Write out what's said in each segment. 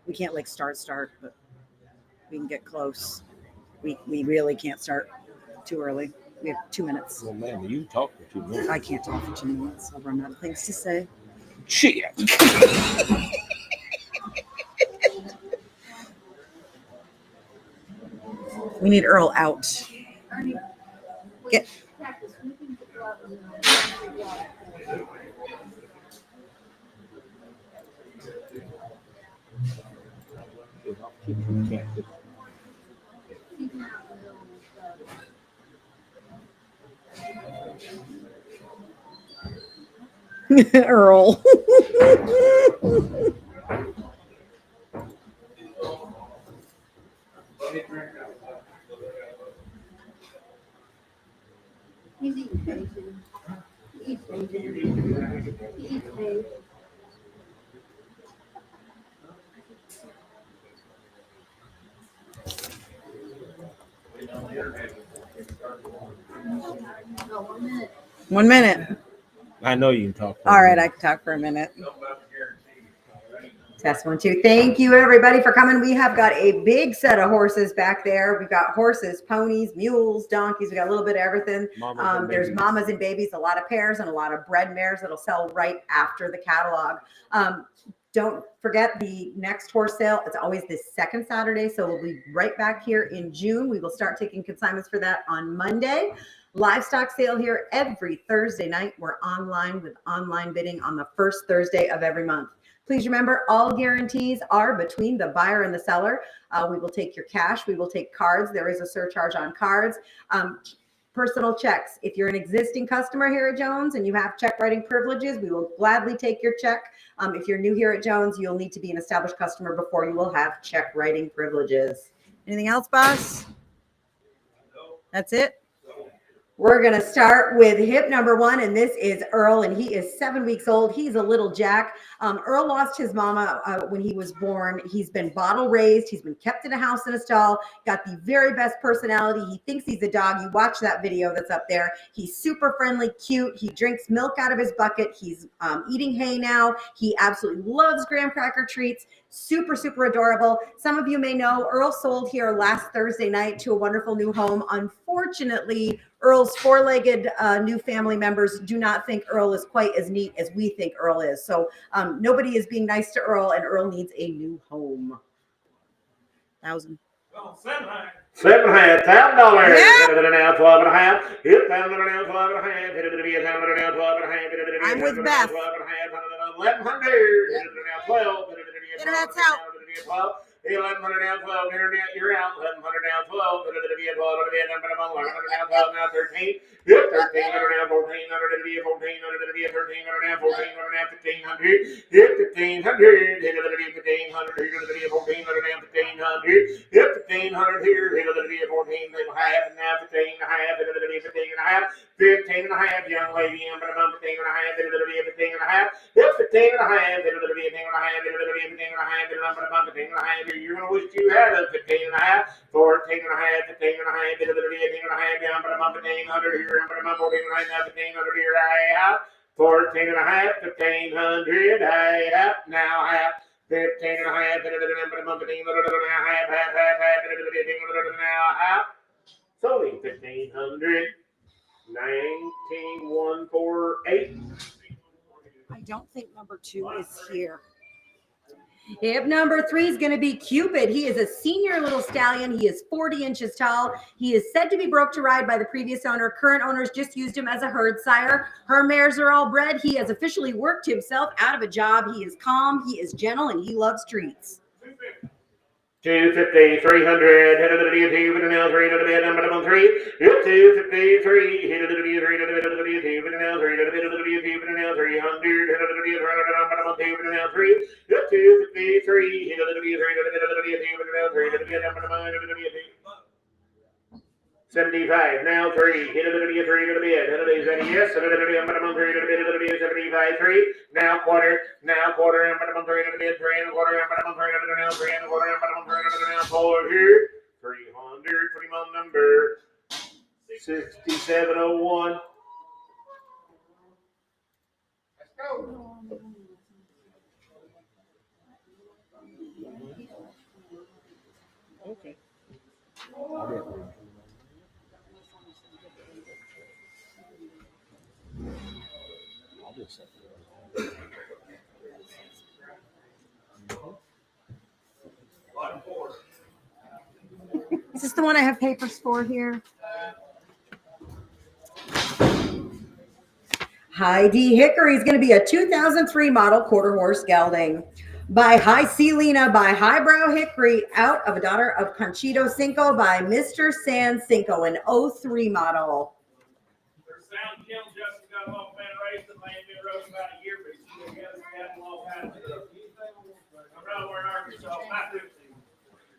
We can't like start, but we can get close. We really can't start too early. We have 2 minutes. Well, man, you talk for 2 minutes. I can't talk for 2 minutes. I'll run out of things to say. Shit. We need Earl out. Get. Earl. One minute. I know you can talk. All right, I can talk for a minute. Test 1, 2. Thank you, everybody, for coming. We have got a big set of horses back there. We've got horses, ponies, mules, donkeys. We got a little bit of everything. There's mamas and babies, a lot of pairs, and a lot of bred mares that'll sell right after the catalog. Don't forget the next horse sale. It's always the second Saturday, so we'll be right back here in June. We will start taking consignments for that on Monday. Livestock sale here every Thursday night. We're online with online bidding on the first Thursday of every month. Please remember, all guarantees are between the buyer and the seller. We will take your cash. We will take cards. There is a surcharge on cards. Personal checks. If you're an existing customer here at Jones and you have check writing privileges, we will gladly take your check. If you're new here at Jones, you'll need to be an established customer before you will have check writing privileges. Anything else, boss? That's it? We're going to start with hip number 1, and this is Earl, and he is 7 weeks old. He's a little jack. Earl lost his mama when he was born. He's been bottle raised. He's been kept in a house in a stall, got the very best personality. He thinks he's a dog. You watch that video that's up there. He's super friendly, cute. He drinks milk out of his bucket. He's eating hay now. He absolutely loves graham cracker treats. Super, super adorable. Some of you may know Earl sold here last Thursday night to a wonderful new home. Unfortunately, Earl's 4-legged new family members do not think Earl is quite as neat as we think Earl is. So nobody is being nice to Earl, and Earl needs a new home. 1,000. $7.5, $1,000. Hit it now, 12.5. Hit down there now, 12.5. Hit it to be a $1,000 now, 12.5. I'm with Beth. 1,100. Hit it now, 12. Internet's out. 1,100 now, 12. Internet, you're out. 1,100 now, 12. Hit it to be a 12. 1,100 now, 12. Now 13. Hit 13. Hit it now, 14. 100 to be a 14. 100 to be a 13. 100 now, 14. 100 now, 1,500. Hit 1,500. Hit it to be a 1,500. Hit it to be a 14. 100 now, 1,500. Hit 1,500 here. Hit it to be a 14. And now 15 and a half. Hit it to be a 15 and a half. 15 and a half, young lady. I'm going to 15 and a half. Hit it to be a 15 and a half. Hit 15 and a half. Hit it to be a 15 and a half. Hit it to be a 15 and a half. Hit it to be a 15 and a half. You're going to wish you had a 15 and a half. 14 and a half. 15 and a half. Hit it to be a 15 and a half. I'm going to 1,500 here. I'm going to 14 and a half. 1,500 here. I 14 and a half. 1,500. I now half. 15 and a half. Hit it to be a 15 and a half. Half. Hit it to be a 15 and now half. Solely 1,500. 19,148. I don't think number 2 is here. Hip number 3 is going to be Cupid. He is a senior little stallion. He is 40 inches tall. He is said to be broke to ride by the previous owner. Current owners just used him as a herd sire. Her mares are all bred. He has officially worked himself out of a job. He is calm, he is gentle, and he loves treats. 250, 300, hit it to be a 2, but now 3 to the bid, number 3. Hit 253, hit it to be a 3 to the bid, to be a 2, but now 3 to the bid, to be a 2, but now 300, hit it to be a 300, number 2, but now 3. Hit 253, hit it to be a 3 to the bid, to be a 2, but now 3 to the bid, number 9, to be a 2. 75, now 3, hit it to be a 3 to the bid, hit it is a yes, hit it to be a minimum 3 to the bid, to be a 75, 3, now quarter, and minimum 3 to the bid, 3 and a quarter, and minimum 3 to the now, 3 and a quarter, and minimum 3 to the now, forward here, 300, pretty much number 6701. Let's go. Okay. Is this the one I have papers for here? Heidi Hickory is going to be a 2003 model quarter horse gelding by High Celina by Highbrow Hickory, out of a daughter of Conchito Cinco by Mr. San Cinco, an 03 model. Their sound kill Justin got a long man raised and laying been rose about a year, but he still got a long time. I'm around where Arkansas,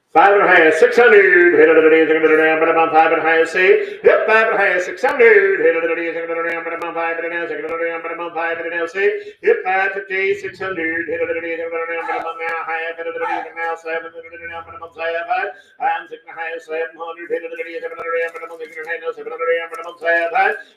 5.5, 600. Hit it, it is going to down, but I'm 5.5. See, hit 5.5, 600. Hit it, it is going to down, but I'm 5 and now, second down, but I'm 5 and now. See, hit 550, 600. Hit it, it is going to down, but I'm now half. Hit it, it is now 7. Hit it down, but I'm 5. I'm 6.5, 700. Hit it, it is going to down, but I'm 6.5, 700. But I'm 5.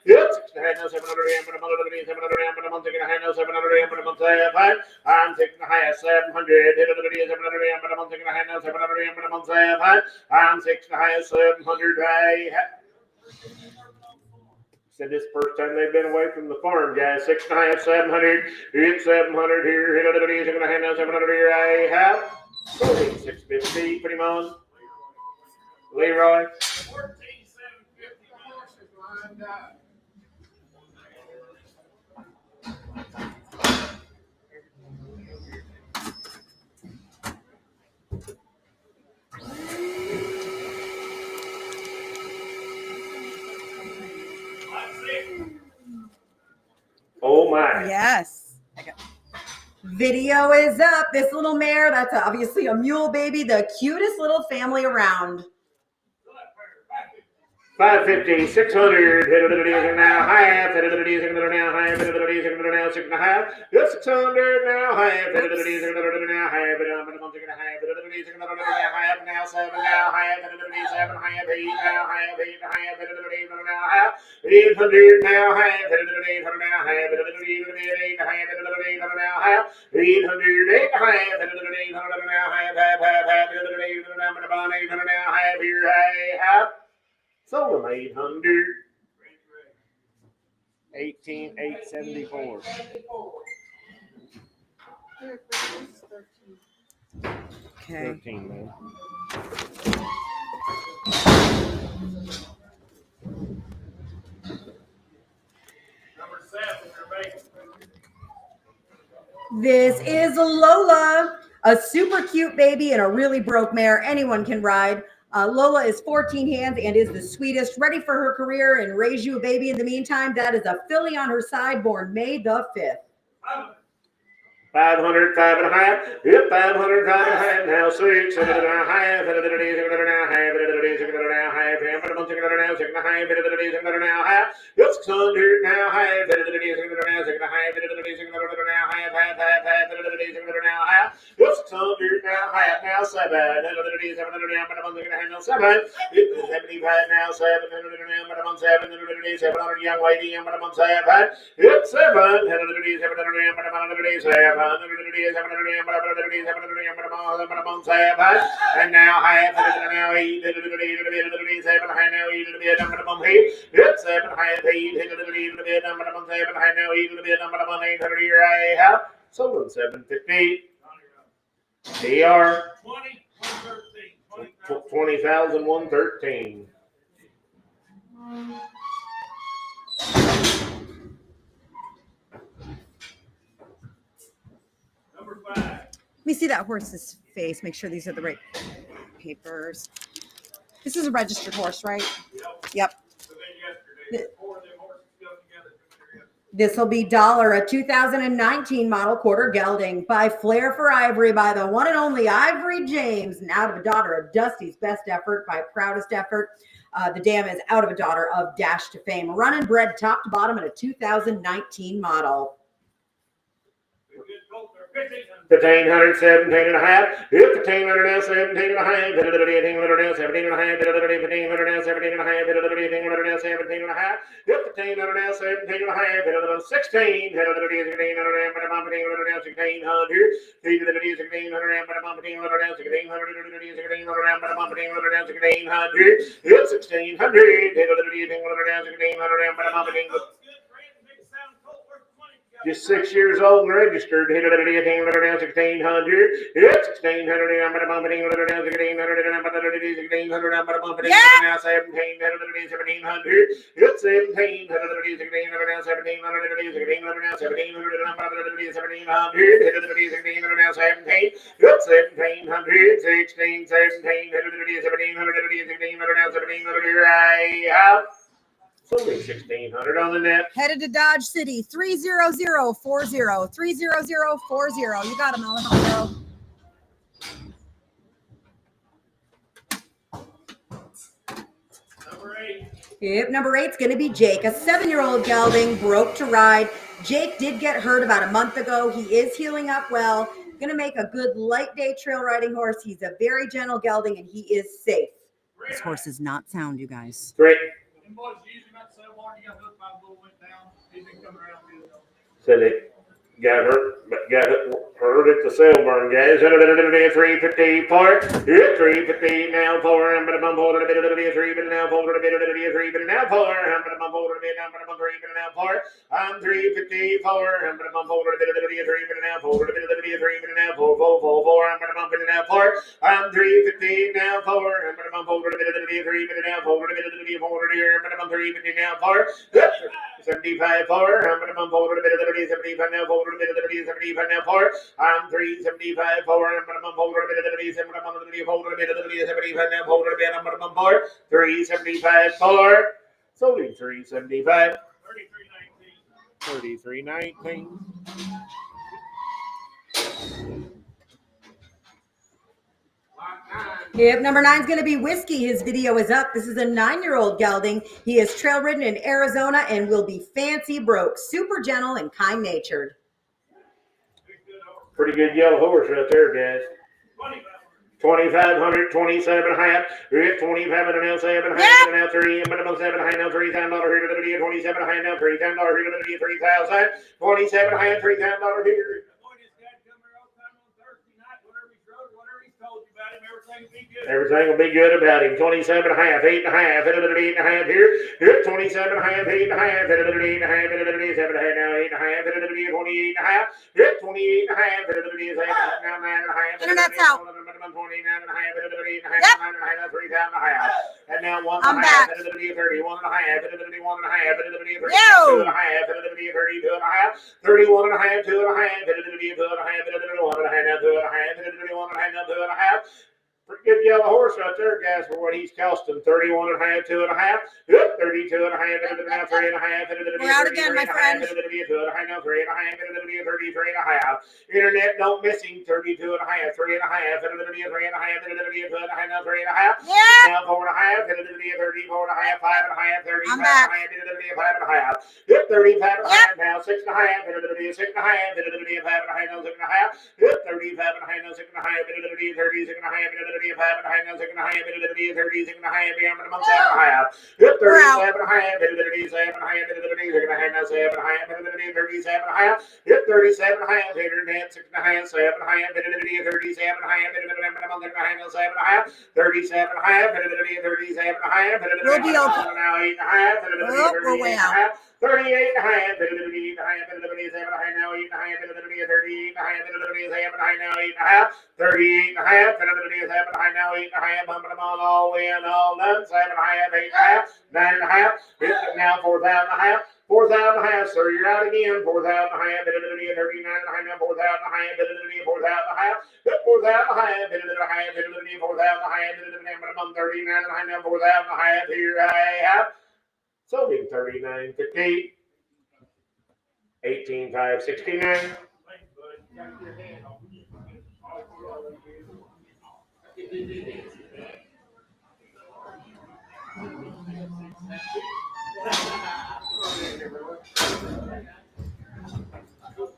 Hit 6.5, 700. But I'm 700. But I'm 6.5, 700. But I'm 5. I'm 6.5, 700. Hit it, it is going to down, but I'm 6.5, 700. I'm 6.5, 700. Said this first time they've been away from the farm, guys. 6.5, 700. Hit 700 here. Hit it, it is going to hand out 700 here. I have 650. Put him on. Leroy. 14,750. Oh my. Yes. Video is up. This little mare, that's obviously a mule baby, the cutest little family around. 550, 600. Hit it, it is now half. Hit it, it is now half. Hit it, it is now 6.5. Hit 600 now half. Hit it, it is now half. Hit it, I'm 6.5. Hit it, it is now half. Now 7 now half. Hit it, it is 7 half. 8 now half. 8 half. Hit it, it is now half. 800 now half. Hit it, it is now half. Hit it, it is 8 half. Hit it, it is now half. 800 8 half. Hit it, it is now half. Half. Hit it, it is now 800 now half. Here half. Sold them 800. 18,874. Okay. 13, man. Number 7, Rebecca. This is Lola, a super cute baby and a really broke mare anyone can ride. Lola is 14 hands and is the sweetest, ready for her career and raise you a baby in the meantime. That is a filly on her side, born May the 5th. 500, 5.5. Yep, 500, 5.5. Now 6. Hit it now half. Hit it, it is now half. Hit it, it is now half. But I'm 6 now 6.5. Hit it, it is now half. Yep, 600 now half. Hit it, it is now 6.5. Hit it, it is now half. Half. Hit it, it is now half. Yep, 600 now half. Now 7. Hit it, it is now. But I'm 6 now 7. 75 now 7. Hit it now. But I'm 7. Hit it is 700 young lady. But I'm 7. Yep, 7. Hit it, it is 700. But I'm 7. And now half now 8 7 now 8 it's 7 half 8 now 800 here I have sold 750 DR 20,113. Number 5. Let me see that horse's face. Make sure these are the right papers. This is a registered horse, right? Yep. So then yesterday, 4 of them horses go together. This will be Dollar, a 2019 model quarter gelding by Flair for Ivory by the one and only Ivory James, and out of a daughter of Dusty's Best Effort by Proudest Effort. The dam is out of a daughter of Dash to Fame. Run and bred top to bottom in a 2019 model. 1500, 17 and a half. 1500 now, 17 and a half. 1800 now, 17 and a half. 1500 now, 17 and a half. 1800 now, 17 and a half. 1500 now, 17 and a half. 16. 1500 now, 1600. 1600. Just 6 years old and registered. 1600. It's 1600. 1600. Now 1700. 1700. It's 1700. 1600. Now 1700. 1600. Now 1700. 1700. Now 17. It's 1700. 16, 17. 1700. Now 1700. Right. Only 1600 on the net. Headed to Dodge City, 30040. 30040. You got him, Alejandro. Number 8. Yep, number 8's going to be Jake, a 7-year-old gelding, broke to ride. Jake did get hurt about a month ago. He is healing up well. Going to make a good light day trail riding horse. He's a very gentle gelding, and he is safe. This horse is not sound, you guys. Great. Boys, usually not so long. You got hooked by the bull went down. He's been coming around good. Said it got hurt, but got hurt at the Selburn, guys. 350 part. 350 now for him, but a bump over a bit of the 3, but now for a bit of the 3, but now for him, but a bump over a bit, but a bump 3, but now for. I'm 350 for him, but a bump over a bit of the 3, but now for a bit of the 3, but now for 444, I'm but a bump it now for. I'm 350 now for him, but a bump over a bit of the 3, but now for a bit of the 4 here, but a bump 350 now for. 75 for him, but a bump over a bit of the 75 now for a bit of the 75 now for. I'm 375 for him, but a bump over a bit of the 75 now for a bit of the 75 now for a bit of the 375 for. So 375. 3319. Yep, number 9's going to be Whiskey. His video is up. This is a 9-year-old gelding. He is trail ridden in Arizona and will be fancy broke, super gentle and kind-natured. Pretty good yellow horse right there, guys. 2,500, 27 and a half. 2,500 now, 7 and a half, now 3, minimum 7 and a half, now $3,000 here to the 27 and a half, now $3,000 here to the 3,000. 27 and a half, $3,000 here. Everything will be good about him. 27 and a half, 8 and a half, 8 and a half here. 27 and a half, 8 and a half, 8 and a half, 7 and a half, now 8 and a half, 28 and a half. 28 and a half, 7 now 9 and a half. Internet's out. 29 and a half, 8 and a half, 9 and a half, 3,000 and a half. And now 1 and a half, 31 and a half, 31 and a half, 32 and a half, 32 and a half, 31 and a half, 2 and a half, 2 and a half, 1 and a half, now 2 and a half, 31 and a half, now 2 and a half. Pretty good yellow horse right there, guys, for what he's costing. 31 and a half, 2 and a half. 32 and a half, now 3 and a half. We're out again, my friend. 2 and a half, now 3 and a half. 33 and a half. Internet don't miss him. 32 and a half, 3 and a half. 3 and a half, 2 and a half, now 3 and a half. Yeah. Now 4 and a half. 34 and a half, 5 and a half. 35 I'm back. and a half, 5 and a half. 35 and a half, now 6 and a half. 6 and a half. 5 and a half, now 6 and a half. 35 and a half, now 6 and a half. 36 and a half. 5 and a half, now 6 and a half. 36 and a half, minimum 7 and a half. 37 and a half. 37 and a half. 36 and a half, now 7 and a half. 37 and a half. 37 and a half. 6 and a half. 7 and a half. 37 and a half. Minimum 7 and a half, now 7 and a half. 37 and a half. 37 and a half. We'll be okay. Now 8 and a half. We're way out. 38 and a half, 38 and a half, 37 and a half, now 8 and a half, 38 and a half, 37 and a half, now 8 and a half, 38 and a half, 37 and a half, now 8 and a half, bumping them all in, all done, 7 and a half, 8 and a half, 9 and a half, now 4,000 and a half, 4,000 and a half, sir, you're out again, 4,000 and a half, 39 and a half, now 4,000 and a half, 4,000 and a half, 4,000 and a half, 4,000 and a half, 4,000 and a half, now 4,000 and a half, here I have. So big 39.50, 18,569.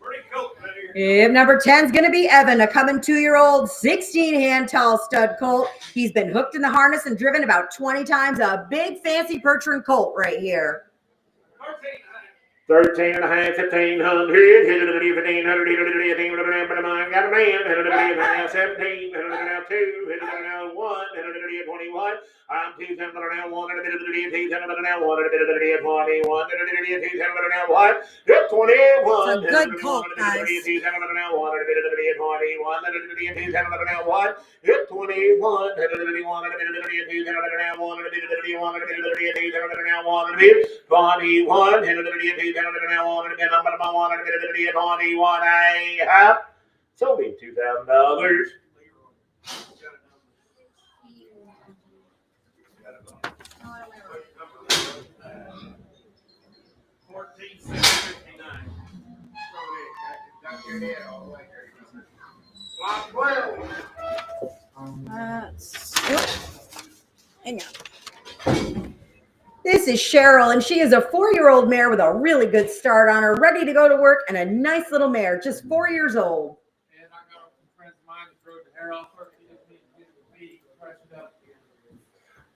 Pretty cool, man. If number 10 is going to be Evan, a coming 2-year-old, 16-hand tall stud colt. He's been hooked in the harness and driven about 20 times. A big fancy Percheron colt right here. 13 and a half, 1500, 1500, got a man, 17, 2, 1, 21. I'm 2, 1, 2, 1, 21, 21. It's a good colt, guys. 21, I have sold him $2,000. Hang on. This is Cheryl, and she is a 4-year-old mare with a really good start on her, ready to go to work, and a nice little mare, just 4 years old. And I got some friends of mine that drove the hair off her. She just needs to get the feet freshened up.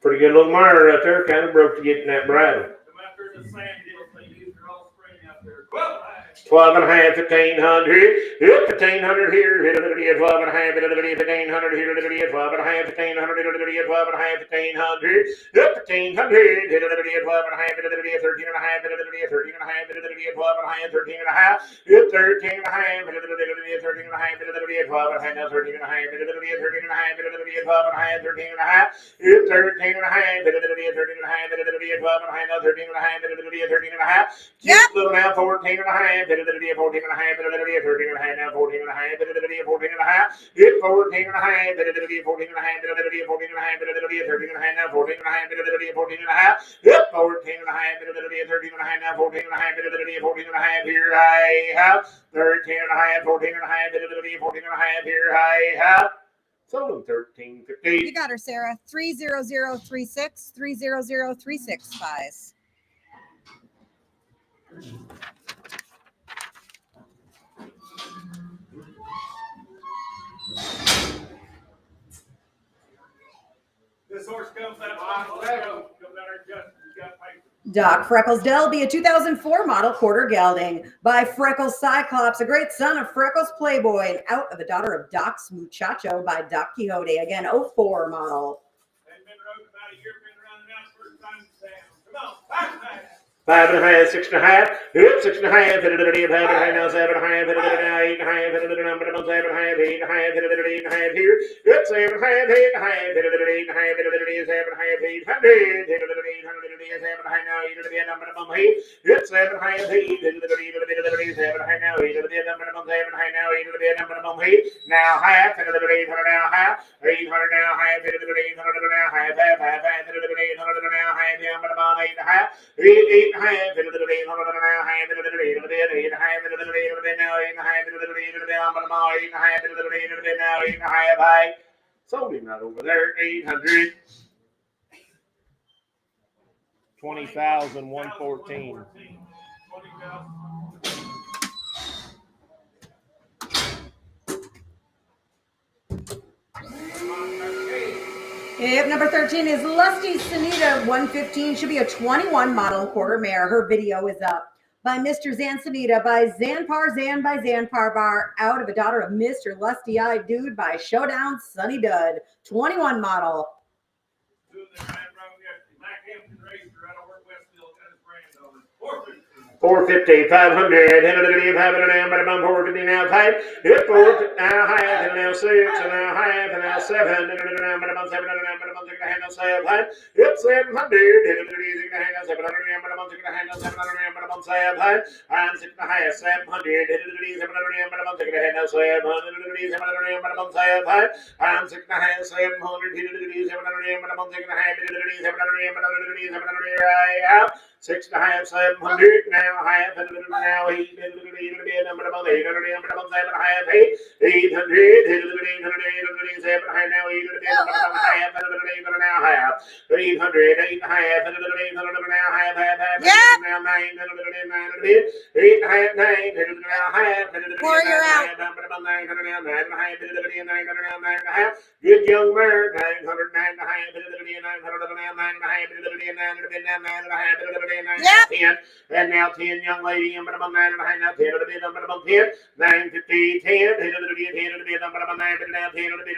Pretty good little mare right there. Kind of broke to get in that bridle. Come out there to the sand hills. They use her all spring out there. Well, 12 and a half, 1500. Yep, 1500 here. 12 and a half, 1500 here. 12 and a half, 1500. 12 and a half, 1500. Yep, 1500. 12 and a half, 13 and a half, 13 and a half, 12 and a half, 13 and a half. Yep, 13 and a half, 13 and a half, 12 and a half, now 13 and a half, 13 and a half, 12 and a half, 13 and a half. Yep, 13 and a half, 13 and a half, 12 and a half, now 13 and a half, 13 and a half. Yep, little now 14 and a half. 14 and a half, 13 and a half, now 14 and a half, 14 and a half, hit 14 and a half, 14 and a half, 14 and a half, 13 and a half, now 14 and a half, 14 and a half, hit 14 and a half, 13 and a half, now 14 and a half, 14 and a half, here I have 13 and a half, 14 and a half, 14 and a half, here I have. Sold them 13.50. You got her, Sarah. 30036, 30036 pies. this horse comes out. Comes out there just. You got paper. Doc Freckles Delby, a 2004 model quarter gelding by Freckles Cyclops, a great son of Freckles Playboy, and out of a daughter of Doc's Muchacho by Doc Quixote, again 04 model. They've been rode about a year, been running out first time down. Come on, back. 5 and a half, 6 and a half, yep, 6 and a half, 5 and a half, now 7 and a half, 8 and a half, 7 and a half, 8 and a half here, yep, 7 and a half, 8 and a half, 7 and a half, 800, 7 and a half, now 8 to the number of here, yep, 7 and a half, 8, 7 and a half, now 8 to the number of 7 and a half, now 8 to the number of here, now half, 800 now half, 800 now half, 800 now half, 800 now half, number of 8 and a half, 8 and a half, 800 now half, 800 now 8 and a half, I sold him right over there, 800. 20,114. If number 13 is Lusty Sanita 115, should be a 21 model quarter mare. Her video is up by Mr. Zansanita by Zanpar Zan by Zanpar Bar, out of a daughter of Mr. Lusty Eyed Dude by Showdown Sunny Dud, 21 model. 450, 500, 450 now, 5, hit 4, now half, and now 6, and now half, and now 7, and now 7, and now 7, hit 700, and 700, and 6 and a half, 700, and now 7, and 6 and a half, 700, 6 and a half, 700, now half, now 8, number about 8, number about 7 half, 800, 807 half, now 8, number about half, now half, 800, 8 half, now half, now 9, 8 half, 9, now half, Warrior out. Good young mare, 909 Yep. and now 10 young lady, number 9 and now 10 to be number 10, 9 50, 10, 10 to be number 9, but now 10 to be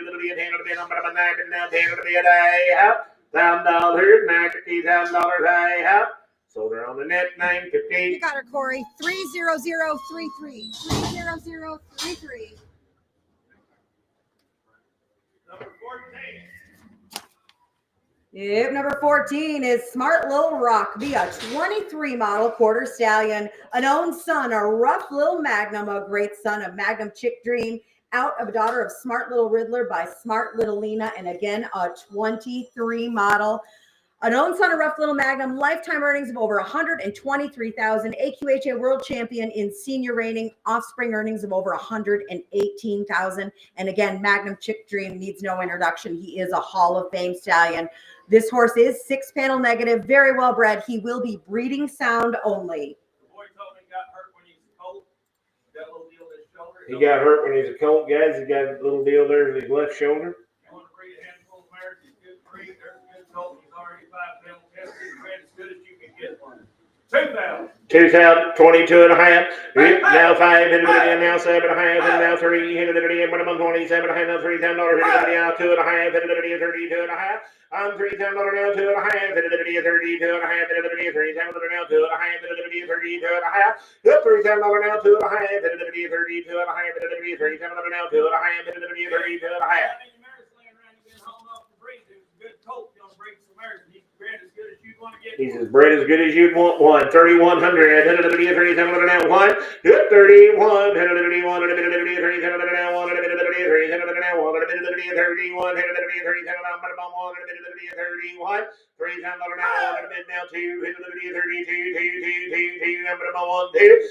number 9, but now 10 to be a day out. $1,000, $950,000 high out. So they're on the net, 950. You got her, Corey. 30033. 30033. Number 14. Yep, number 14 is Smart Little Rock, be a 23 model quarter stallion, an own son, a rough little Magnum, a great son of Magnum Chick Dream, out of a daughter of Smart Little Riddler by Smart Little Lena, and again, a 23 model. An own son of Rough Little Magnum, lifetime earnings of over $123,000, AQHA world champion in senior reining, offspring earnings of over $118,000. And again, Magnum Chick Dream needs no introduction. He is a Hall of Fame stallion. This horse is 6-panel negative, very well bred. He will be breeding sound only. The boy told me he got hurt when he's a colt. Got a little deal in his shoulder. He got hurt when he's a colt, guys. He got a little deal there in his left shoulder. You want to breed a handful of mares, he's good breed. There's a good colt. He's already 5-panel tested. He's bred as good as you can get one. 2,000. 2,022 and a half. Now 5, and now 7 and a half, and now 3, and 27 and a half, now $3,000, now 2 and a half, and 32 and a half. I'm $3,000 now, 2 and a half, and 32 and a half, and 3,000 now, 2 and a half, and 32 and a half. $3,000 now, 2 and a half, and 32 and a half, and 3,000 now, 2 and a half, and 32 and a half. How many mares laying around you been hauling off the breed? There's a good colt. You're going to breed some mares, and he's bred as good as you'd want to get. He's as bred as good as you'd want one. 3,100, 37 now 1. 31, 31, 37 now 1, 37 now 1, 31, 31, 3 times now 2, 32, number 1, 2,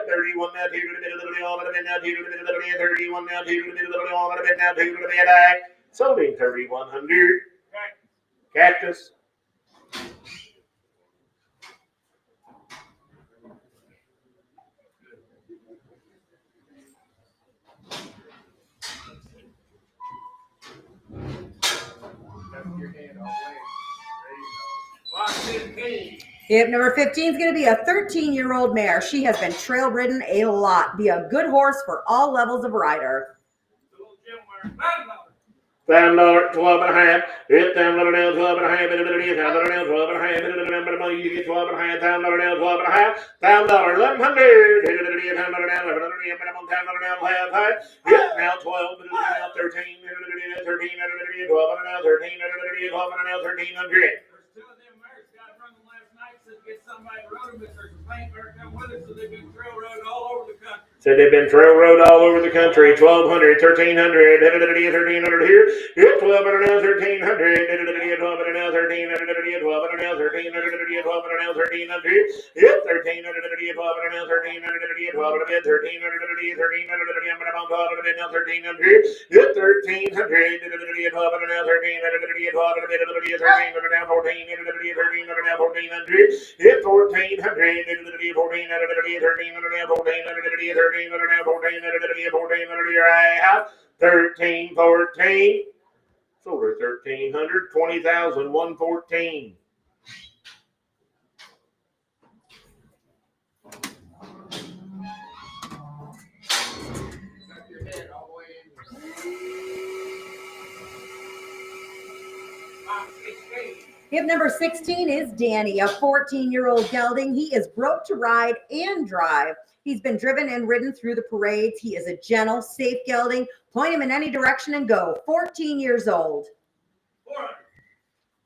31 now 2, now 2, 31 now 2, now 2, sold him 3,100. Cactus. Yep, number 15 is going to be a 13-year-old mare. She has been trail ridden a lot. Be a good horse for all levels of rider. $1,000, 12 and a half. It's $1,000 now, 12 and a half. $1,000 now, 12 and a half. You get 12 and a half. $1,000 now, 12 and a half. $1,000, 1,100. $1,000 now, 1100. $1,000 now, half high. It's now 12. Now 13. 13. 12 and now 13. 12 and now 1,300. Two of them mares got run last night. Said get somebody to run them. If there's a paint mare come with it, so they've been trail road all over the country. Said they've been trail road all over the country. 1,200, 1,300, 1,300 here. 1,200 now, 1,300, 1,200 now, 1,300, 1,200 now, 1,300, 1,200 now, 1,300. 1,300, 1,200 now, 1,300, 1,200 bid, 1,300, 1,300 now, 1,300. 1,300, 1,200 now, 1,300, 1,200 bid, 1,300 now, 1,400, 1,300 now, 1,400. 1,400, 1,400 now, 1,400. 1300 now, 1400 here I have 13, 14. It's over 1,300, 20,000, 114. Yep, number 16 is Danny, a 14-year-old gelding. He is broke to ride and drive. He's been driven and ridden through the parades. He is a gentle, safe gelding. Point him in any direction and go. 14 years old.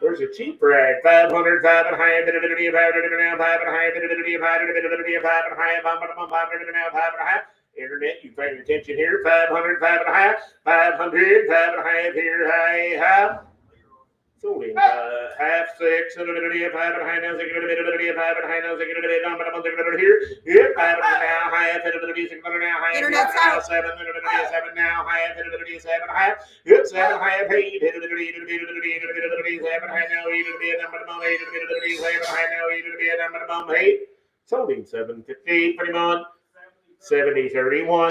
Where's a cheap rag? 500, 5 and a half, 5 and a half, 5 and a half, 5 and a half, 5 and a half. Internet, you paying attention here? 500, 5 and a half, 500, 5 and a half here. Hi. Sold him half, 6, and a half, 5 and a half, now 6 and a bit, 5 and a half, now 6 and a bit, I'm here. Yep, 5 and a half, half, and a bit, 6 and a half, half, Internet's out. 7 and a bit, 7 now, half, and a bit, 7 and a half. Yep, 7 and a half, 8, and a bit, 7 and a half, now 8 and a bit, number of 8 and a bit, 7 and a half, now 8 and a bit, number of 8. Sold him 750, put him on 70, 31.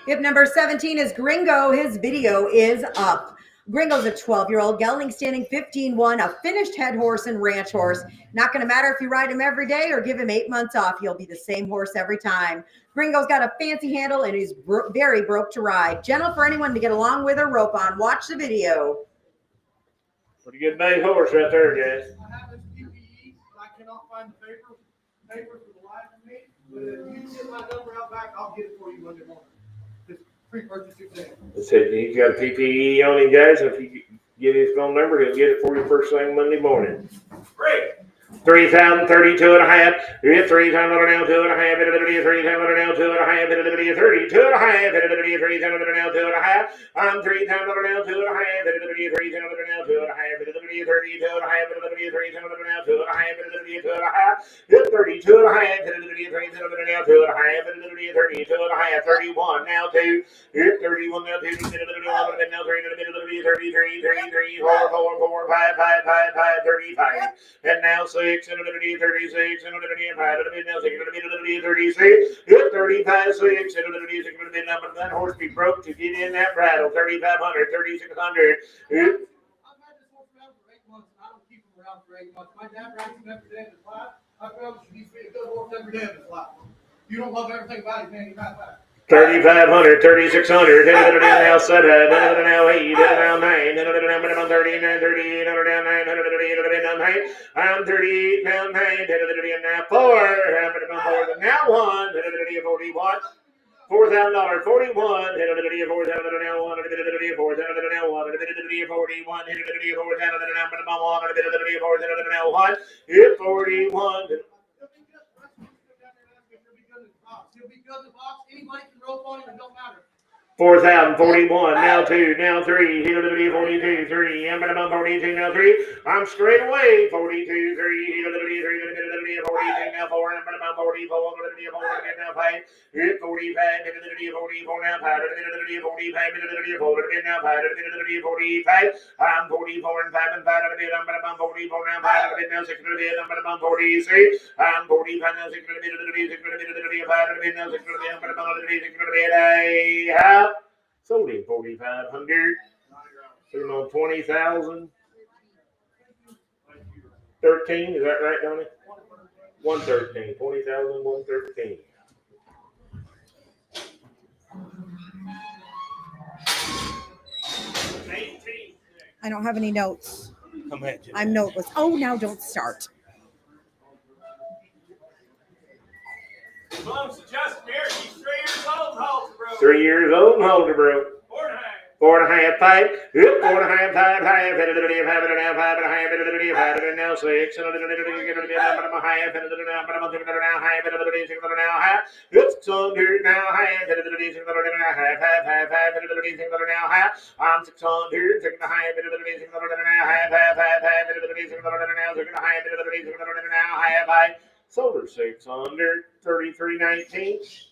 Yep, number 17 is Gringo. His video is up. Gringo's a 12-year-old gelding standing 15-1, a finished head horse and ranch horse. Not going to matter if you ride him every day or give him 8 months off. He'll be the same horse every time. Gringo's got a fancy handle and he's very broke to ride. Gentle for anyone to get along with or rope on. Watch the video. Pretty good nice horse right there, guys. I have this PPE, I cannot find the paper for the life of me. But if you get my number out back, I'll get it for you Monday morning. Just pre-purchase exam. It said he's got a PPE on him, guys. If you get his phone number, he'll get it for you first thing Monday morning. Great. 3,032 and a half. You hit 3 times under now, 2 and a half. Hit it 3 times under now, 2 and a half. Hit it 32 and a half. Hit it 3 times under now, 2 and a half. I'm 3 times under now, 2 and a half. Hit it 3 times under now, 2 and a half. Hit it 32 and a half. Hit it 3 times under now, 2 and a half. Hit it 2 and a half. Hit 32 and a half. Hit it 3 times under now, 2 and a half. Hit it 32 and a half. 31 now 2. Hit 31 now 2. Hit it now 3. Hit it 33, 33, 4, 4, 4, 5, 5, 5, 5, 35. And now 6 and it 36 and it 5 and it now 6 and it 36. Hit 35, 6 and it 6 and it number that horse be broke to get in that brattle. 3,500, 3,600. I've had this horse around for 8 months and I don't keep him around for 8 months. My dad rides him every day of his life. I promise you he's been a good horse every day of his life. You don't love everything about him, man, you're not back. 3,500, 3,600, now 7, now 8, now 9, now 39, 38, now 9, I'm 38, now 9, now 4, now 1, 41. $4,000, 41, $4,000 now 1, $4,000 now 1, $4,000 now 1, hit 41. He'll be good in the box. Anybody can rope on him, it don't matter. 4,000, 41, now 2, now 3, hit 42, 3, I'm 42, now 3, I'm straight away, 42, 3, hit 42, now 4, I'm 44, now 5, hit 45, hit 44, now 5, hit 45, hit 44, now 5, hit 45, I'm 44 and 5 and 5, I'm 44 now 5, now 6, I'm 46, I'm 45 now 6, 5, now 6, sold him 4,500. Put him on 20,000. 13, is that right, Donnie? 113. 20,000, 113. I don't have any notes. Come ahead, Jim. I'm noteless. Oh, now don't start. Belongs to Justin here. He's 3 years old, Halter, bro. 3 years old and Halter, bro. 4.5. 4.5, 5. Yep, 4.5, 5, 5. Hit it now, 5 and a half, 5 and a half. Hit it now 6. And it's 600 now. Hit it 600 and a half, 5. Hit it 600 now. I'm 600. 6 and a half. Hit it 600 and a half, 5. Hit it 600 now. 6 and a half. Hit it 600 now. 5. Sold her 600, 33.19.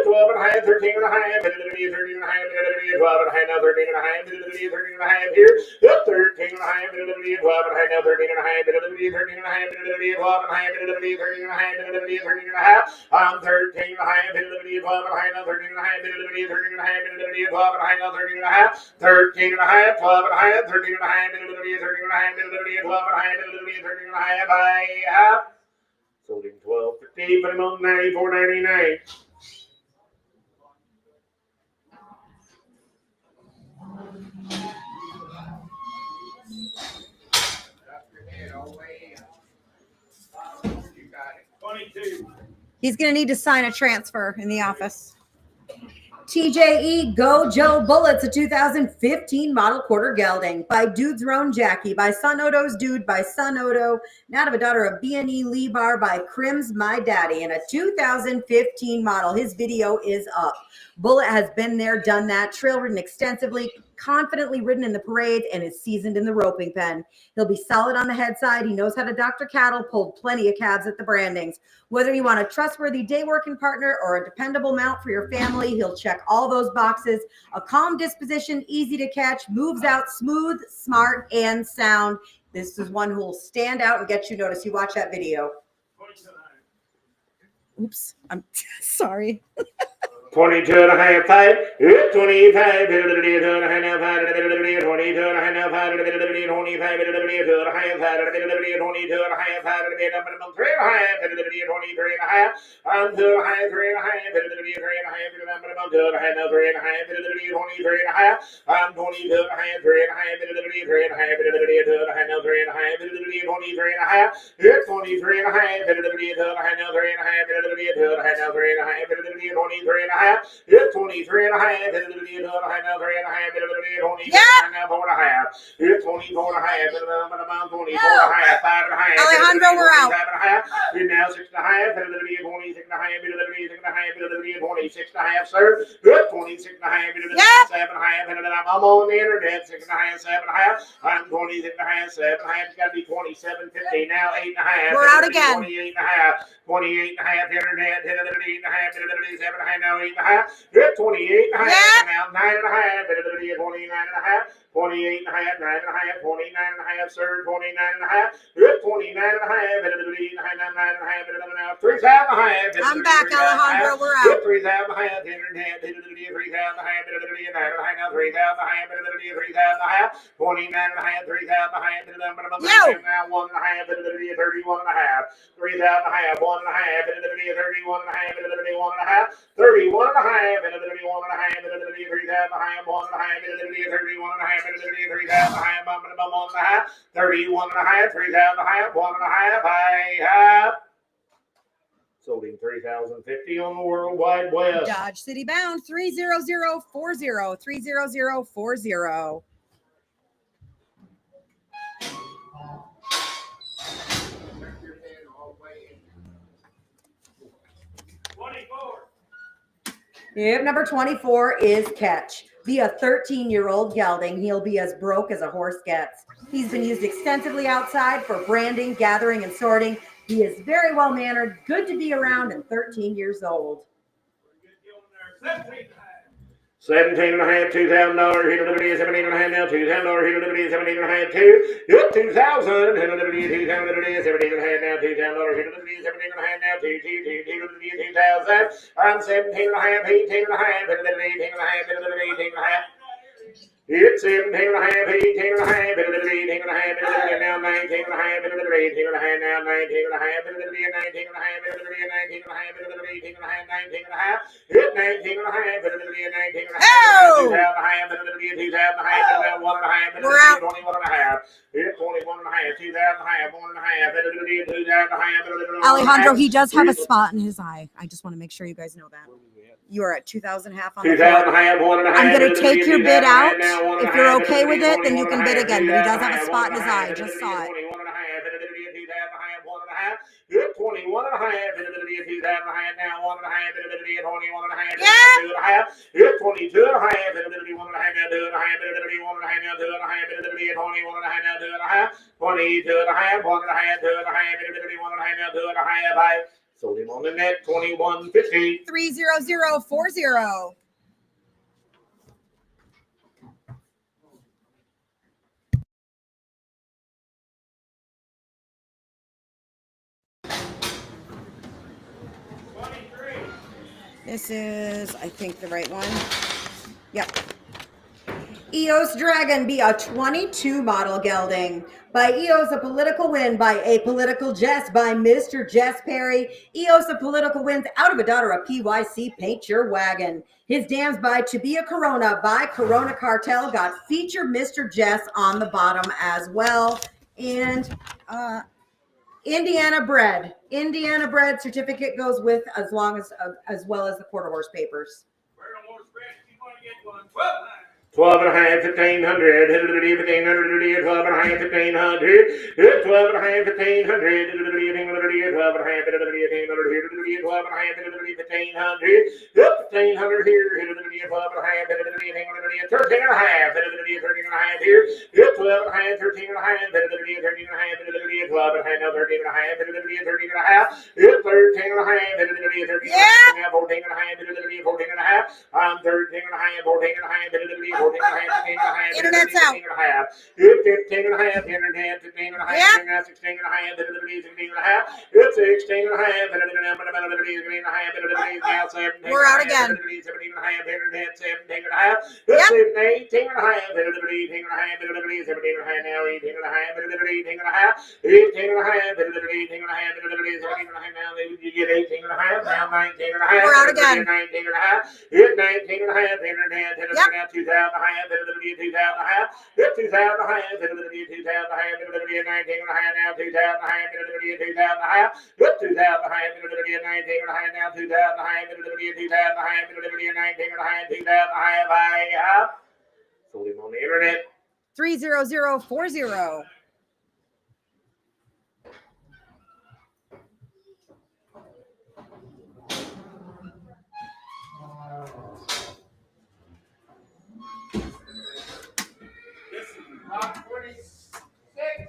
12 and a half, 13 and a half, 13 and a half, 12 and a half, now 13 and a half, 13 and a half here, 13 and a half, 12 and a half, now 13 and a half, 13 and a half, 12 and a half, 13 and a half, 13 and a half, 13 and a half, 12 and a half, now 13 and a half, 13 and a half, 12 and a half, now 13 and a half, 13 and a half, 12 and a half, 13 and a half, 13 and a half, 12 and a half, 13 and a half, I have sold him 12.50, put him on 94.99. You got it. 22. He's going to need to sign a transfer in the office. TJE Go Joe Bullets, a 2015 model quarter gelding by Dude's Roan Jackie, by Son Odo's Dude, by Son Odo, now to a daughter of B&E Lebar, by Crim's My Daddy, and a 2015 model. His video is up. Bullet has been there, done that, trail ridden extensively, confidently ridden in the parades, and is seasoned in the roping pen. He'll be solid on the head side. He knows how to doctor cattle, pulled plenty of calves at the brandings. Whether you want a trustworthy day working partner or a dependable mount for your family, he'll check all those boxes. A calm disposition, easy to catch, moves out smooth, smart, and sound. This is one who will stand out and get you noticed. You watch that video. 29. Oops, I'm sorry. 22 and a half, 5, 25, 22 and a half, now 5, 22 and a half, now 5, 25, 22 and a half, 22 and a half, 5, 23 and a half, 23 and a half, I'm 2 and a half, 3 and a half, 3 and a half, 2 and a half, 3 and a half, 23 and a half, I'm 22 and a half, 3 and a half, 3 and a half, 2 and a half, now 3 and a half, 23 and a half, 23 and a half, 2 and a half, now 3 and a half, 2 and a half, now 3 and a half, 23 and a half. 23 and a half, 3 and a half, 4 and a half, 24 and a half, 24 and a half, 5 and a half, Alejandro, we're out. 5 and a half, now 6 and a half, 26 and a half, 26 and a half, sir, 26 and a half, 7 and a half, I'm on the internet, 6 and a half, 7 and a half, I'm 26 and a half, 7 and a half, it's got to be 27.50 now, 8 and a half, We're out again. 28 and a half, 28 and a half, internet, 8 and a half, 7 and a half, now 8 and a half, 28 and a half, now 9 and a half, 29 and a half, 28 and a half, 9 and a half, 29 and a half, sir, 29 and a half, 29 and a half, 9 and a half, now 3,000 and a half. I'm back, Alejandro. We're out. 3,000 and a half, internet, 3,000 and a half, 3,000 and a half, now 3,000 and a half, 3,000 and a half, 29 and a half, 3,000 and a half, now 1 and a half, 31 and a half, 3,000 and a half, 1 and a half, 31 and a half, 1 and a half, 31 and a half, 31 and a half, 3,000 and a half, 1 and a half, 31 and a half, 3,000 and a half, 1 and a half, 31 and a half, 3,000 and a half, 1 and a half, I have sold him 3,050 on the World Wide Web. Dodge City bound 30040, 30040. Yep, number 24 is Catch. Be a 13-year-old gelding. He'll be as broke as a horse gets. He's been used extensively outside for branding, gathering, and sorting. He is very well-mannered, good to be around, and 13 years old. 17 and a half, $2,000, here to the 17 and a half now, $2,000, here to the 17 and a half, 2,000, here to the 2,000, 17 and a half now, $2,000, here to the 17 and a half now, 2,000, I'm 17 and a half, 18 and a half, here to the 18 and a half, here to the 18 and a half. It's 17 and a half, 18 and a half, 18 and a half, now 19 and a half, 18 and a half, now 19 and a half, 19 and a half, 19 and a half, 18 and a half, 19 and a half, 19 and a half, 19 and a half, 19 and a half, 2,000 and a half, 1 and a half, We're out. 21 and a half, 21 and a half, 2,000 and a half, 1 and a half, 2,000 and a half. Alejandro, he does have a spot in his eye. I just want to make sure you guys know that. You are at 2,000 half on the 2,000 floor. half, 1 and a half. I'm going to take your bid out. Now, If you're okay with it, then you can bid again. But he does have a spot in his eye. Just saw it. 21 and a half, 1 and a half. 21 and a half, 2,000 and a half, now 1 and a half, 21 and a half, 2 and a half, 22 and a half, 1 and a half, now 2 and a half, 1 and a half, now 2 and a half, 21 and a half, now 2 and a half, 22 and a half, 1 and a half, 2 and a half, 21 and a half, now 2 and a half, I sold him on the net, 21.50. 30040. This is, I think, the right one. Yep. EOS Dragon be a 22 model gelding. By EOS, a political win. By a political Jess. By Mr. Jess Perry. EOS, a political wins out of a daughter of PYC. Paint your wagon. His dams by To Be a Corona. By Corona Cartel. Got featured Mr. Jess on the bottom as well. And Indiana bred. Indiana bred certificate goes with as well as the quarter horse papers. 12 and a half, 1,500, 1,500, 12 and a half, 1,500, 12 and a half, 1,500, 12 and a half, 1,500, 12 and a half, 1,500, 12 and a half, 1,500 here, 12 and a half, 13 and a half, 13 and a half here, 12 and a half, 13 and a half, 13 and a half, 12 and a half, now 13 and a half, 13 and a half, 13 and a half, 14 and a half, 14 and a half, I'm 13 and a half, 14 and a half, Internet's out. 15 and a half. 15 and a half. Internet 15 and a half. Yep. Internet 16 and a half. 16 and a half. It's 16 and a half. Now 17. We're out again. 17 and a half. Internet 17 and a half. It's 18 and a half. 18 and a half. 17 and a half. Now 18 and a half. 18 and a half. 18 and a half. 18 and a half. 17 and a half. Now you get 18 and a half. Now 19 and a half. We're out again. 19 and a half. It's 19 and a half. Internet. Now 2,000 and a half. 2,000 and a half. It's 2,000 and a half. 2,000 and a half. 19 and a half. Now 2,000 and a half. 2,000 and a half. It's 2,000 and a half. 19 and a half. Now 2,000 and a half. 2,000 and a half. 19 and a half. 2,000 and a half. Sold him on the internet. 30040.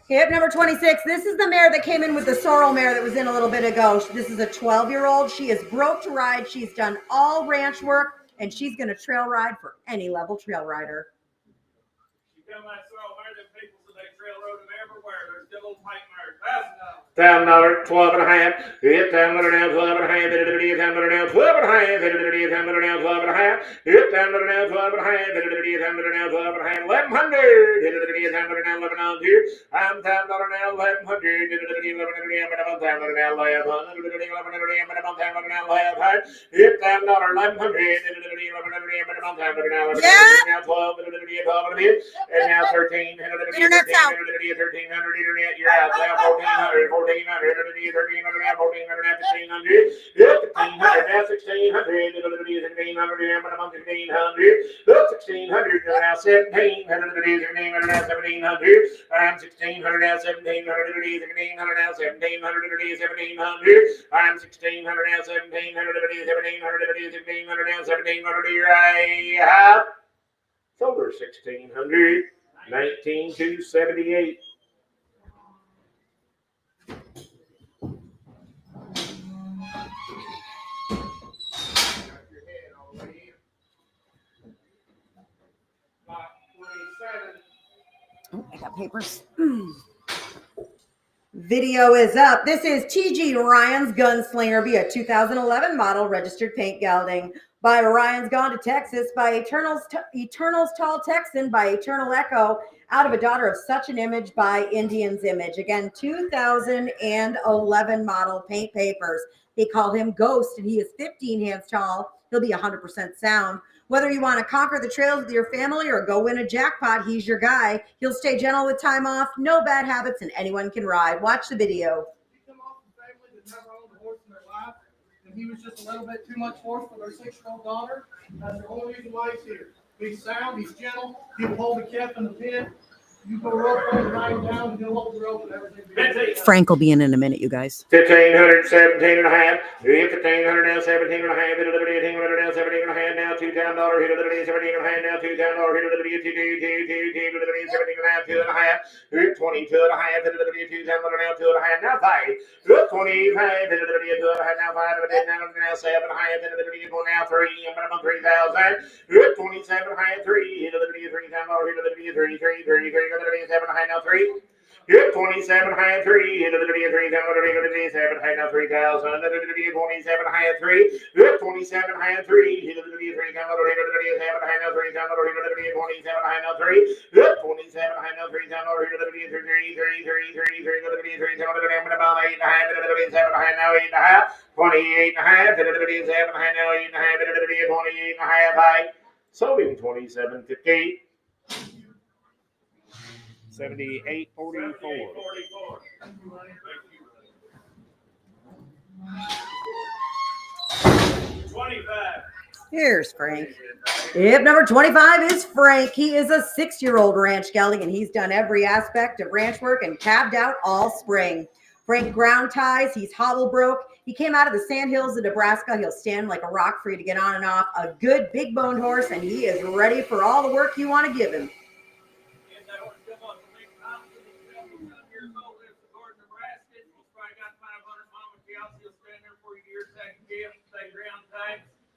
Hip number 26. This is the mare that came in with the sorrel mare that was in a little bit ago. This is a 12-year-old. She is broke to ride. She's done all ranch work, and she's going to trail ride for any level trail rider. You come that sorrel mare, them people said they trail rode them everywhere. They're still old white mares. $1,000, 12 and a half. It's $10 now, 12 and a half. $10 now, 12 and a half. $10 now, 12 and a half. It's $10 now, 12 and a half. $10 now, 12 and a half. 1,100. $10 now, 1,100. I'm $10 now, 1,100. $11 now, 1,100. It's $10 $1,100. Now 12 and now 13. Internet's out. 1,300 internet. You're out now. 1,400. 1,400. 1,300 now. 1,400 now. 1,500. 1,500 now. 1,600. 1,600. 1,600 now. 1,700 now. 1,700. I'm 1,600 now. 1,700 now. 1,700 1,700. I'm 1,600 now. 1,700 1,700 now. 1,700. Right. Sold her 1,600. 19,278. Oh, I got papers. Video is up. This is T.G. Ryan's Gunslinger, be a 2011 model, registered paint gelding. By Ryan's Gone to Texas, by Eternal's Tall Texan, by Eternal Echo, out of a Daughter of Such an Image, by Indian's Image. Again, 2011 model, paint papers. They call him Ghost, and he is 15 hands tall. He'll be 100% sound. Whether you want to conquer the trails with your family or go win a jackpot, he's your guy. He'll stay gentle with time off, no bad habits, and anyone can ride. Watch the video. We come off a family that never owned a horse in their life, and he was just a little bit too much horse for their 6-year-old daughter. That's the only reason why he's here. He's sound, he's gentle, he'll hold the calf in the pen. You go rope on the ride down, and he'll hold the rope and everything. Frank will be in a minute, you guys. 1,500, 17 and a half. 1,500 now, 17 and a half. 1,500 now, 17 and a half. Now $2,000. 17 and a half. Now $2,000. 17 and a half. 2 and a half. 22 and a half. 2,000 now, 2 and a half. Now 5. 25. 2 and a half. Now 5. Now 7 and a half. Now 3. I'm 3,000. 27 and a half. 3. 3. 7 and a half now 3. 27 and a half 3. 27 and a half now 3,000. 27 and a half 3. 27 and a half 3. 27 and a half now 3,000. 27 and a half now 3. 27 and a half now 3,000. 3. 8 and a half. 7 and a half now 8 and a half. 28 and a half. 7 and a half now 8 and a half. 28 and a half. Sold him 27.50. 78.44. 25. Here's Frank. Yep, number 25 is Frank. He is a 6-year-old ranch gelding, and he's done every aspect of ranch work and calved out all spring. Frank ground ties. He's hobble broke. He came out of the sand hills of Nebraska. He'll stand like a rock for you to get on and off. A good big boned horse, and he is ready for all the work you want to give him.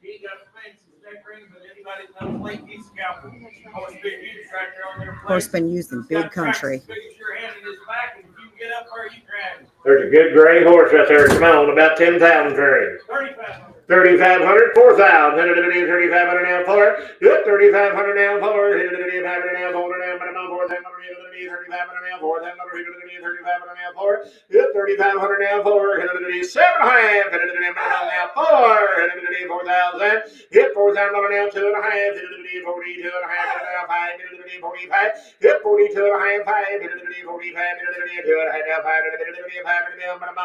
He got fences decorated, but anybody that knows Lake East Scalpel, always big huge tractor on their place. Horse been used in big country. As big as your hand in his back, and if you can get up there, you grab it. There's a good gray horse right there. Come on, about 10,000 trades. 3,500. 3,500, 4,000, 3,500 now for it. Good, 3,500 now for it. 3,500 now for it. 3,500 now for it. 3,500 now for it. Good, 3,500 now for it. 7.5. Now for 4,000. Hit 4,000 now 2.5. 42 and a half. 5. 45. Hit 42 and a half. 5. 45. 2 and a half. 5.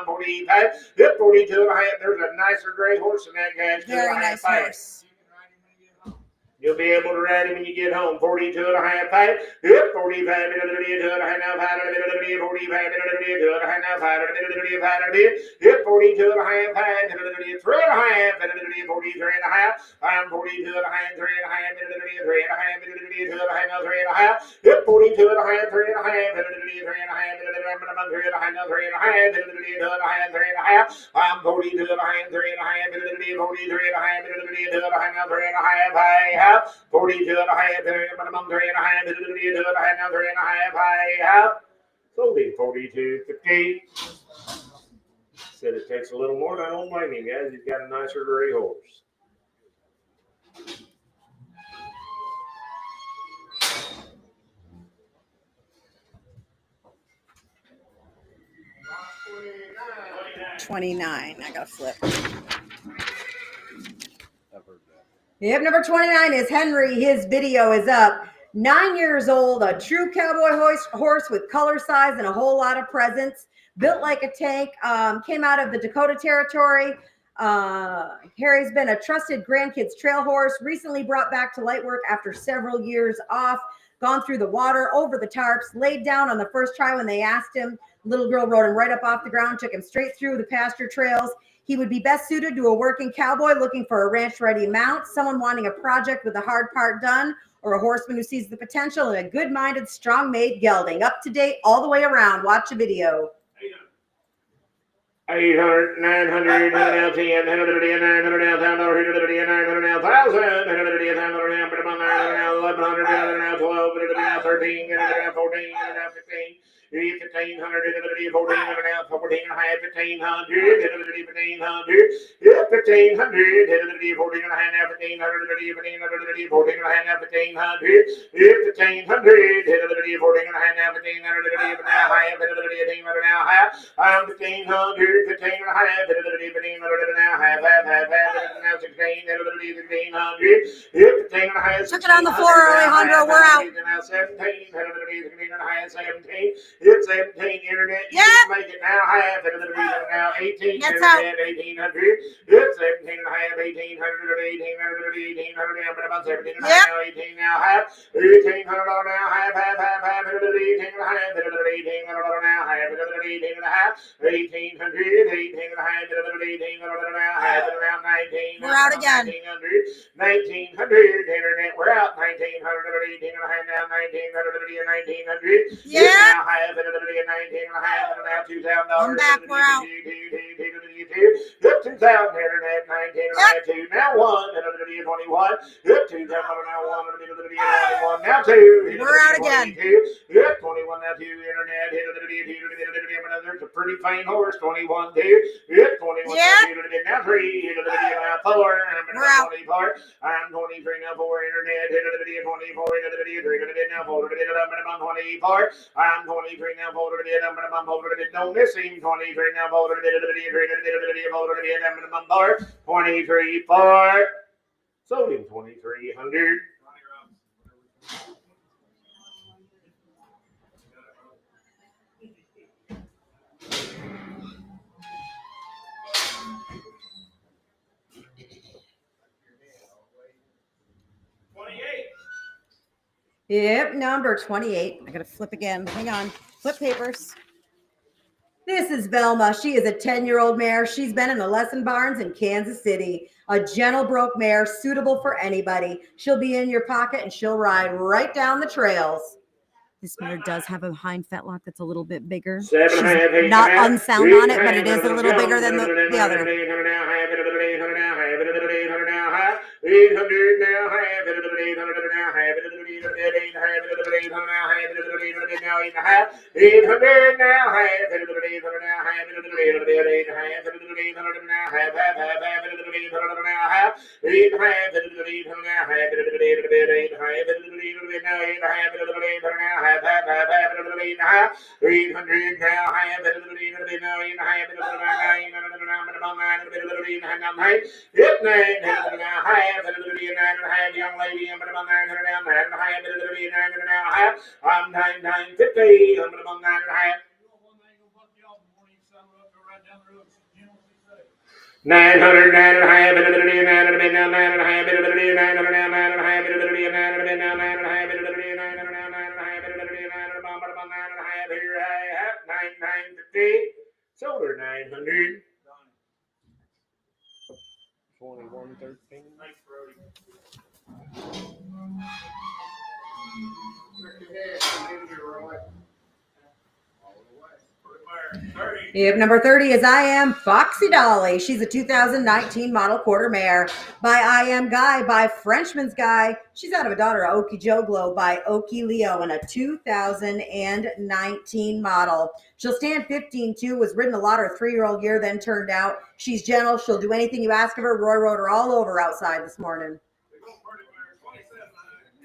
45. Hit 42 and a half. There's a nicer gray horse in that guy. Very nice horse. You'll be able to ride him when you get home. 42 and a half. 5. Hit 45. 2 and a half. 5. 45. 2 and a half. 5. Hit 42 and a half. 5. 3 and a half. 43 and a half. I'm 42 and a half. 3 and a half. 3 and a half. 2 and a half. 3 and a half. Hit 42 and a half. 3 and a half. 3 and a half. 3 and a half. 3 and a half. 3 and a half. 3 and a half. I'm 42 and a half. 3 and a half. 43 and a half. 2 and a half. 3 and a half. 42 and a half, minimum 3 and a half, 2 and a half, now 3 and a half, I have sold him 42.50. Said it takes a little more, and I don't blame him, guys. He's got a nicer gray horse. $29. I gotta flip. Yep, number 29 is Henry. His video is up. 9 years old, a true cowboy horse with color, size, and a whole lot of presence. Built like a tank. Came out of the Dakota Territory. Harry's been a trusted grandkids trail horse. Recently brought back to light work after several years off. Gone through the water, over the tarps, laid down on the first try when they asked him. Little girl rode him right up off the ground, took him straight through the pasture trails. He would be best suited to a working cowboy looking for a ranch-ready mount, someone wanting a project with the hard part done, or a horseman who sees the potential in a good-minded, strong-made gelding. Up to date all the way around. Watch a video. 800, 900, 10, 900, 900, 1,000, 1,1100, 13, 14, 15. 1,500, 14, 14 and a half, 14 and a half, 1,500, 1,500, 1,500, 14 and a half, 1,500, 1,500, 14 and a half, 1,500, 1,500, 14 and a half, 1,500, 1,500 now half, I'm 1,500, 15 and a half, 1,500 now half, now 16, 1,500, 15 and a half. Took it on the floor, Alejandro. We're out. Now 17, 15 and a half, 17. It's 17 internet. You can make it now half. Now 18 internet, 1,800. It's 17 and a half, 1,800, 1,800, 1,800, about 17 and a half, 18 now half. 1,800 now half, 18 and a half, 18 now half, 18 and a half, 1,800, 18 and a half, 18 now half, around 19. We're out again. 1,900 internet. We're out 1,900, 18 and a half, now 1,900, 1,900. Yeah. 19 and a half, and now $2,000. I'm back, we're out. 2,000 internet, 19 and a half, 2. Now 1, and 21. 2,000 now 1, and 21. Now 2. We're out again. 21 now 2 internet. There's a pretty faint horse. 21 2. 21 now 3. Now 4. We're out. I'm 23 now 4 internet. 24 now 4. 24. I'm 23 now, voted it, I'm voted it, don't miss him, 23 now, voted it, 23 for, sold him 2,300. Yep, number 28. I gotta flip again. Hang on. Flip papers. This is Velma. She is a 10-year-old mare. She's been in the lesson barns in Kansas City. A gentle broke mare, suitable for anybody. She'll be in your pocket and she'll ride right down the trails. This mare does have a hind fetlock that's a little bit bigger. She's not unsound on it, but it is a little bigger than the other. 800 now, half, 800 now, half, 800 now, half, 800 now, half, 800 now, 8.5, 800 now, half, 800 now, half, 800 now, half, half, 800 now, half, 8 half, 800 now, half, 800 now, half, 800 now, 8 half, 800 now, half, half, 800 now, half, 800 now, half, 800 now, 8 half, 800 now, 9, Hip 900 now, half, 800 now, young lady, 900 now, 9 half, 800 now, half, I'm 950, 100 now, half. 900 9 and a half, 9 and now, 9 and a half, 9 and now, 9 and a half, 9 and now, 9 and a half, 9 and now, 9 and a half, 9 and a half, here I have 950, sold her 900. 2113. Thanks, Brody. Yep, number 30 is I Am Foxy Dolly. She's a 2019 model quarter mare by I Am Guy by Frenchman's Guy. She's out of a daughter of Okie Joglo by Okie Leo and a 2019 model. She'll stand 15-2, was ridden a lot her 3-year-old year, then turned out. She's gentle. She'll do anything you ask of her. Roy rode her all over outside this morning.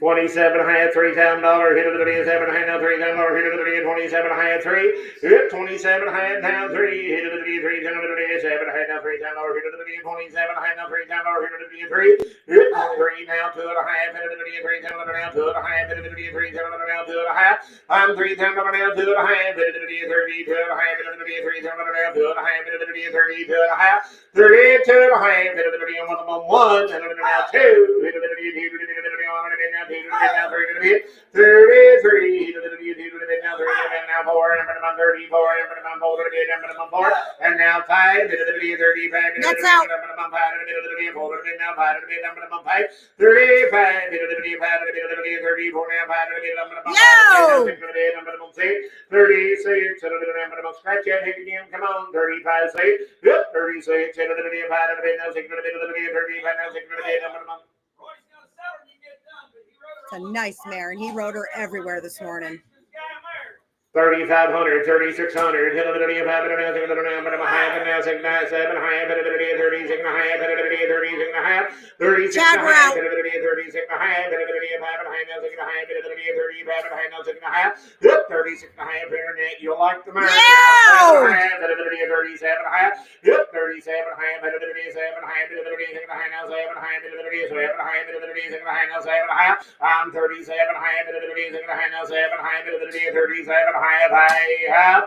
27 high, $3,000, hit of the video, 7 high, now $3,000, hit of the video, 27 high, 3, hit 27 high, now 3, hit of the video, 3, 7 high, now $3,000, hit of the video, 27 high, now $3,000, hit of the video, 3, hit 23 now, 2 and a half, hit of the video, 3, 7 now, 2 and a half, hit of the video, 3, 7 now, 2 and a half, I'm 3,000 now, 2 and a half, hit of the video, 30, 2 and a half, hit of the video, 3, 7 now, 2 and a half, hit of the video, 30, 2 and a half, 32 and a half, hit of the video, 1, 1, hit of the now 2, hit of the video, 2 now 2 now 3 to the 33 to the now 3 now 4 and 34 and 4 to the 4 and now 5 to the 35 That's out. now 5 to the 4 to the now 5 to the number 5 35 to the 5 to the 34 now 5 to the number 5 36 to the number scratch it again, come on, 35 say, yep, 36 to the 5 to the now 6 to the 35 now 6 to the number. It's a nice mare, and he rode her everywhere this morning. 3,500, 3,600, hit of the video, 5 and a half, and now 6, 9, 7, high, 36 and a half, 36 and a half, 36 and a half, 36 and a half, 5 and a half, now 6 and a half, 35 and a half, now 6 and a half, 36 and a half, internet, you'll like the mare. 37 and a half, yep, 37 and a half, 37 and a half, 36 and a half, now 7 and a half, 37 and a half, 36 and a half, now 7 and a half, I'm 37 and a half, 36 and a half, now 7 and a half, 37 and a half, I have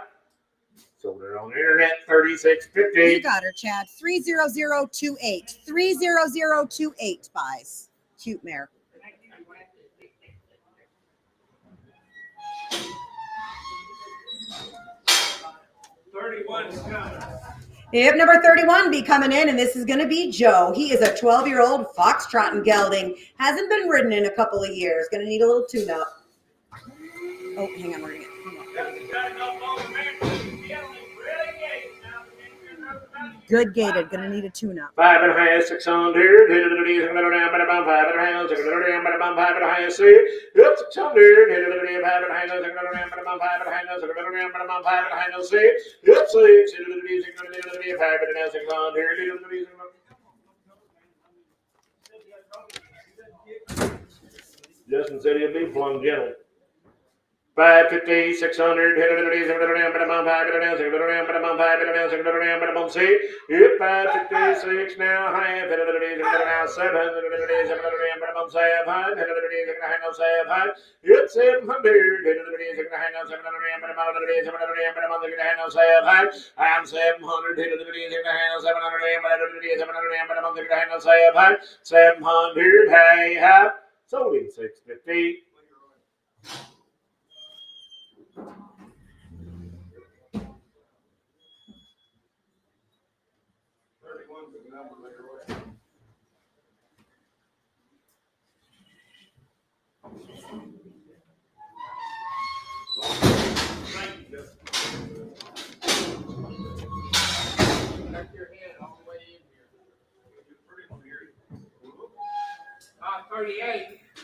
sold it on the internet, $36.50. You got her, Chad. 30028. 30028 buys. Cute mare. Yep, number 31 be coming in, and this is going to be Joe. He is a 12-year-old foxtrot and gelding. Hasn't been ridden in a couple of years. Going to need a little tune-up. Oh, hang on, we're going to get good gated. Going to need a tune-up. 5 and a half, 600. Hit it to the 5 and a half, 600, 5 and a half, 6. Yep, 600. Hit it to the 5 and a half, 600, 5 and a half, 600, 5 and a half, 6. Yep, 6. Hit it to the 600, 5 and a half, 600. Hit it to the 600. Justin said he'd be plumb gentle. 550, 600, hit it, 5 and a half, 600, 5 Yep, 556 now, half, hit it, now 700, hit it, 700, yep, 700, hit it, now 700, I'm 700, hit it, now 700, 700, hey, half, sold him 650.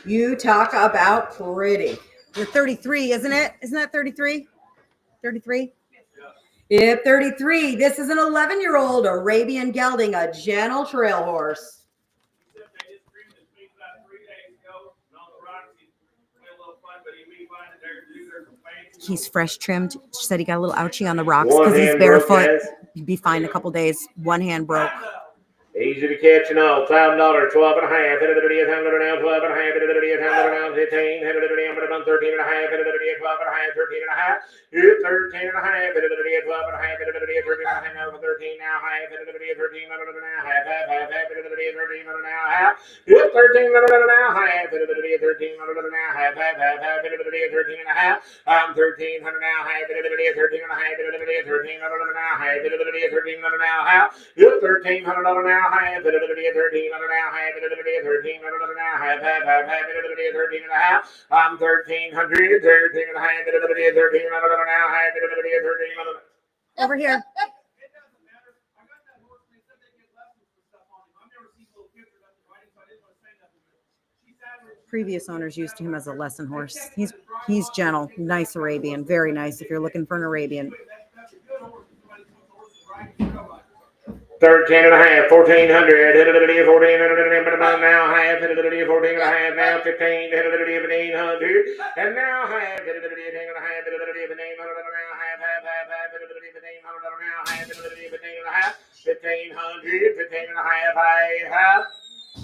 You talk about pretty. You're 33, isn't it? Isn't that 33? 33? Yep, 33. This is an 11-year-old Arabian gelding, a gentle trail horse. Except they just streamed this meet about 3 days ago. And on the rocks, he played a little fun, but he may find it there too. There's some fancy. He's fresh trimmed. She said he got a little ouchie on the rocks One because he's hand broke, barefoot. guys. He'd be fine in a couple days. One hand broke. Easy to catch and all. $5, 12 and a half. Hit it at a $100 now, 12 and a half. Hit it at a $100 now, 15. Hit it at a 13 and a half. Hit it at a 12 and a half, 13 and a half. Hit 13 and a half. Hit it at a 12 and a half. Hit it at a 13 and a half. Now 13 now half. Hit it at a 13 and a half. Half. Hit it at a 13 and a half. Hit 13 and a half. Hit it at a 13 and a half. Half. Hit it at a 13 and a half. I'm 1300 now. Half. Hit it at a 13 and a half. Hit it at a 13 and a half. Hit it at a 13 and a half. Hit $1,300 now. Half. Hit it at a 13 and a half. Hit it at a 13 and a half. Half. Hit it at a 13 and a half. I'm 1300. 13 and a half. Hit it at a 13 and a half. Hit it at a 13 and a half. Over here. It doesn't matter. I got that horse and they said they get lessons and stuff on him. I've never seen little pictures of him riding, so I didn't want to say nothing. She sat her. Previous owners used him as a lesson horse. He's gentle, nice Arabian, very nice if you're looking for an Arabian. That's a good horse. Somebody wants a horse to ride and go by. 13 and a half, 1400, hit it at a 1400, now half, hit it at a 14 and a half, now 15, hit it at a 1500, and now half, hit it at a 10 and a half, hit it at a 1500, now half, hit it at a 1500, now half, hit it at a 15 and a half, 1500, 15 and a half, half,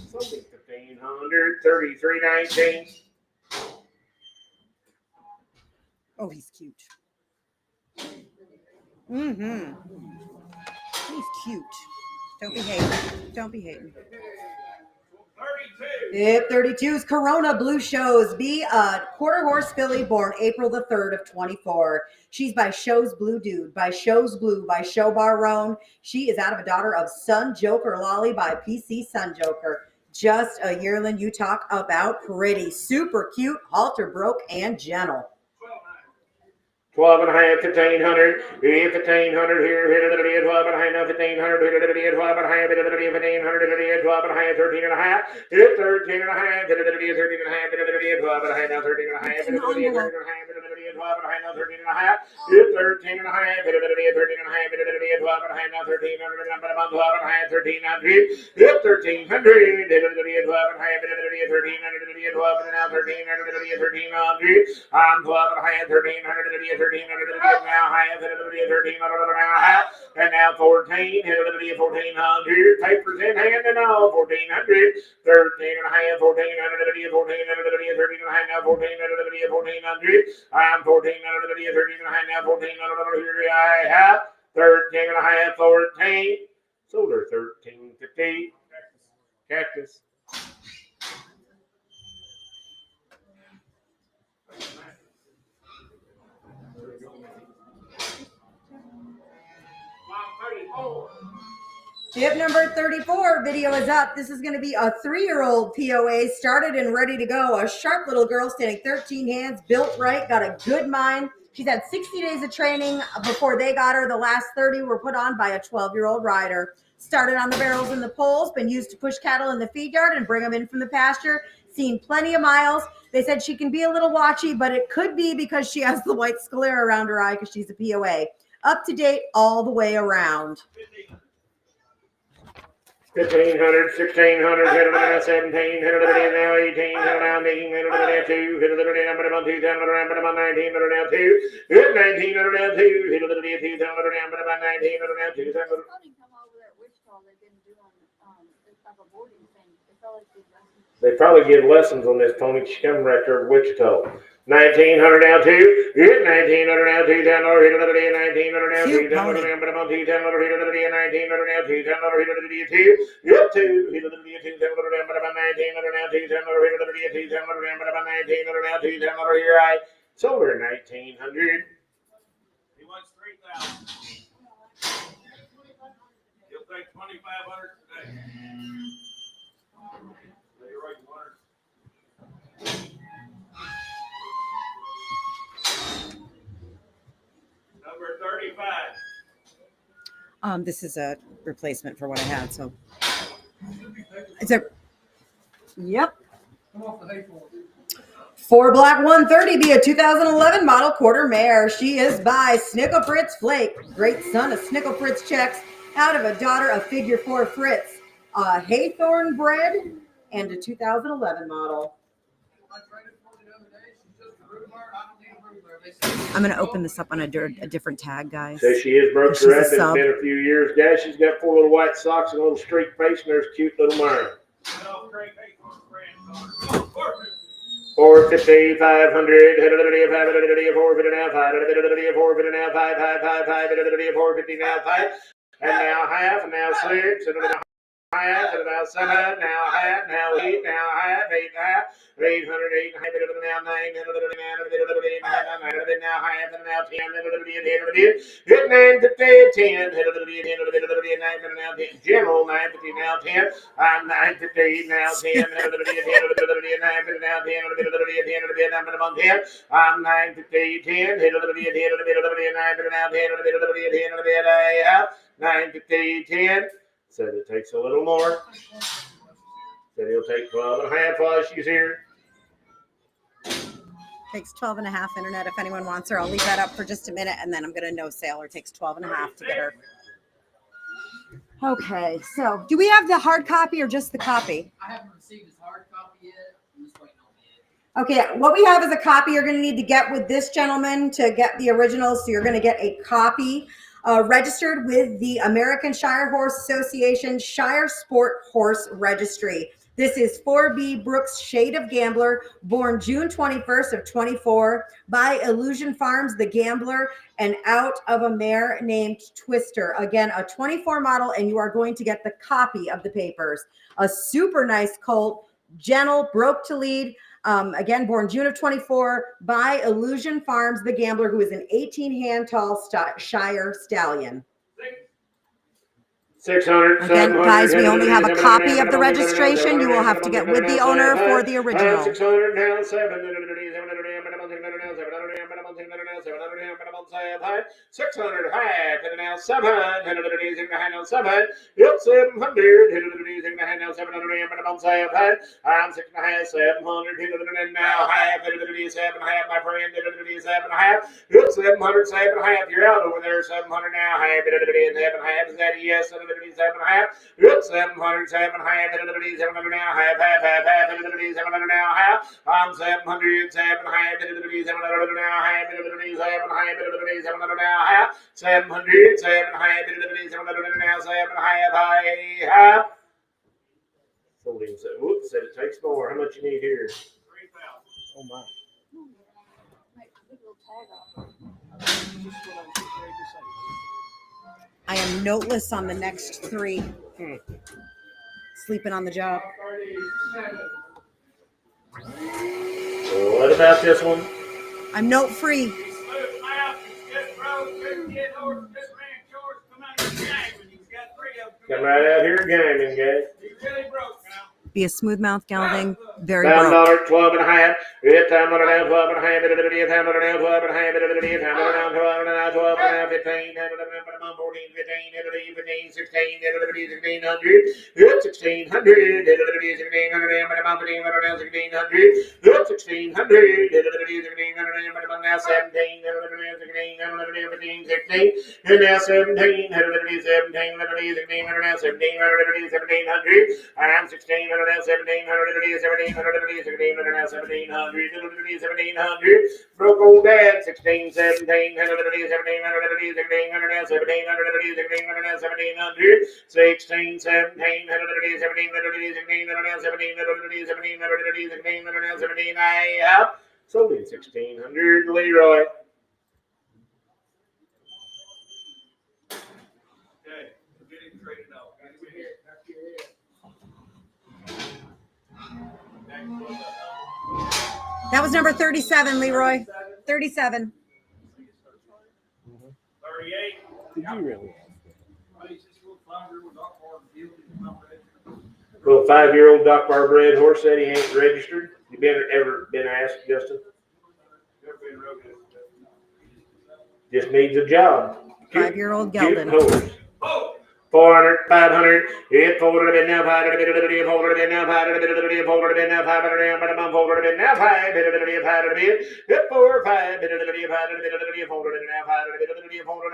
something 1500, 3319. Oh, he's cute. Mm-hmm. He's cute. Don't be hating. Don't be hating. 32. Yep, 32 is Corona Blue Shows. Be a quarter horse filly born April the 3rd of 24. She's by Show's Blue Dude, by Show's Blue, by Show Barone. She is out of a daughter of Sun Joker Lolly by PC Sun Joker. Just a yearling. You talk about pretty. Super cute, halter broke, and gentle. 12 and a half, 1500, 1500 here, hit it at a 12 and a half, now 1500, hit it at a 12 and a half, hit it at a 1500, hit it at a 12 and a half, 13 and a half, hit 13 and a half, hit it at a 13 and a half, hit it at a 12 and a half, now 13 and a half, hit it at a 13 and a half, hit it at a 12 and a half, now 13 and a half, hit 13 and a half, hit it at a 13 and a half, hit it at a 12 and a half, now 1300, number 12 and a half, 1300, hit 1300, hit it at a 12 and a half, hit it at a 1300, hit it at a 12 and now 1300, hit it at a 1300, I'm 12 and a half, 1300, hit it 1300 now half, hit it at a 1300 now half, and now 14, hit it at a 1400, papers in hand and all, 1400, 13 and a half, 1400, hit it at a 1400, hit it at a 13 and a half, now 1400, hit it at a 1400, I'm 1400, hit it at a 13 and a half, now 1400, here I have 13 and a half, 14, so they're 1350, cactus. Tip number 34 video is up. This is going to be a 3-year-old POA, started and ready to go. A sharp little girl standing 13 hands, built right, got a good mind. She's had 60 days of training before they got her. The last 30 were put on by a 12-year-old rider. Started on the barrels and the poles, been used to push cattle in the feed yard and bring them in from the pasture. Seen plenty of miles. They said she can be a little watchy, but it could be because she has the white sclera around her eye because she's a POA. Up to date all the way around. 1500, 1600, hit it at 17, hit it at now 18, hit it now 19, hit it at 2, hit it at number 2, hit it at 19, hit it at 2, hit 19, hit it at 2, hit it at 2, hit it at 19, hit it at 2, Come over there at Wichita, they've been doing this type of boarding thing. They felt like they'd lessons. They probably give lessons on this pony. She come right there at Wichita. 1900 now 2, hit 1900 now 2, $10, hit it at 1900 now 2, $10, hit it at 2, $10, hit it at 1900 now 2, $10, hit it at 2, hit 2, hit it at 2, $10, hit it at 1900 now 2, $10, hit it at 2, $10, hit it at 1900 now 2, $10, here I sold her 1900. He wants 3,000. He'll take 2,500 today. You're right, Warner. Number 35. This is a replacement for what I had, so it's a yep. Come off the hay floor. 4 black 130 be a 2011 model quarter mare. She is by Snickle Fritz Flake, great son of Snickle Fritz Checks, out of a daughter of Figure 4 Fritz, Haythorn bred, and a 2011 model. I traded for it the other day. She's just a brood mare. I don't need a brood mare. They say I'm going to open this up on a different tag, guys. So she is broke She's a red. It's sub. been a few years, guys. She's got 4 little white socks and a little streak face, and there's a cute little mare. No, Craig Haythorn's granddaughter. 450, 500, 450 now, 450 now, 450 now, 5, and now half, and now 6, and now half, and now 7, now half, now 8, now half, 8 half, 800, 8, now 9, now half, and now 10, hit 9 to 10, now 10, general 950 now 10, I'm 950 now 10, now 10, I'm 950 10, 950 10. Said it takes a little more. Said he'll take 12 and a half while she's here. Takes 12 and a half internet if anyone wants her. I'll leave that up for just a minute and then I'm going to no sale her. Takes 12 and a half to get her. Okay, so do we have the hard copy or just the copy? I haven't received his hard copy yet. I'm just waiting on it. Okay, what we have is a copy you're going to need to get with this gentleman to get the original. So you're going to get a copy registered with the American Shire Horse Association Shire Sport Horse Registry. This is 4B Brooks Shade of Gambler, born June 21st of 24 by Illusion Farms, the Gambler, and out of a mare named Twister. Again, a 24 model, and you are going to get the copy of the papers. A super nice colt, gentle, broke to lead. Again, born June of 24 by Illusion Farms, the Gambler, who is an 18-hand tall Shire stallion. 600. Again, guys, we only have a copy of the registration. You will have to get with the owner for the original. 600 now, 700 half, and now 700, now 7, yep, 700, now 700, I'm 6 and a half, 700, and now half, 7 half, my friend, 7 half, yep, 700, 7 half, you're out over there, 700 now, half, 7 half, is that a yes, 7 half, yep, 700, 7 half, 700 now, half, 700 now, half, I'm 700, 7 half, 700 now, half, 700 now, half, 700, 7 half, 700 now, 7 half. Sold him, whoops, said it takes more. How much you need here? 3,000. Oh my. Make a good little tag off. I am noteless on the next 3. Sleeping on the job. What about this one? I'm note free. Smooth mouth, good road, good kid horse, good man short, come out of the game, and you've got 3 of them. Come right out here gaming, guys. You really broke now. Be a smooth mouth gelding. Very $1, broke. 12 and a half. It's time on it, 12 and a half. It's time on it, 12 and a half. It's time on it, 12 and a half. 12 and a half. 15, 14, 15, 16, 1600. It's 1600. 1600. It's 1600. Now 17. 16. And now 17. 17. Now 1700. I'm 1600. 1700, broke old dad, 16, 17, 17, sold in 1600, Leroy. Okay, we're getting traded out. That was number 37, Leroy. 37. 38. Did you really? Well, 5-year-old Doc Bar bred horse said he ain't registered. You ever been asked, Justin? Just needs a job. 5-year-old Cute gelding. horse. Oh, 400, 500, it folded a bit now, 500, folded a bit now, 500, folded a bit now, 500, folded a bit now, 500, hit 4, 5, folded it now, 500, folded it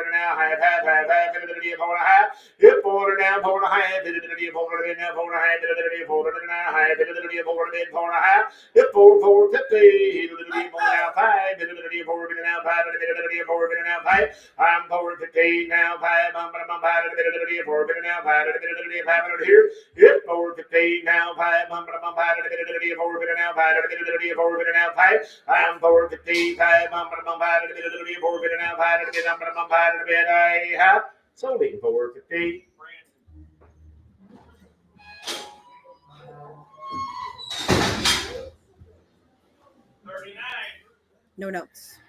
now, high, 5, folded high, hit 4 now, fold a high, folded it now, fold a high, folded it now, high, folded it, fold a high, hit 4, 4, 50, fold now, 5, folded it now, 5, folded it now, 5, I'm forward 15 now, 5, forward now, 500 here, hit forward 15 now, 5, forward now, 5, forward now, 5, I'm forward 15, 5, forward now, 5, I have sold it forward 15. No notes.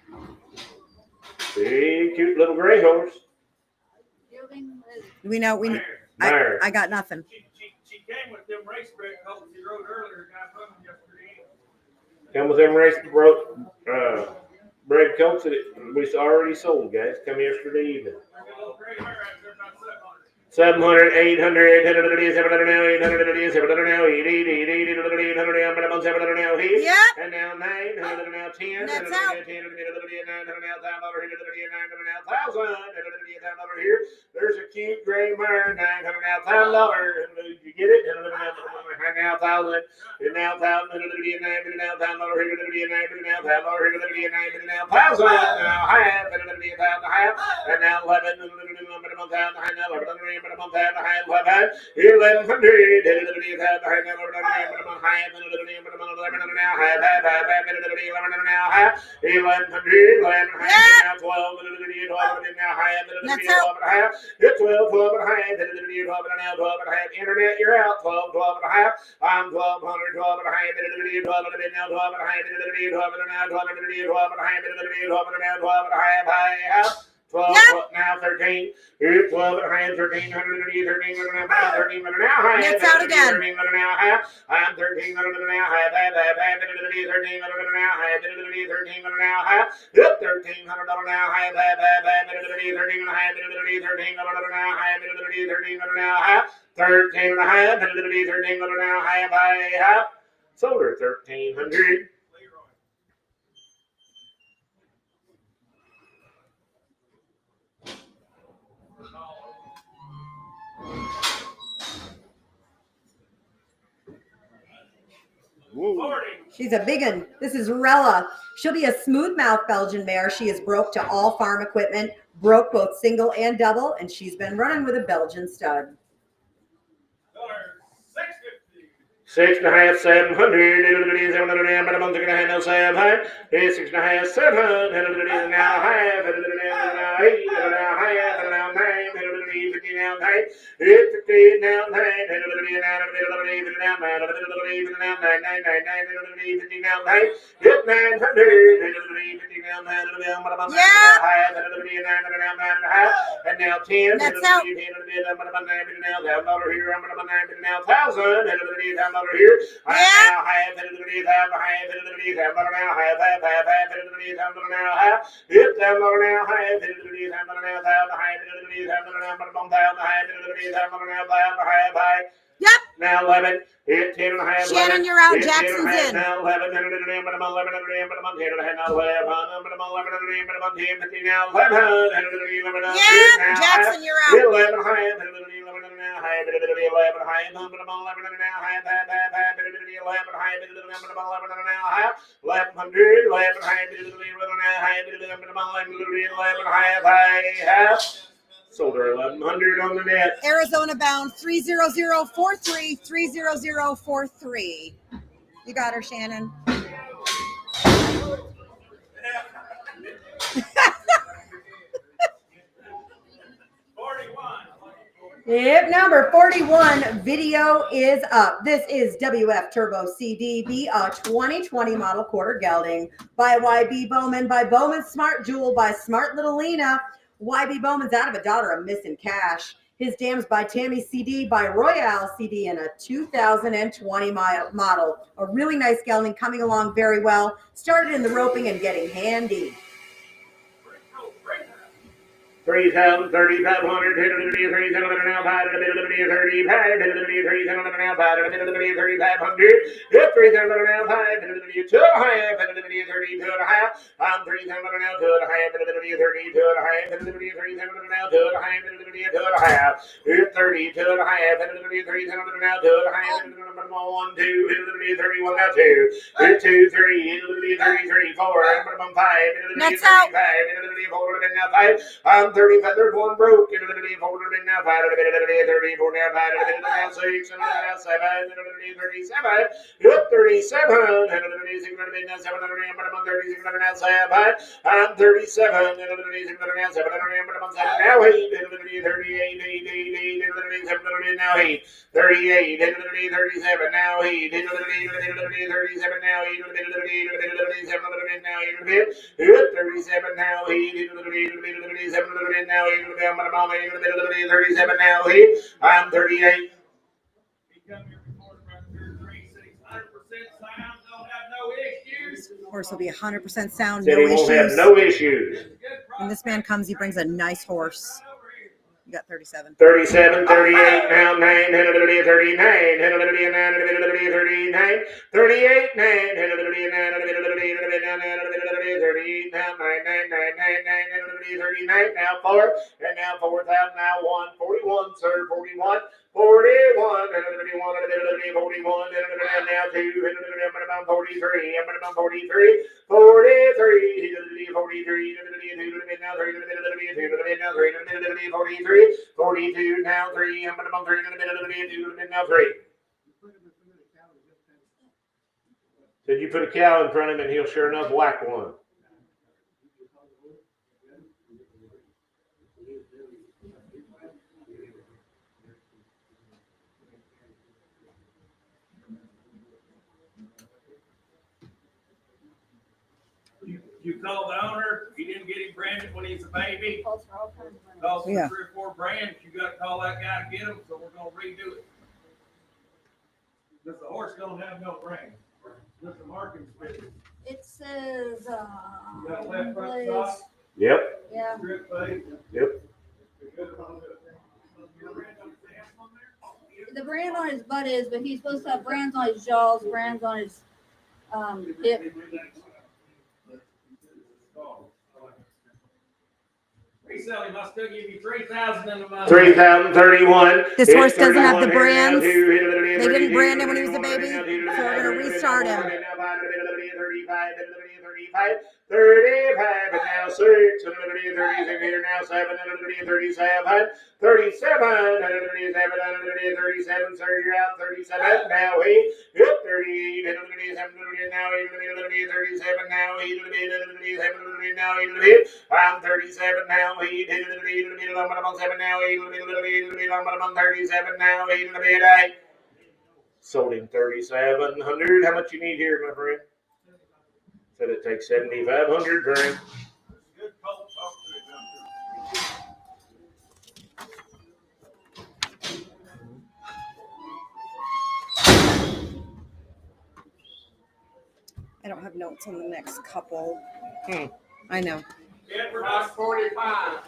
Big, cute little gray horse. Fielding is We know. Mare. I got nothing. She came with them race bred colts he rode earlier, got hung yesterday. Come with them race bred colts that we already sold, guys. Come yesterday evening. There's a little gray mare out there about 700, 700. 800, 700 now, 800 now, 800 now, Yep. and now 900 now, 10, That's out. 10 now, $1,000 here. There's a cute gray mare, $900 now, $1,000. Did you get it? Now 1,000, and now 1,000, now $1,000 here, now $1,000 here, now 1,000, now half, and now 11, now 11, 12, you're out, 12, 12 and a half. I'm 1,200, 12 and a half, 12 and a bit now, 12 and a half, 12 and a half, 12 and a half, 12 and a half, 12 and a half, 12, now 13, 12 and a half, 1300, 13 and a half, 13 and a half, That's out again. 13 and a half, I'm 13 and a half, 13 and a half, 13 and a half, 1300 now, 13 and a half, 13 and a half, 13 and a half, 13 and a half, sold her 1,300. She's a big one. This is Rella. She'll be a smooth-mouth Belgian mare. She is broke to all farm equipment, broke both single and double, and she's been running with a Belgian stud. 6.5, 700, 700, but a month and a half, no 700, 6.5, 700, now half, now 8, now half, now 9, 50 now 9, 50 now 9, 50 now 9, 50 now 9, 50 now 9, hit 900, 50 now 9, and now 10, That's out. now here, now 1,000, here. Yeah. Now high, now Yep. Now 11, hit 10 and a half. Shannon, you're out. Jackson's in. Now 11, now 11, Yeah, Jackson, you're out. 11 high, 1100, sold her 1,100 on the net. Arizona bound 30043, 30043. You got her, Shannon. Yep, number 41 video is up. This is WF Turbo CDB, a 2020 model quarter gelding by YB Bowman, by Bowman Smart Jewel, by Smart Little Lena. YB Bowman's out of a daughter of Missing Cash. His dams by Tammy CD, by Royale CD, and a 2020 model. A really nice gelding coming along very well. Started in the roping and getting handy. 3,000, 3,500, 3,700 now, 5,000, 3,500, 3,500, yep, 3,000 now, 5,000, 2 and a half, 30, 2 and a half, I'm 3,000 now, 2 and a half, 30, 2 and a half, 3,000 now, 2 and a half, 2 and a half, 30, 2 and a half, 3,000 now, 2 and a half, 1, 2, 31 now, 2, 2, 3, 33, 4, 5, Next out. 4 now, 5, I'm 35, there's one broke, 4 now, 5, 34 now, 5, now, 6, now, 7, 37, yep, 37, 36 now, 700 now, 36 now, 7, I'm 37, 36 now, 700 now, 8, 38, 700 now, 8, 38, 37 now, 8, 37 now, 8, 700 now, 8, 37 now, 8, 37 now, 8, 37 now, 8, I'm 38. He come here before about 100% sound, don't have no issues. Horse will be 100% sound, Said no he won't have issues. no issues. When this man comes, he brings a nice horse. You got 37. 37, 38, now 9, 39, 39, 39, 38, 9, 38, now 9, 39, now 4, and now 4,000, now 1, 41, sir, 41, 41, 41, now 2, 43, 43, 43, 43, now 3, 43, 42, now 3, I'm about 3, now 3. Said you put a cow in front of him and he'll sure enough whack one. You called the owner, you didn't get him branded when he's a baby. Calls for all kinds of money. Calls for Yeah. 3 or 4 brands, you gotta call that guy to get them, so we're gonna redo it. Because the horse don't have no brand. Just a marking sticker. It says, You got a left front Blaze. stop, Yep, Yeah. strip face. yep. The brand on his butt is, but he's supposed to have brands on his jaws, brands on his hip. Resell him, I'll still give you 3,000 in the month. 3,031. This horse doesn't have the brands. They didn't brand him when he was a baby, so we're going to restart him. 35, and now 6, 36 here now, 7, 37, 37, 37, sir, you're out, 37, now 8, yep, 38, 37, now 8, 37, now 8, 37, now 8, I'm 37, now 8, 7, now 8, 37, now 8, sold him 3,700. How much you need here, my friend? Said it takes 7,500 for him. Good colt, talk to it, I don't have notes on the next couple. I know. Edward, that's 45.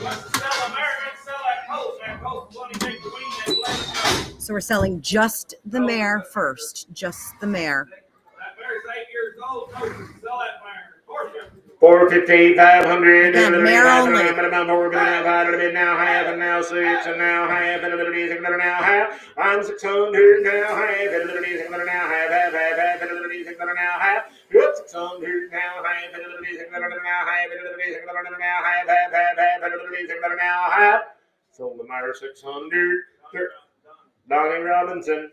Let's sell American, sell that colt. That colt's one to take the wing and let it go. So we're selling just the mare first. Just the mare. That mare's 8 years old, so you can sell that mare. Of course you 450, 500, Again, mare only. now half, and now 6, and now half, and now half. I'm 600 now half, and now half, and now half. Yep, 600 now half, and now half. Sold the mare 600. Donnie Robinson.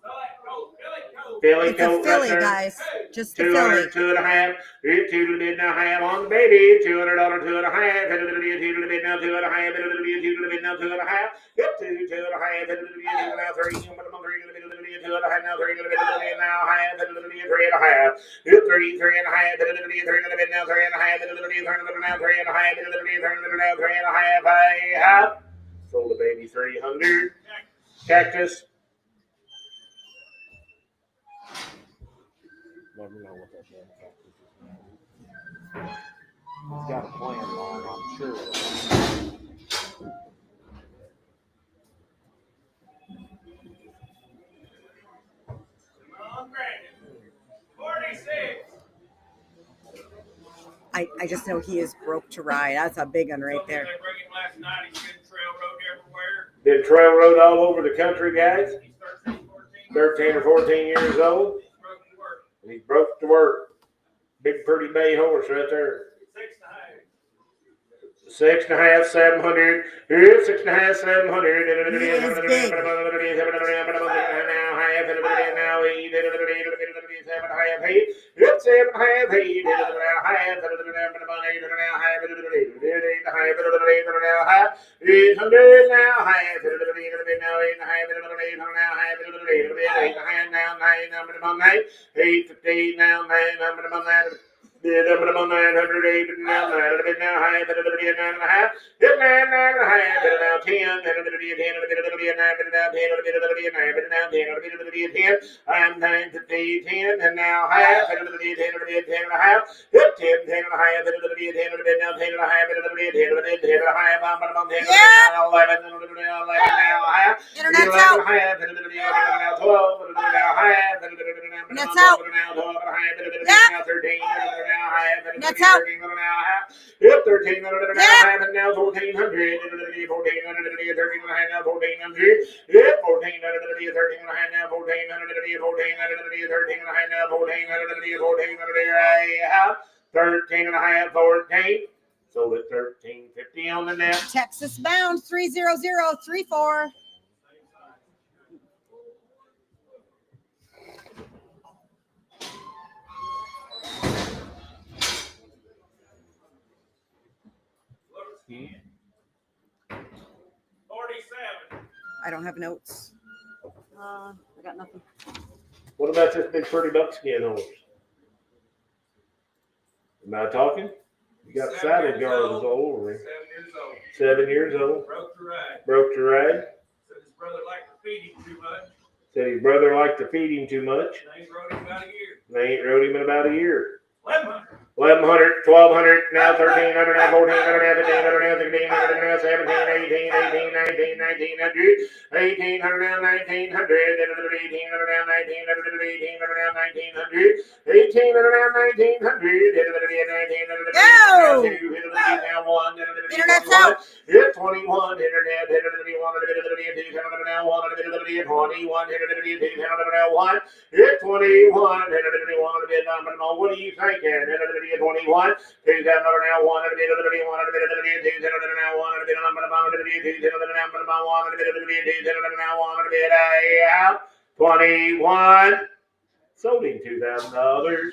sell that colt. Billy It's a colt filly, right there. guys. Just the filly. 200, 2 and a half, 2 bid now half on the baby, $200, 2 and a half, 2 bid now 2 and a half, 2 bid now 2 and a half, yep, 2 and a half, 2 now 3, 2 and a half, now 3 now half, 3 and a half, yep, 3 and a half, 3 bid now 3 and a half, 3 now 3 and a half, 3 and a half, sold the baby 300, Cactus. Never know what that damn cactus is. He's got a plan, Lauren, I'm Sure. On Brandon. 46. I just know he is broke to ride. That's a big one right Told me there. They bring him last night. He's been trail road everywhere. Did trail road all over the country, guys. He's 13, 14. 13 or 14 years old. He's broke to work. He's broke to work. Big pretty bay horse right there. 6.5. 6.5, 700. Here's 6.5, 700. He is big. Now 8. 7.5, 8. Yep, 7.5, 8. I'm 9 to 10 and now half, 10 and a half, 10 and a half, 10 now 10 and a half, 10 and a half, I'm 10 now 11 now half, Internet's 11 out. and a half, now 12 now half, Net's out. now 12 and a half, Yeah. now 13 now half, Net's out. 13 now half, yep, 13 now half, and now 1400, 14 13 and a half, now 1400, yep, 14 13 and a half, now 1400, 14 13 and a half, now 1400, 1400, 13 and a half, 14. Sold at $13.50 on the net. Texas bound 30034. Hmm. 47. I don't have notes. I got nothing. What about this big pretty buckskin horse? Am I talking? You got 7 saddle years guards old. all over him. 7 years old. 7 years old. Broke to ride. Broke to ride. Said his brother liked to feed him too much. Said his brother liked to feed him too much. They ain't rode him about a year. They ain't rode him in about a year. 1100. 1100, 1200, now 1300, now 1400, now 1500, now 1600, now 17, 18, 18, 19, 1900, 1800, now 1900, 1800, now 1900, 1800, now 1900, 1800, now 1900, Go! now 1, Internet's out. hit 21, internet, hit 1, now 1, 21, hit now 1, hit 21, what do you think? 21, 2 now 1, now 21, sold him $2,000.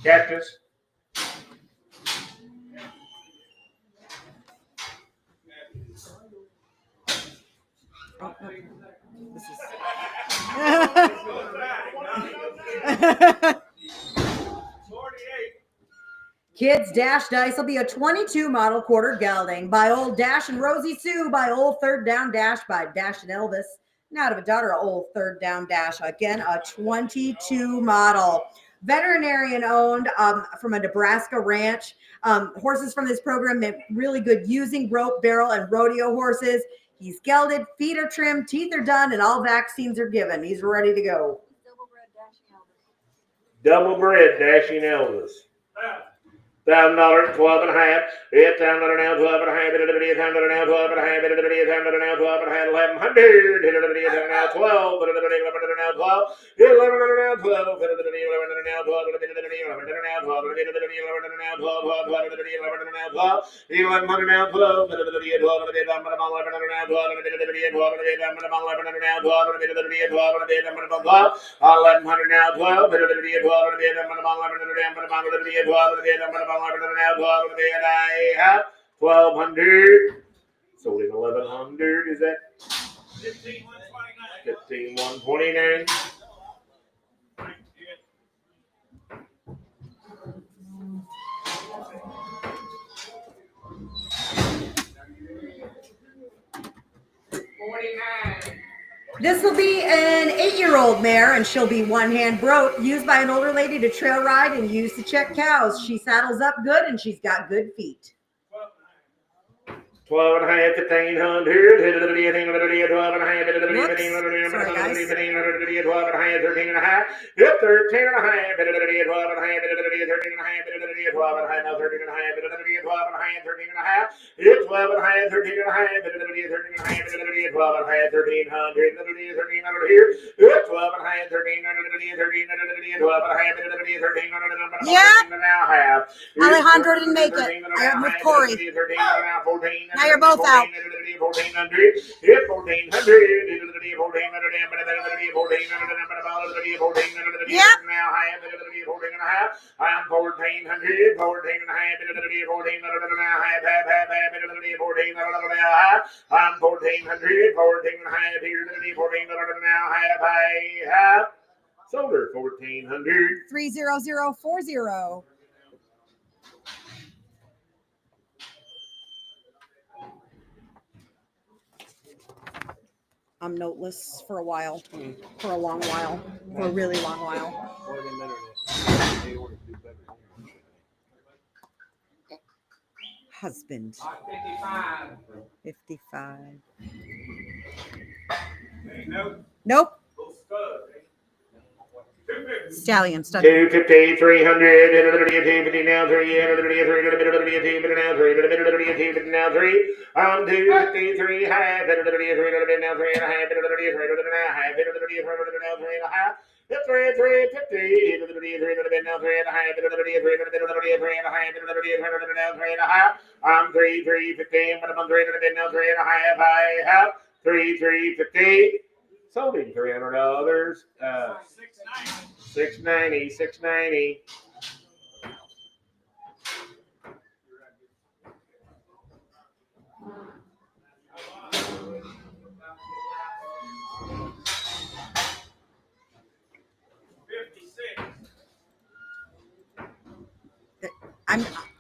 Cactus. Oh, no. This is. 48. Kids Dash Dice will be a 22 model quarter gelding by old Dash and Rosie Sue, by old Third Down Dash, by Dash and Elvis. Now to a daughter of old Third Down Dash. Again, a 22 model. Veterinarian owned from a Nebraska ranch. Horses from this program, they're really good using rope, barrel, and rodeo horses. He's gelded, feet are trimmed, teeth are done, and all vaccines are given. He's ready to go. Double bred Double bred Dashing dashing Elvis. Elvis. Well, $1,000, 12 and a half. $8,000 now, 12 and a half. $8,000 now, 12 and a half. $8,000 now, 12 and a half. 1,100. $8,000 now, 12. $11,000 now, 12. $11,000 now, 12. $11,000 now, 12. $11,000 now, 12. $11,000 now, 12. $11,000 now, 12. $11,000 now, 12. $11,000 now, 12. $11,000 $1,200. Sold him 1,100. Is that 15,129. 15,129? This will be an 8-year-old mare, and she'll be one-hand broke, used by an older lady to trail ride and used to check cows. She saddles up good, and she's got good feet. 12 and a half, 1,500. 12 and a half, 12 Sorry, guys. 12 and a half, 13 and a half. Yep, 13 and a half. 12 and a half, 13 and a half. 12 and a half, now 13 and a half. 12 and a half, 13 and a half. Yep, 12 and a half, 13 and a half. 13 and a half. 12 and a half, 1,300. 1,300 here. Yep, 12 and a half, 1,300. 12 and a half, 1,300. Yeah. Now half. Alejandro didn't make it. I'm with Corey. Now you're both out. 1,400. Yep, 1,400. Yep. Now half. 14 and a half. I'm 1,400. 14 and a half. 14 now half. 14 now half. I'm 1,400. 14 and a half. 14 now half. Sold her 1,400. 30040. I'm noteless for a while, for a long while, for a really long while. Husband. 55. Nope. Stallion stud. 250, 300, 250 now 3, 250 now 3, now 3. I'm 253 half, 3 now 3 and a half, 3 now half, 3 now 3 and a half. 350, now 3 and a half, 3 and a half, I'm 350, but I'm 3 now 3 and a half, I have 350. Sold him $300. 690, 690.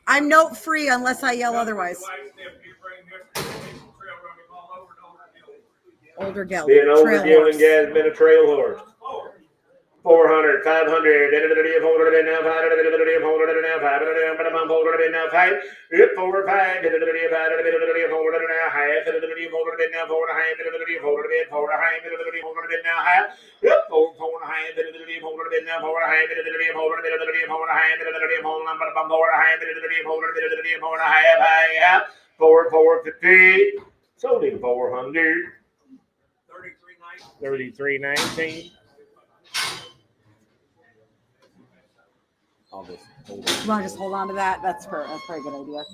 I'm note free unless I yell otherwise. Older gelding. Being older gelding has been a trail horse. 400, 500, now 5, now 5, now 5, yep, 4 or 5, now half, now 4 and a half, 4 now half, yep, 4 and a half, now 4 and a half, 450, sold him 400, 33.19. I'll just hold on. You want to just hold on to that? That's probably a good idea.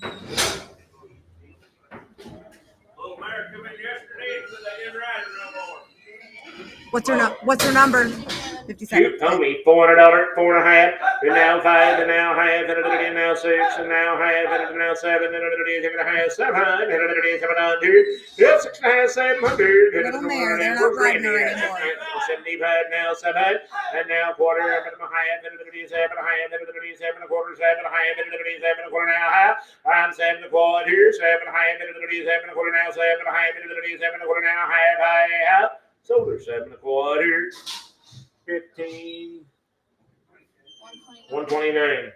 Little mare come in yesterday and said they didn't ride it no more. What's her number? 57. Cute pony, $400, 4 and a half, and now 5, and now half, and now 6, and now half, and now 7, and now 700, yep, 6 and a half, 700. Little mare, they're not riding her anymore. 75 now, 7, and now quarter, and a half, and 7 and a half, and 7 and a quarter, 7 and a half, and 7 and a quarter now half. I'm 7 and a quarter, 7 and a half, and 7 and a quarter now, 7 and a half, and 7 and a quarter now half. Sold her 7 and a quarter. 15, 129.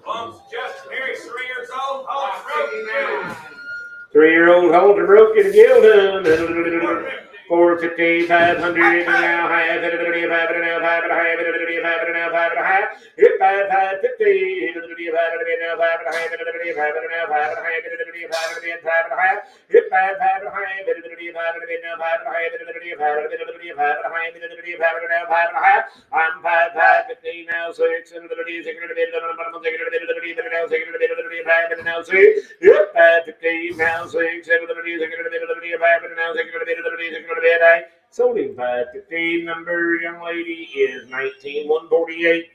Bumps Justin Harry's 3 years old. Oh, 3-year-old holder broken Gildan. 450, 500, and now half, and now 5 and a half, and now 5 and a half. Hit 550, and now 5 and a half, and now 5 and a half, and 5 and a half. Hit 5 and a half, and now 5 and a half, and 5 and now 5 and a half. I'm 550 now 6, and now 6. Yep, 550 now 6, and now 6. Sold him 515. Number, young lady, is 19148.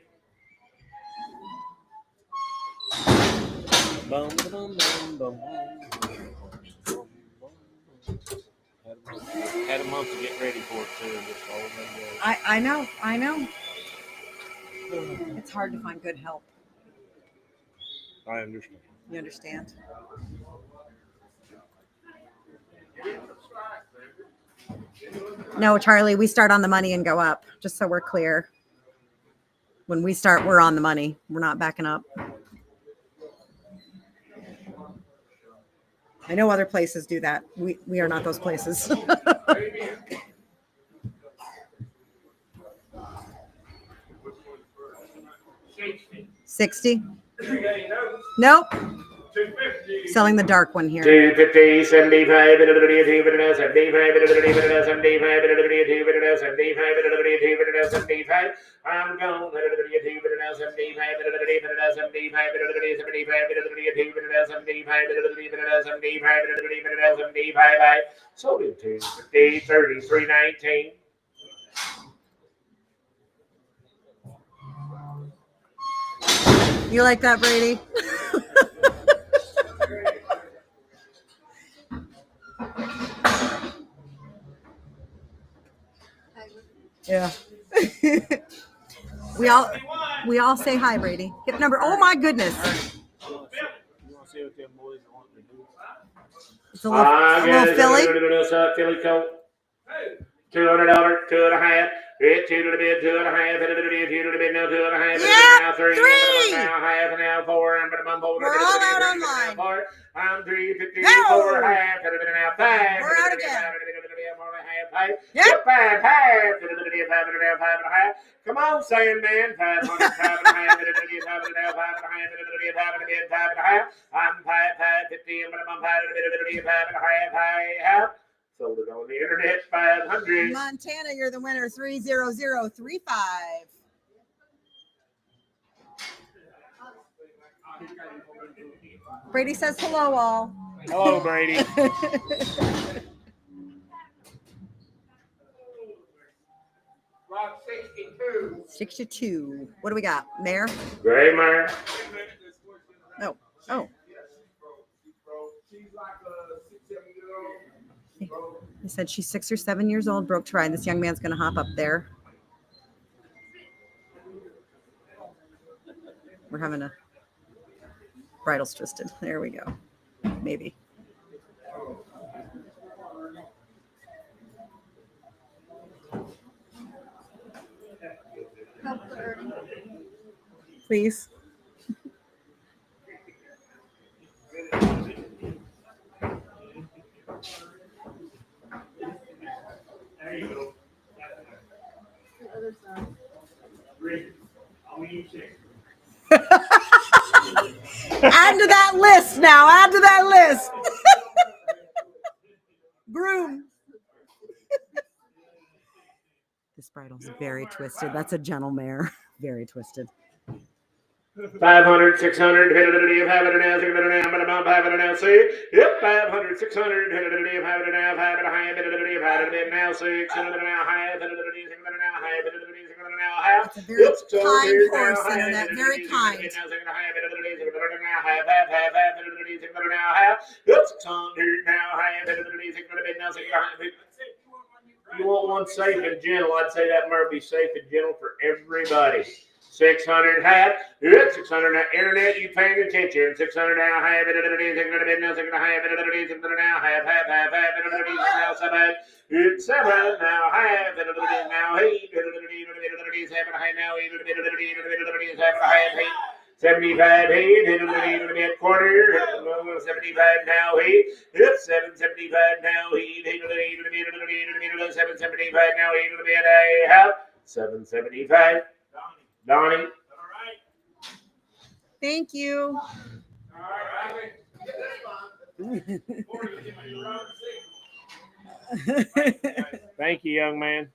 Bum, bum, bum, bum. Had a month to get ready for it too. I know. It's hard to find good help. I understand. You understand? No, Charlie, we start on the money and go up, just so we're clear. When we start, we're on the money. We're not backing up. I know other places do that. We are not those places. 60? Nope. 250. Selling the dark one here. 250, 75, 75, 75. I'm gone. 75. Sold it 250, 33, 19. You like that, Brady? Yeah. we all say hi, Brady. Hip number. Oh my goodness. You want to see what them boys are wanting to do? It's a little filly. Philly colt. $200, 2.5. It's 2 to the bid, 2.5. 2 to the bid, now 2.5. Yeah, now 3. three. Now half, now 4. We're all out online. I'm 350, No. 4 half. Now 5. We're out again. Yep. 5 half. 5.5. Come on, Sandman. 500, 5.5. 5.5. I'm 550. I'm 5.5. Sold it on the internet, 500. Montana, you're the winner, 30035. Brady says hello, all. Hello, Brady. Rock 62. 62. What do we got? Mare? Gray mare. Oh. Oh. She's like a 6-7-year-old. He said she's 6 or 7 years old, broke to ride. This young man's going to hop up there. We're having a bridle's twisted. There we go. Maybe. Please. There you go. The other side. I'll eat you. Add to that list now. Add to that list. Groom. This bridle's very twisted. That's a gentle mare. Very twisted. 500, 600, hit it, have it now, have it now, see? Yep, 500, 600, hit it, have it now, have it high, hit it now, 6, hit it now, high, hit it now, high, hit it now, high. It's a very kind horse, Internet. Very kind. Yep, 600 now, high, hit it now, you want one safe and gentle, I'd say that mare be safe and gentle for everybody. 600 half, good. 600 now. Internet, you paying attention? 600 now. Half. 600 now. 600 half. 600 now. Half. Now 7. It's 7 now. Half. Now 8. 7 high now. 8. 7 half. 75 8. Quarter. 75 now. 8. It's 775 now. 8. 775 now. 8. Half. 775. Donnie. All right. Thank you. All right. Thank you, young man.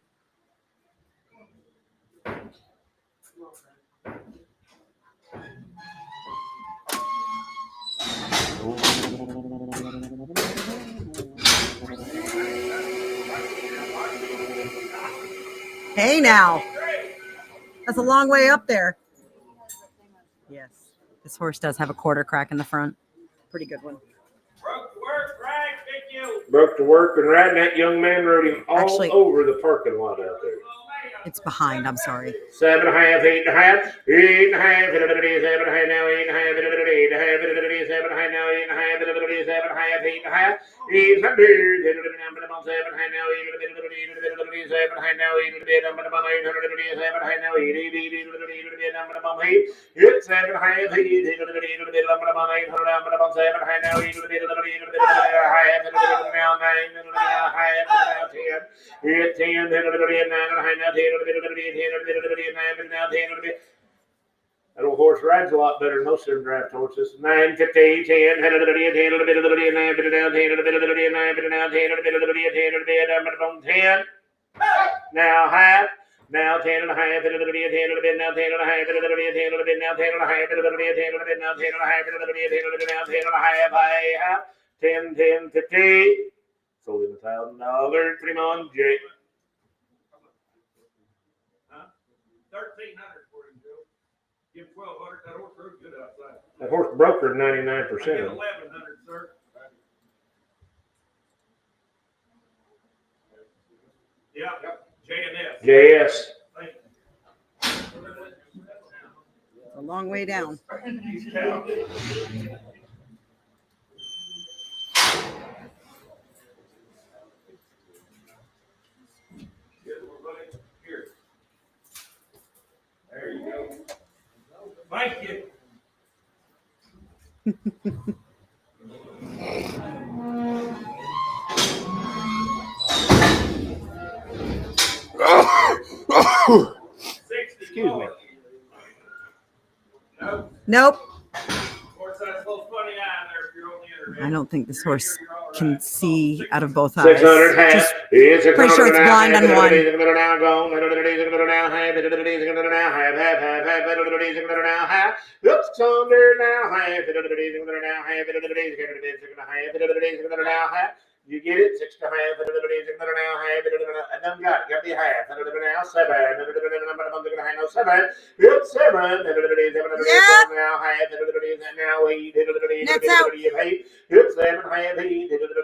Hey now. That's a long way up there. Yes. This horse does have a quarter crack in the front. Pretty good one. Broke to work, right? Thank you. Broke to work and riding that young man rode him all Actually, over the parking lot out there. It's behind. I'm sorry. 7 half, 8 half, 8 half, 7 half now, 8 half, 8 half, 7 half now, 8 half, 7 high, 8 high, 800, 7 high now, 7 high now, 800, 7 high now, 8 it's 7 high, 8 high now, 10, 10, 9 high now, 10, that old horse rides a lot better than most of them draft horses. 9, 15, 10, 10, 10, now half. Now 10 and a half, 10 to the bid, 10 to the bid, now 10 and a half, 10 to the bid, 10 to the bid, now 10 and a half, 10 to the bid, 10 to the bid, now 10 and a half, 10 to the bid, 10 to the bid, now 10 and a half, 10, 10, 50. Sold him $1,000. Put him on, Jake. Huh? 1,300 for him, Joe. Give 1,200. That horse rode good outside. That horse brokered 99%. I give 1,100, sir. Yeah. JNS. JS. Thank A long way down. you. Here. There you go. Thank you. Excuse me. Nope. Nope. Of course, that's a little funny eye there if you're on the internet. I don't think this horse can see out of both eyes. 600 half. Just It's pretty sure it's blind on one. Oops, under now half. You get it? 6 to half. I done got it. Got the half. Now 7. 7. Yep, 7. Yeah. Now half. Now 8. Next out. 8. Yep, 7 half. 8. 7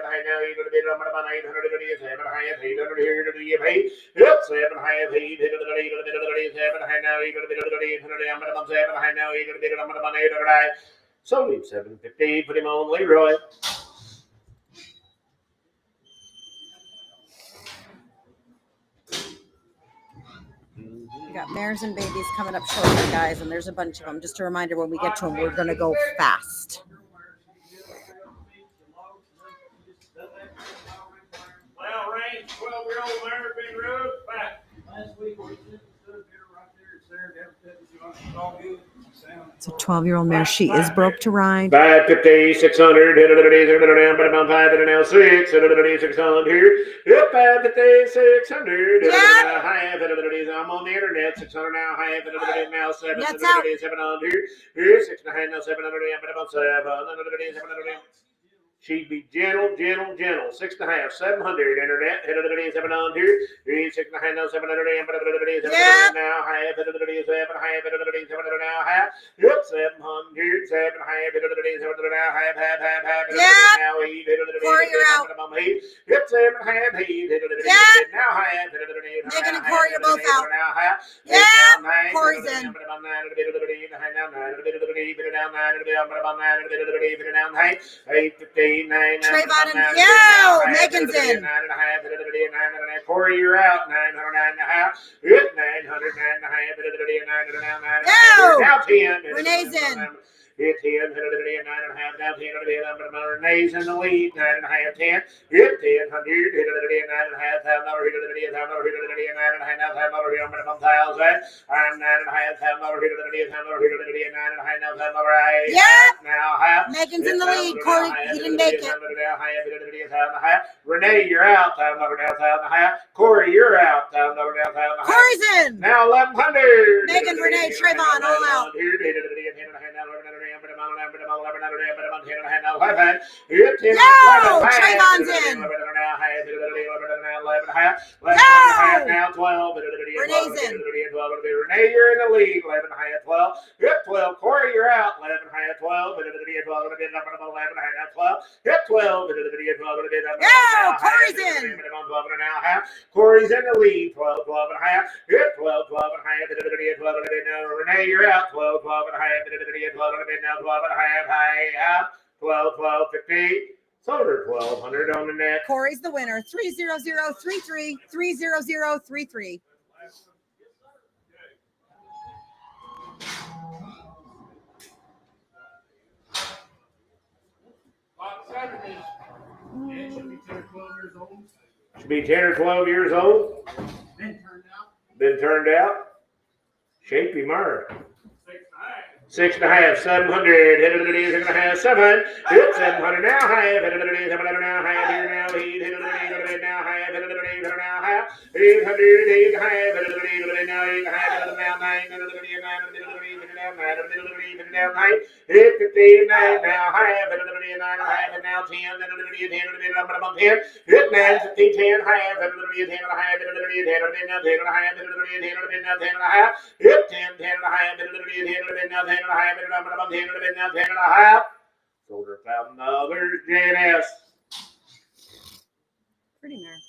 high now. 800. 7 half. 800 here to the 8. Yep, 7 half. 8. 7 high now. 800. 7 high now. 800. So leave 750. Put him on Leroy. We got mares and babies coming up shortly, guys, and there's a bunch of them. Just a reminder, when we get to them, we're going to go fast. Well, range 12-year-old mare been rode back. Last week we stood here right there. It's there. It's all good. It's a 12-year-old mare. She is broke to ride. 550, 600, 5 6, 600. Yep, 550, 600. Yeah. I'm on the internet. 600 now, high, now 7. That's out. 700. Here, 6 and a half now, 700. 700. She'd be gentle. 6 and a half, 700. Internet. 700. 6 and a half now, 700. Yeah. Now half. 7 half. 700 now half. Yep, 700. 7 half. 700 now half. Yeah. Now 8. Corey, you're out. Yep, 7 half. 8. Yeah. Now half. Megan and Corey, you're both out. Now half. Yeah. Corey's in. Trayvon and yo, Megan's in. Corey, you're out. 909.5. Good. 909.5. Yo. Now 10. Renee's in. Hit 10, 9.5, now 10, Renee's in the lead, 9.5, 10. Hit 10, 100, hit $9.5, $1,000, hit $9.5, $1,000, I'm $9.5, hit $9.5, Yep. now half. Megan's in the lead. Corey, he didn't make it. Renee, you're out, $1,000, Corey, you're out, $1,000, Corey's in. now 1,100. Megan, Renee, Trayvon, all out. Yo, Trayvon's in. Now 12. Renee's in. Renee, you're in the lead. 11 high at 12. Hit 12. Corey, you're out. 11 high at 12. 11 high at 12. Hit 12. Yo, Corey's in. Corey's in the lead. 12 and a half. Hit 12 and a half. Renee, you're out. 12 and a half. Now 12 and a half. 12, 12, 50. Sold her 1,200 on the neck. Corey's the winner. 30033 30033. Should be 10 or 12 years old. Been turned out. Shapey mare. 6.5, 700. Hit it is going to have 7. Hit 700 now. Half. Hit it is 700 now. Half. Here now. Hit it is now. Half. Hit it is now. Half. 800. Hit half. Hit it is now. 8 half. Hit it now. 9. Hit it is now. 9. Hit it is now. 9. Hit 15 now. Half. Hit it is 9. Half. And now 10. Hit it is 10. Hit it is number 10. Hit 9. 15. 10. Half. Hit it is 10 and a half. Hit it is 10 and now 10 and a half. Hit it is 10 and now 10 and a half. Hit 10. 10 and a half. Hit it is 10 and now 10 and a half. Hit it is now 10 and a half. Sold her $1,000. JNS. Pretty mare.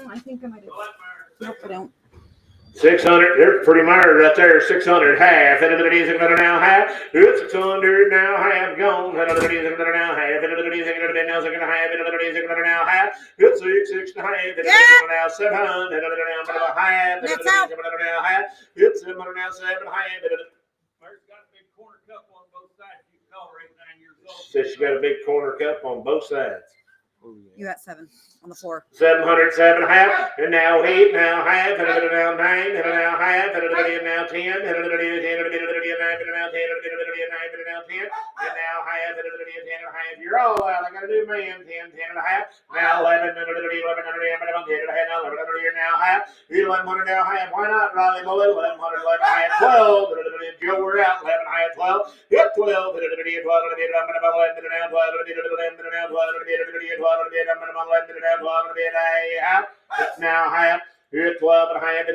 I think I might have. Nope, I don't. 600. There's pretty mare right there. 600 half. Hit it is now half. It's 600 now half gone. Hit it is now half. Hit it is now second half. Hit it is now half. It's 6 and a half. Hit it is now 700. Hit it now half. Hit it is now half. It's 700 now 7 half. Mare's got a big corner cup on both sides. You can call her 8, 9 years old. Says she got a big corner cup on both sides. You got 7 on the floor. 707 half, and now 8, now half, and now 9, and now half, and now 10, and now 10, and now 10, and now 10, and now half, and 10 and a half. You're all out. I got a new man. 10, 10 and a half. Now 11, and 11, 10 and a half. Now 11 now half. 1100 now half. Why not, Riley Bullet? 1100, 11 half, 12. Joe, we're out. 11 half, 12. Hit 12. 12, now half. Here's 12 and a half.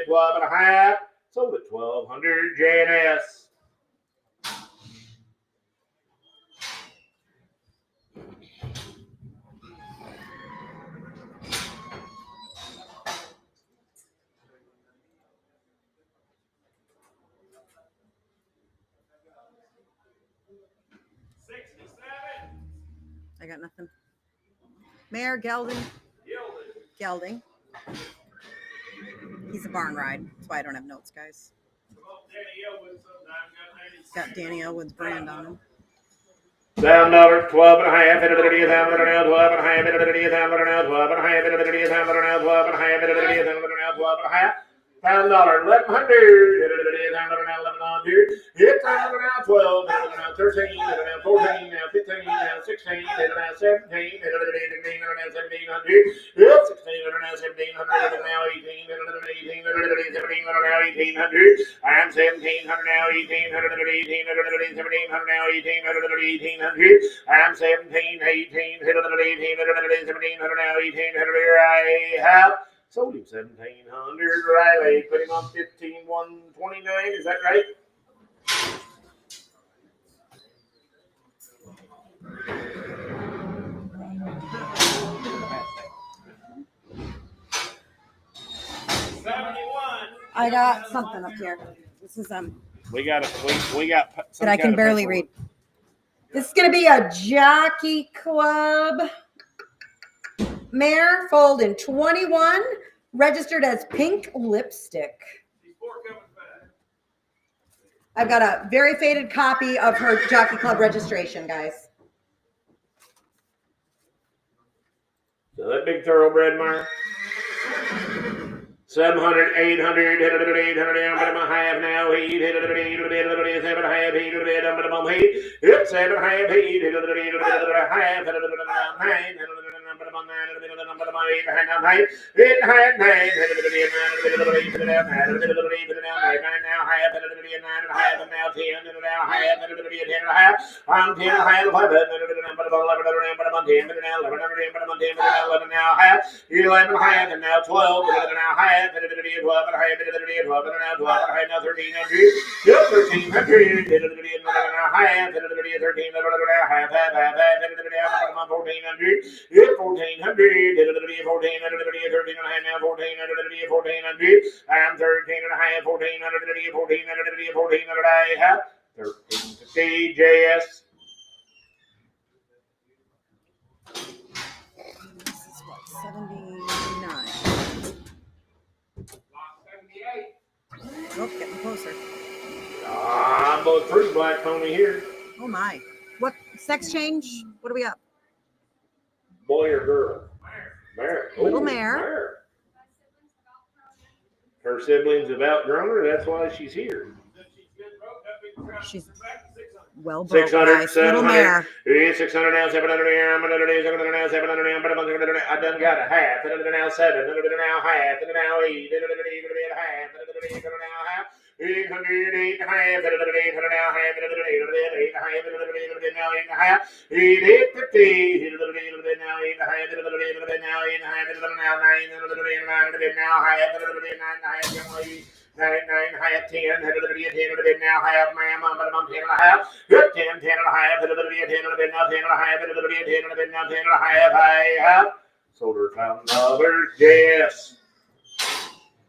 12 and a half. Sold at 1,200. JNS. I got nothing. Mare, gelding. Gelding. He's a barn ride. That's why I don't have notes, guys. It's got Danny Elwood's brand on him. $7, 12 and a half. 12 and a half. 12 and a half. 12 and a half. 12 and a half. 12 and a half. $1,000, 1,100. Hit now 12, now 13, now 14, now 15, now 16, now 17, 1700. Hit 16, now 1700, now 18, 18, now 1800. I'm 1700 now 1800, 1700 now 1800. I'm 17, 18, 1700 now 1800. I have. Sold him 1,700. Riley put him on 15,129. Is that right? I got something up here. This is We got that I can barely read. This is gonna be a Jockey Club mare, foaled in 21, registered as pink lipstick. I've got a very faded copy of her Jockey Club registration, guys. So that big thoroughbred mare. 700, 800, 800, I'm a half now. Heat, 7 half, heat, 7 half, heat, 7 half, heat, 9, and now 12, and now half, and now 12, and now 1300. Yep, 1300, and now half, and 13, half, 1400. Yep, 1400, and 14, and 13 and a half, now 14, and 1400. And 13 and a half, 1400, 1400, and a half. 1350 JS. This is what, 79. Oh, getting closer. I'm both pretty black pony here. Oh my. What sex change? What do we got? Boy or girl? Mare. Little Ooh, mare. Her siblings have outgrown her. That's why she's here. She's well broke. 600, Nice. Little mare. 600 now, 700 now, 700 now, 700 now, I done got a half, and now 7, and now half, and now 8, and half, and now half. 800, 8 and a half, and 800 now, half, and 8 and a half, and now 8 and a half. 850, and now 8 and a half, and now 8 and a half, and now 9, and now half, and 9 and a half. 9, half, 10, and now half, ma'am, I'm 10 and a half. Good 10, 10 and a half, and 10 and now 10 and a half, and 10 and now 10 and a half. I have sold her $1,000. Yes.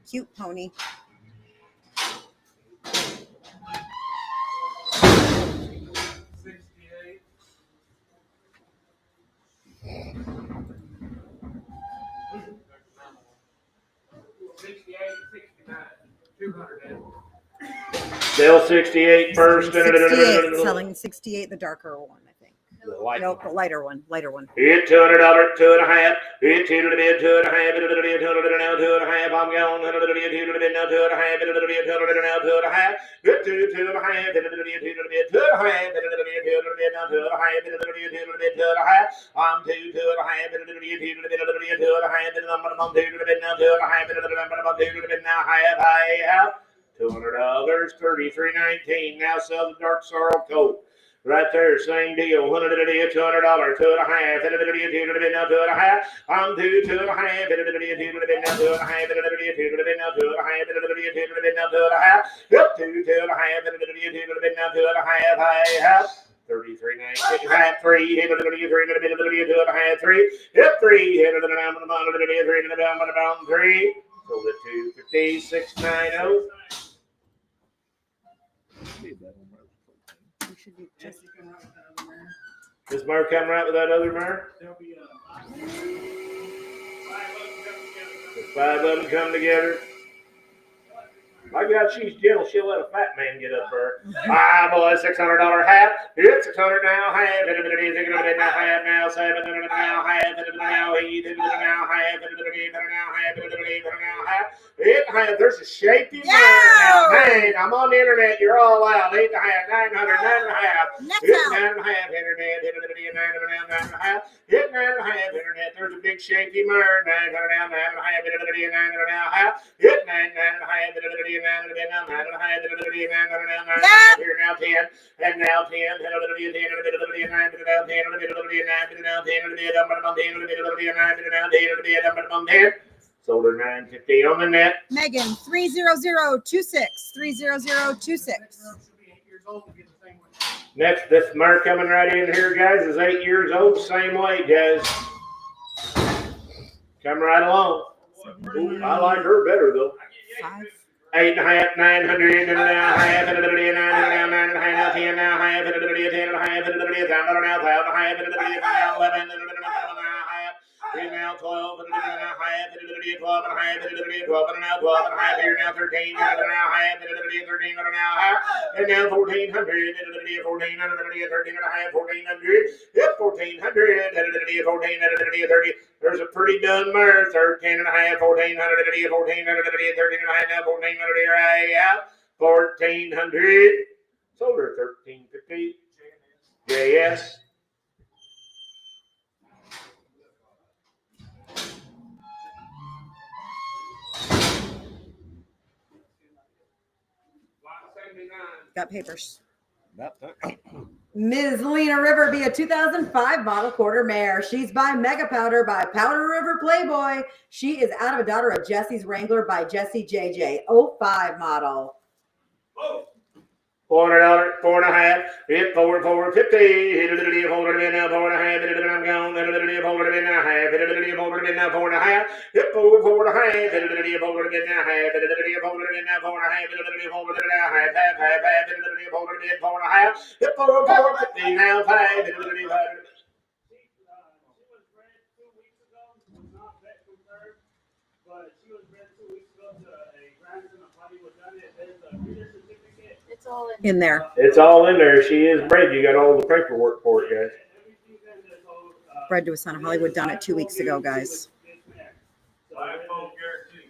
Cute pony. Sell 68 first. 68. Selling 68, the darker one, I think. The light Nope, the lighter one. Hit $200, 2 and a half. Hit 2 to the bid, 2 and a half. 2 now, 2 and a half. I'm going 2 to the bid now, 2 and a half. 2 now, 2 and a half. Hit 2, 2 and a half. 2 to the bid, 2 and a half. 2 to the bid now, 2 and a half. 2 to the bid, 2 and a half. I'm 2, 2 and a half. 2 to the bid, 2 to the bid, 2 and a half. 2 to the bid now, 2 and a half. 2 to the bid now, half. I have $200, $33.19. Now sell the dark sorrel coat. Right there, same deal. $100, $200, 2 and a half. 2 to the bid now, 2 and a half. I'm 2, 2 and a half. 2 to the bid, 2 to the bid now, 2 and a half. 2 to the bid now, 2 and a half. 2 to the bid now, 2 and a half. Yep, 2, 2 and a half. 2 to the bid now, 2 and a half. I have $33.19. Half 3. Hit to the bid, 3 to the bid, 2 and a half. 3. Yep, 3. Hit to the down, 3 to the down, 3. Sold it $250, $690. This mare come right with that other mare? The 5 of them come together. My God, she's gentle. She'll let a fat man get up her. Boy, $600 half. It's $600 now, half. Now half, now 7, now half, now 8, now half, now half. 8 half. There's a shaky mare now. Hey, I'm on the internet. You're all out. 8 half, 900, 9 half. It's 9 half internet. 9 half. Hit 9 half internet. There's a big shaky mare. 900 now, 9 half, 9 half. Hit 9 half. Here now 10, and now 10, sold her $950 on the net. Megan 30026 30026. Next, this mare coming right in here, guys, is 8 years old, same weight, guys. Come right along. Ooh, I like her better though. 5. 8 and a half, 900, and now half, and 9 and a half, 10 now half, and 10 and a half, and 1,000 now, 1,000 and now 11, and now 12, and now half, and 12 and a half, and 12 and now 12 and a half, here now 13, and now half, and 13 and now half, and now 1,400, and 14, and 13 and a half, 1,400, yep, 1,400, and 14, and 30. There's a pretty done mare, 13 and a half, 1,400, 1,400, 13 and a half, now 1,400 here, I have 1,400. Sold her $1,350. JS. Got papers. Ms. Lena River be a 2005 model quarter mare. She's by Mega Powder by Powder River Playboy. She is out of a daughter of Jesse's Wrangler by Jesse JJ. 05 model. $400, 4.5, hit forward, 50, hit a forward a bit now, 4.5, hit I'm gone, hit a forward a bit now, half, hit a forward a bit now, 4.5, hit forward, 4.5, hit a forward a bit now, half, hit a forward a bit now, 4.5, hit a forward a bit now, half, hit a forward a bit, 4.5, hit forward, 50, now 5, hit a 5. She was bred 2 weeks ago, not vet confirmed, but she was bred 2 weeks ago to a grandson of Hollywood done it. There's a breeder certificate. It's all In there. It's all in there. She is bred. You got all the paperwork for it, guys. Bred to a son of Hollywood done it 2 weeks ago, guys.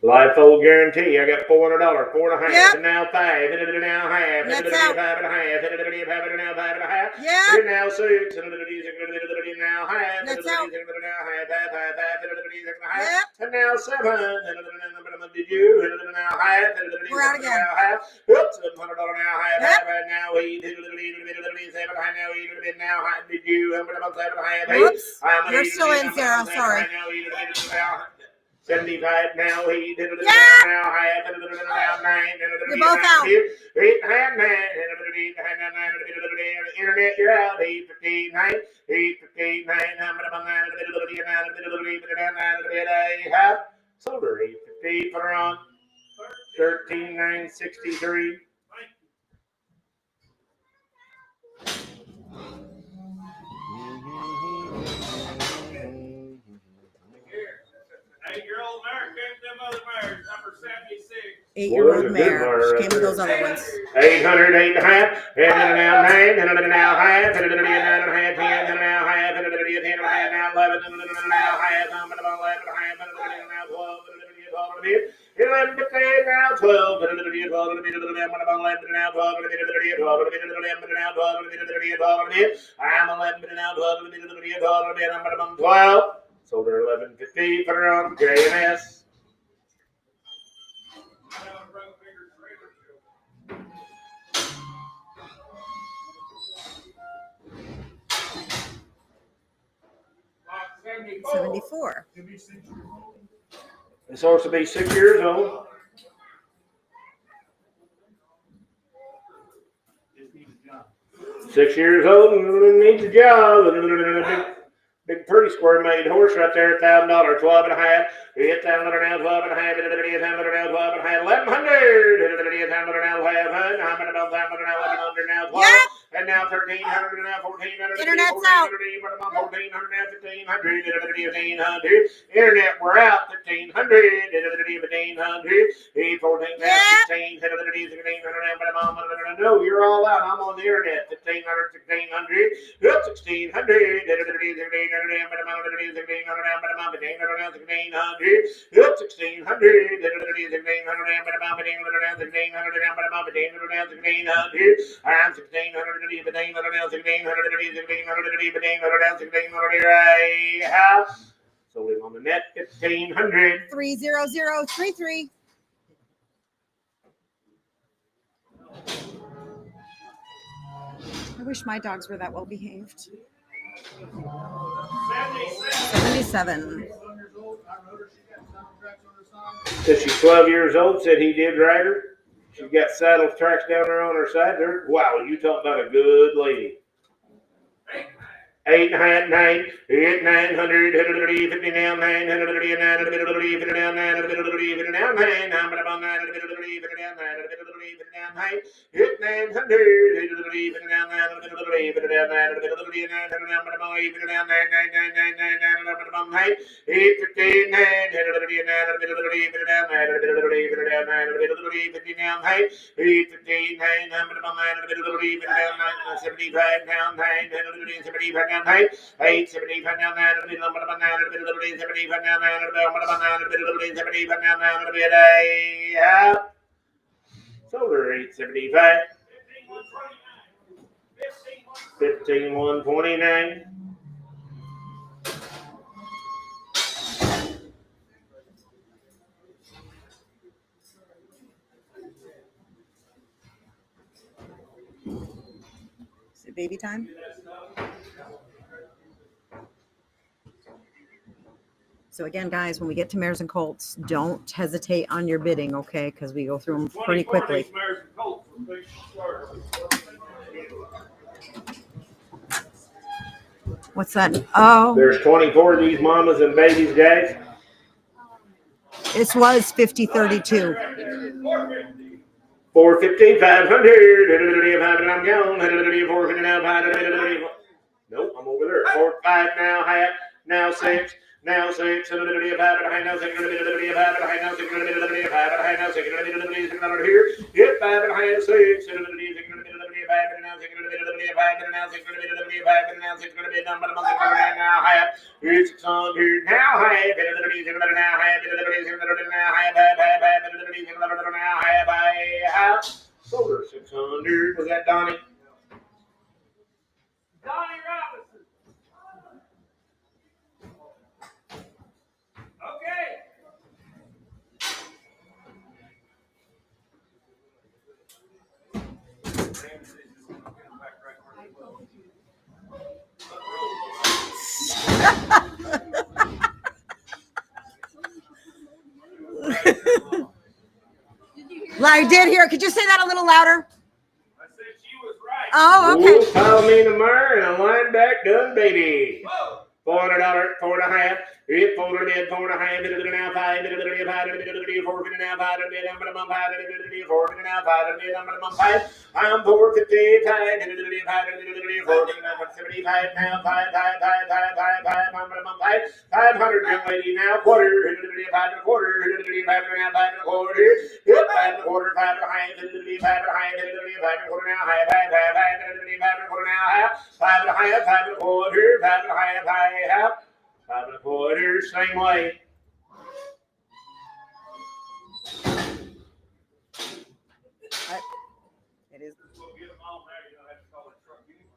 Live foal guarantee. I got $400, 4.5, Yep. and now 5, and it now half, and That's it out. 5.5, and it now 5.5, Yep. and now 6, and it now half, and That's it out. now half, Yep. and now 7, and did you, and it now half, and it We're out again. now half, oops, $700 now half, Yep. and now 8, and 7, now 8, now half, did you, and about 7.5, Whoops. You're still in, Sarah. Sorry. 75 now, he did it Yeah. now, half, and it now 9, and You're both out. 8, half, 9, and internet, you're out, 8, 15, 9, 8, 15, 9, half, sold her, 8, 15, put her on, 13, 9, 63. Eight-year-old mare came to them other mares, number 76. 8-year-old mare. She came with those other ones. 800, 8.5, and now 9, and now half, and now 9.5, 10, and now half, and 10, now 11, and now half, and 11, half, and now 12, and 11, 15, now 12, and 12, and now 12, I'm 11, and now 12, and I'm 12. Sold her 11.50, put her on J&S. Box 74. This horse will be 6 years old. Just needs a job. 6 years old and needs a job. Big pretty square made horse right there, $1,000, 12.5. Hit that now, 12.5. 1,100 now, 12. And now 1,300, and now 1,400. Internet's out. 1,400, 1,500. Internet, we're out. 1,500. 1,500. 14, 16. No, you're all out. I'm on the internet. 1,500, 1,600. 1,600. 1,600. Sold him on the net, 1,500. 30033. I wish my dogs were that well behaved. 77. Said she's 12 years old, said he did ride her. She's got saddle tracks down there on her side there. Wow, you talking about a good lady. 8, 9, 8, 900, 50 now, 900, 50 now, 900, 50 now, 900, 8, 75 now, 9, sold her 875. 15,129. baby time. So again, guys, when we get to mares and colts, don't hesitate on your bidding, okay? Because we go through them pretty quickly. These mares and colts were big start. What's that? Oh, There's 24 of these mamas and babies, guys. this was 50-32. 450, 500. I'm gone. 450 now, 500. Nope, I'm over there. 4, 5 now, half. Now 6. Now 6. Now 6. Now 6. Now 6. Here. Hit 5 and a half, 6. Now half. Here's 600. Now half. Now half. Solar 600. Was that Donnie? Donnie Robinson. Okay. I did hear. Could you say that a little louder? I said she was right. Oh, okay. Ooh, follow me in the mare and a line back done, baby. Whoa. $400, 4 and a half. Hit 4 and a bid, 4 and a half. Now 5. 4 now 5. 4 now 5. I'm 450. 5. 75 now 5. 500 young lady now quarter. 5 and a quarter. 5 now 5 and a quarter. Hit 5 and a quarter. 5 and a half. 5 and a quarter now. 5 and a quarter now. 5 and a half. 5 and a quarter. 5 and a half. 5 and a quarter, same way. It is. We'll get them all there. You don't have to call it truck anyway.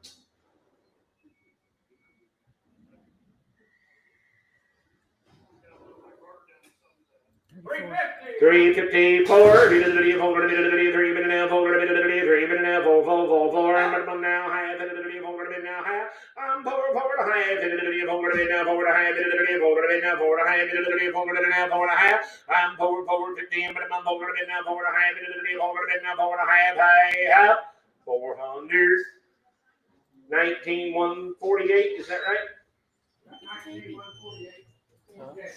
350, 4, 3 minutes now, 4, 4 now, half, 4 now, half. I'm 4 and a half, 4 now, 4 and a half, 4 now, 4 and a half. I'm 4, 15, but I'm 4 now, 4 and a half, 4 and a half. 400, 19,148, is that right? 19,148. Okay.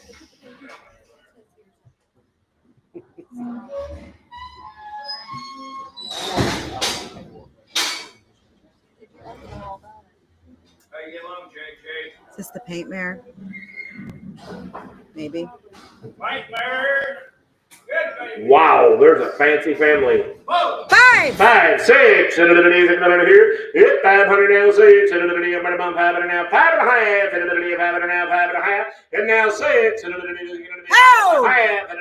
How you get along, JJ? Is this the paint mare? Maybe. White mare. Good baby. Wow, there's a fancy family. Whoa. 5. 5, 6, and here. Hit 500 now, 6, and 5 and now, 5 and a half, and 5 and a half, and now 6, and Oh! half, and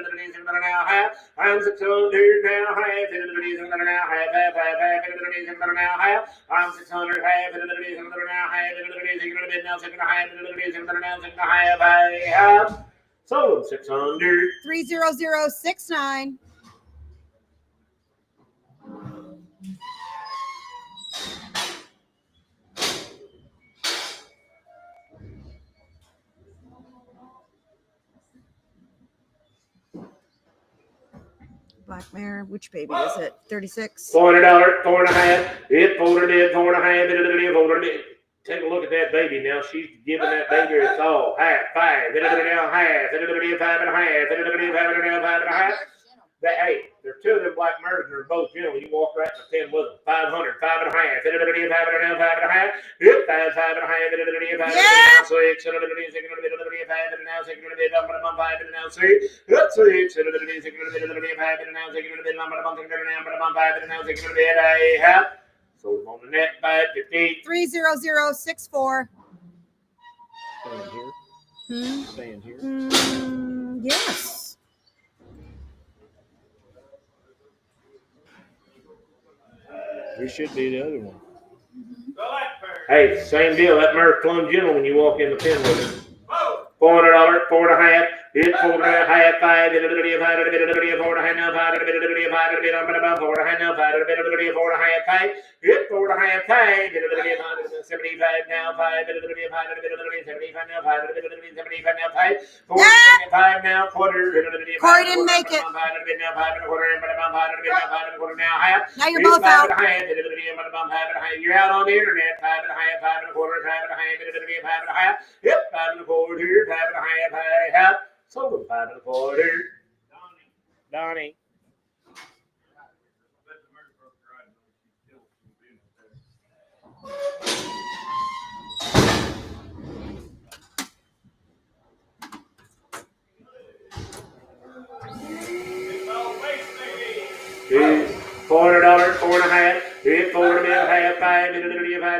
now half. I'm 600 now, half, and now half, and now half. I'm 600 half, and now half, and now 6 and a half, and now 6 and a half. Sold 600. 30069. Black mare. Which baby is it? 36. $400, 4 and a half. It folded in, 4 and a half. Folded in. Take a look at that baby now. She's giving that baby its all. Half, 5. Now half. 5 and a half. 5 and a half. Hey, there are 2 of them black mares, and they're both gentle. You walk right to 10 with them. 500, 5 and a half. 5 and a half. Hit 5, 5 and a half. 6, 5 and now 6 and now 6. Hit 6 and 5 and now 6 and now 6 and half. So on the net, 550. 30064. Staying here. Yes. We should be the other one. Hey, same deal. That mare's plumb gentle when you walk in the pen with her. Whoa. $400, 4 and a half. It's 4 and a half, 5, 4 and a half, 5, 4 and a half, 4 and a half, 5, 4 and a half, 4 and a half, 4 and a half, 5. It's 4 and a half, 5, 75 now, 5, 75 now, 5, 75 now, 5, 4 now, quarter. Corey didn't make it. Now you're both out. You're out on the internet. 5 and a half, 5 and a quarter, 5 and a half, 5 and a half. Yep, 5 and a quarter, 5 and a half. Sold them 5 and a quarter. Donnie. $400, 4 and a half. It's 4 and a half, 5, 4 and a half,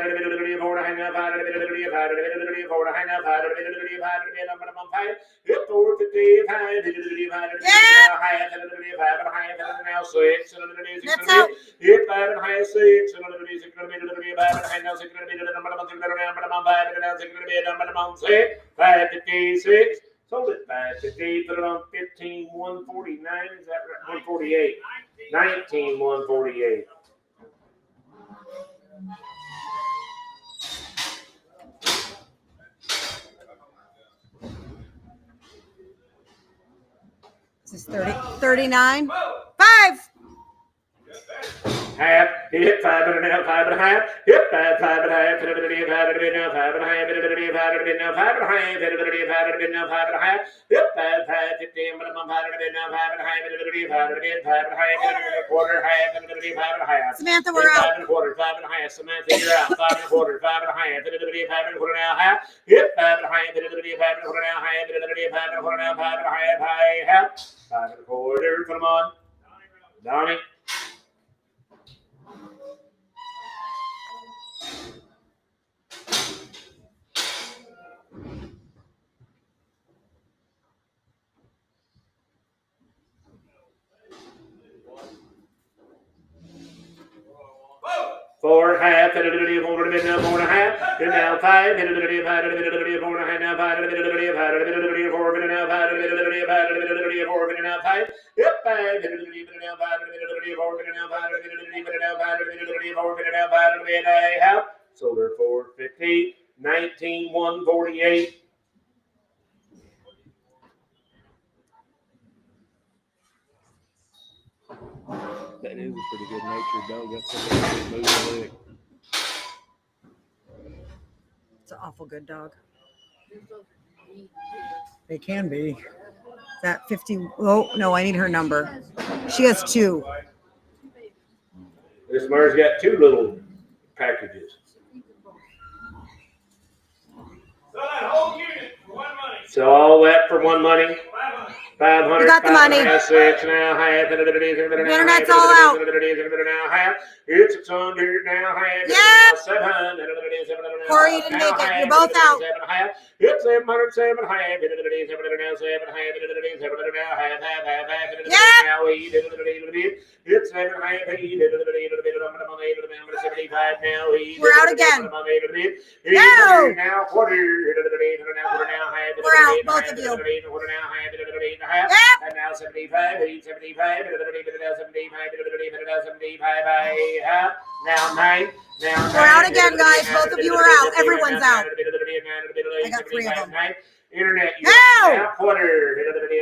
4 and a half, 4 and a half, 5. It's 455, now 6. That's out. It's 5 and a half, 6. 556. Sold it 550. Put it on 15, 149. Is that right? 148. 19, 148. This is 39. 5. Half, hit 5 and a half, 5 and a half, hit 5 and a half, 5 and a half, 5 and a half, 5 and a half, 5 and a half, 5 and a half, 5 and a half, 5 and a half, hit 5, 15, 5 and a half, quarter, half, 5 and a half. Samantha, we're out. 5 and a quarter, 5 and a half. Samantha, you're out. 5 and a quarter, 5 and a half, 5 and a quarter now, half, hit 5 and a half, 5 and a quarter now, half, 5 and a quarter now, 5 and a half, 5 and a quarter. Put them on. Donnie. Four, half, 4 and a half, 4 and a half, and now 5, 4 and a half, 5 and a half, 5 and a half, 4 and a half, 5 and a half, 4 and a half, 5. Yep, 5, 4 and a half, 5 and a half, 5 and a half. Sold her 450, 19, 148. That is a pretty good natured dog. That's something to move leg. It's an awful good dog. They can be. Is that 50? Oh, no, I need her number. She has 2. This mare's got 2 little packages. So that whole unit for 1 money. So all that for 1 money. 500. 500. You got the money. 6 now, half. The internet's all out. It's 600 now, half. Yep. 700. Corey, you didn't make it. You're both out. It's 700, 7 half. It's 7 half. We're out again. No. Now quarter. We're out, both of you. And now 75, 75, now 9. Now We're out again, guys. Both of you are out. Everyone's out. I got 3 of them. Internet, No! now quarter.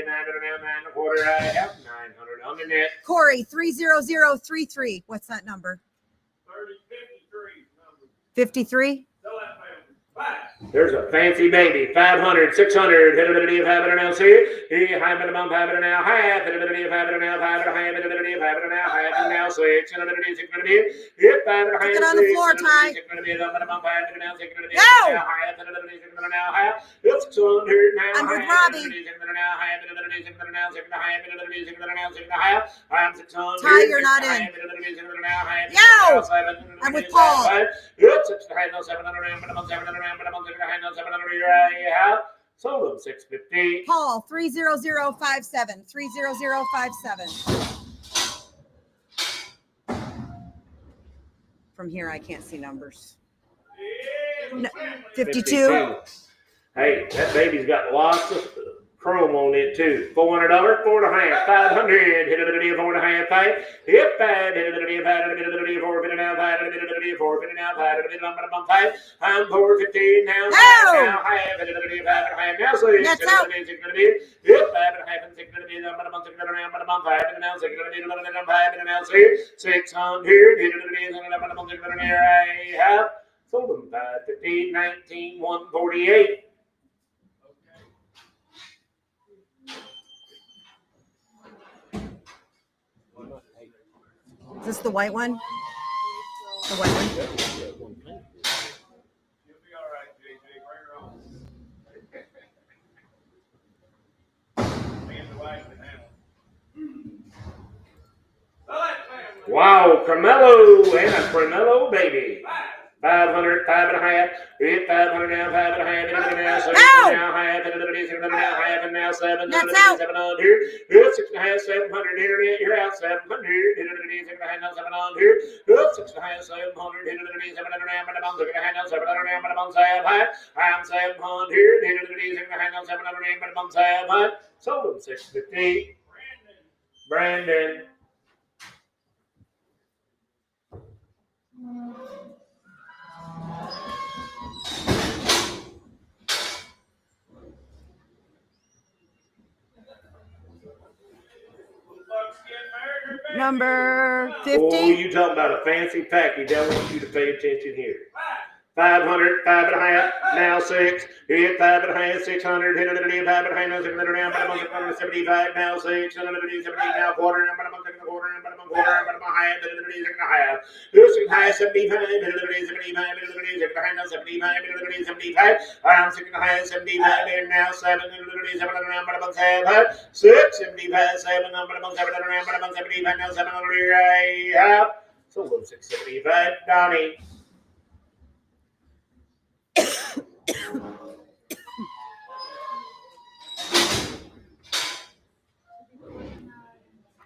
9 quarter. I have 900 on the net. Corey, 30033. What's that number? 53 number. 53? Sell that family. 5. There's a fancy baby, 500, 600, hit a bit of 5 and a half, see, high bit of 5 and a half, half, hit a bit of 5 and a half, 5 and a half, hit a bit of 5 and a half, half, and now 6, and a bit of 6 and a bit, hit 5 and a half, Get on the floor, Ty. 6 and a bit, 5 and a half, 6 and a bit, Go! half, and a bit of 6 and a half, it's 200 now, I'm with Robbie. 6 and a half, 6 and a half, 6 and a half, 6 and a half, 6 and a half, 6 and a half, I'm 600. Ty, you're not in. Yo! I'm with Paul. It's 700, yeah. Sold them 650. Paul, 30057. 30057. From here, I can't see numbers. No, 52. Hey, that baby's got lots of Chrome on it too. $400, 4.5, 500. Hit it a 4.5, 5. Hit 5. Hit it a 5. Hit it a 4. Hit it now 5. Hit it a 4. Hit it now 5. Hit it on 5. I'm 415 now. Now half. Hit it a 5.5. Now 6. That's out. Hit 5.5 and 6. Hit it a 5. Hit it now 6. Hit it a 5. Hit it now 6. 600. Hit it a 5. Half. Sold them 515, 19, 148. Is this the white one? The white one? You'll be all right, JJ. Bring her on. Me and the wife can handle it. So that family. Wow, Carmelo and a Carmelo baby. 500, 5.5. Hit 500 now, 5.5. Hit it now, 6 now, half. Hit it now, half, and now 7. That's out. 700. Hit 6.5, 700. Internet, you're out. 700. Hit it 6.5 now, 700. Hit 6.5, 700. Hit it 700 now, but I'm 6.5 now, 700 now, but I'm 700. I'm 700. Hit it 6.5 now, 700 now, but I'm 700. Sold them 650. Brandon. Number 50. Oh, you talking about a fancy package. I want you to pay attention here. 500, 5.5, now 6. Hit 5.5, 600. Hit it 5.5, now 600. Now, but I'm 75, now 6. 70, now quarter. But I'm a quarter. But I'm a quarter. But I'm a half. Hit it half. Hit high 75. Hit it 75. Hit it now 75. Hit it 75. I'm 6.5, 75. And now 7. Hit it 7. But I'm 7. 6, 75, 7. But I'm 7. But I'm 75. Now 700. Half. So 675. Donnie.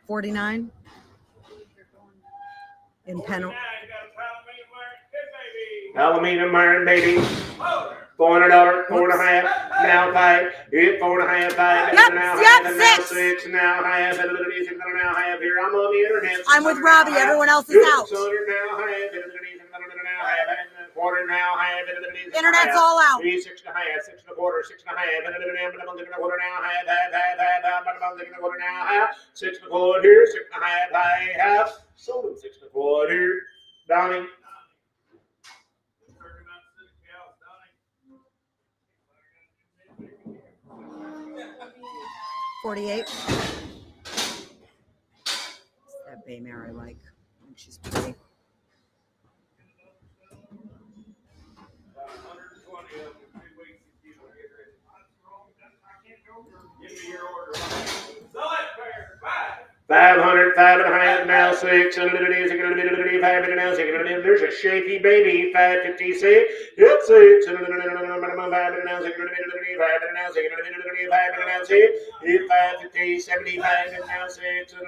$49 in Penal. Aluminum iron, baby. $400, 4.5, now 5. Hit 4.5, 5. Yep, now yep, half, and now 6. 6. Now half, and now half. Here I'm on the internet. I'm with Robbie. Everyone else is out. 600 now half, now half, and quarter now half. Internet's all out. 6 and a half, 6 and a quarter, 6 and a half, and a quarter now half, 6 and a quarter, 6 and a half, sold them 6 and a quarter. Donnie. 48. That bay mare I like. I think she's pretty. Give me your order. Sell that pair. 500, 5.5, now 6, and there's a shaky baby, 556, hit 6, and now 6, hit 550, 75, and now 6, and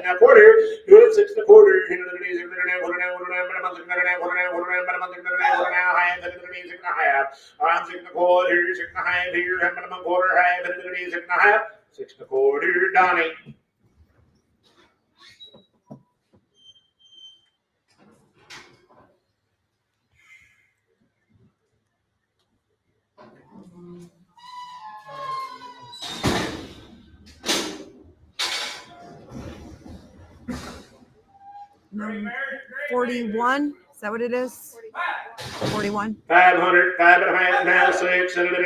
now quarter, hit 6 and a quarter, I'm 6 and a quarter, 6 and a half here, and a quarter half, and 6 and a half. 6 and a quarter, Donnie. Number 41. Is that what it is? 41. 500, 5.5, now 6, and but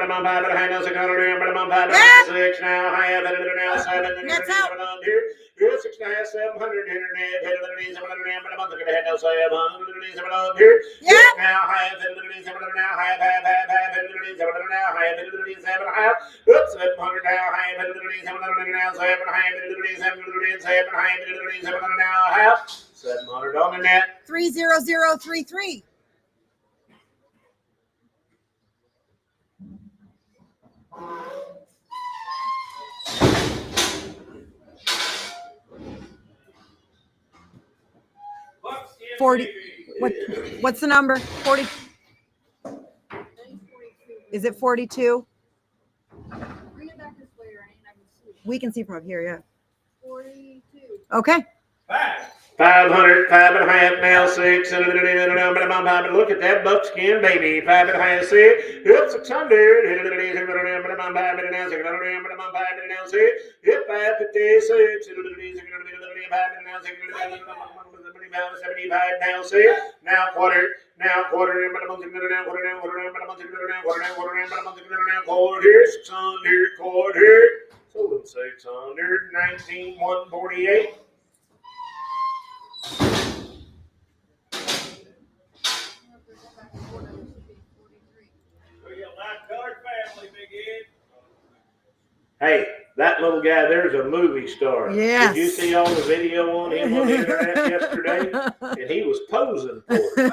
I'm on 5.5, now 600, but I'm on 5.5, 6, now half, and now 7, and That's out. 6 and a half, 700, internet, 700, but I'm on 700, now 700, Yeah. now half, and now half, and now half, and 7.5, 700, now half, and now 700, now half, 700 on the net. 30033. $40. What's the number? 40. Is it 42? Bring it back this way, Rain. I can see. We can see from up here, yeah. 42. Okay. 500, 5.5, now 6, and look at that buckskin baby. 5.5, 6, hip 600, hip 556, 75 now 6, now quarter, quarter here, 600, quarter, sold 600, 19, 148. Hey, that little guy there's a movie star. Yes. Did you see all the video on him on the internet yesterday? And he was posing for it.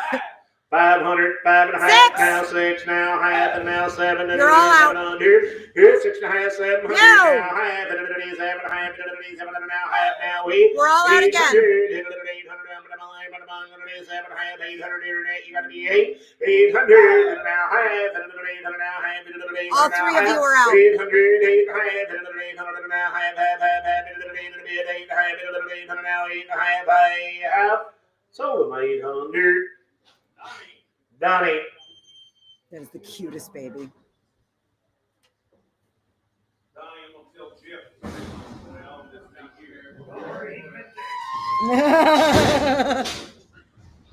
500, 5.5, now 6, now half, and now 7. You're all out. 700. Here's 6.5, 700. No. Now half, and 7.5, 7 now half, now 8. We're all out again. 800, 800 internet, you gotta be 800, now half, and 800 now half, All three of you are out. 800, 800 now half, 800 now 8 half. Sold them 800. Donnie. That is the cutest baby.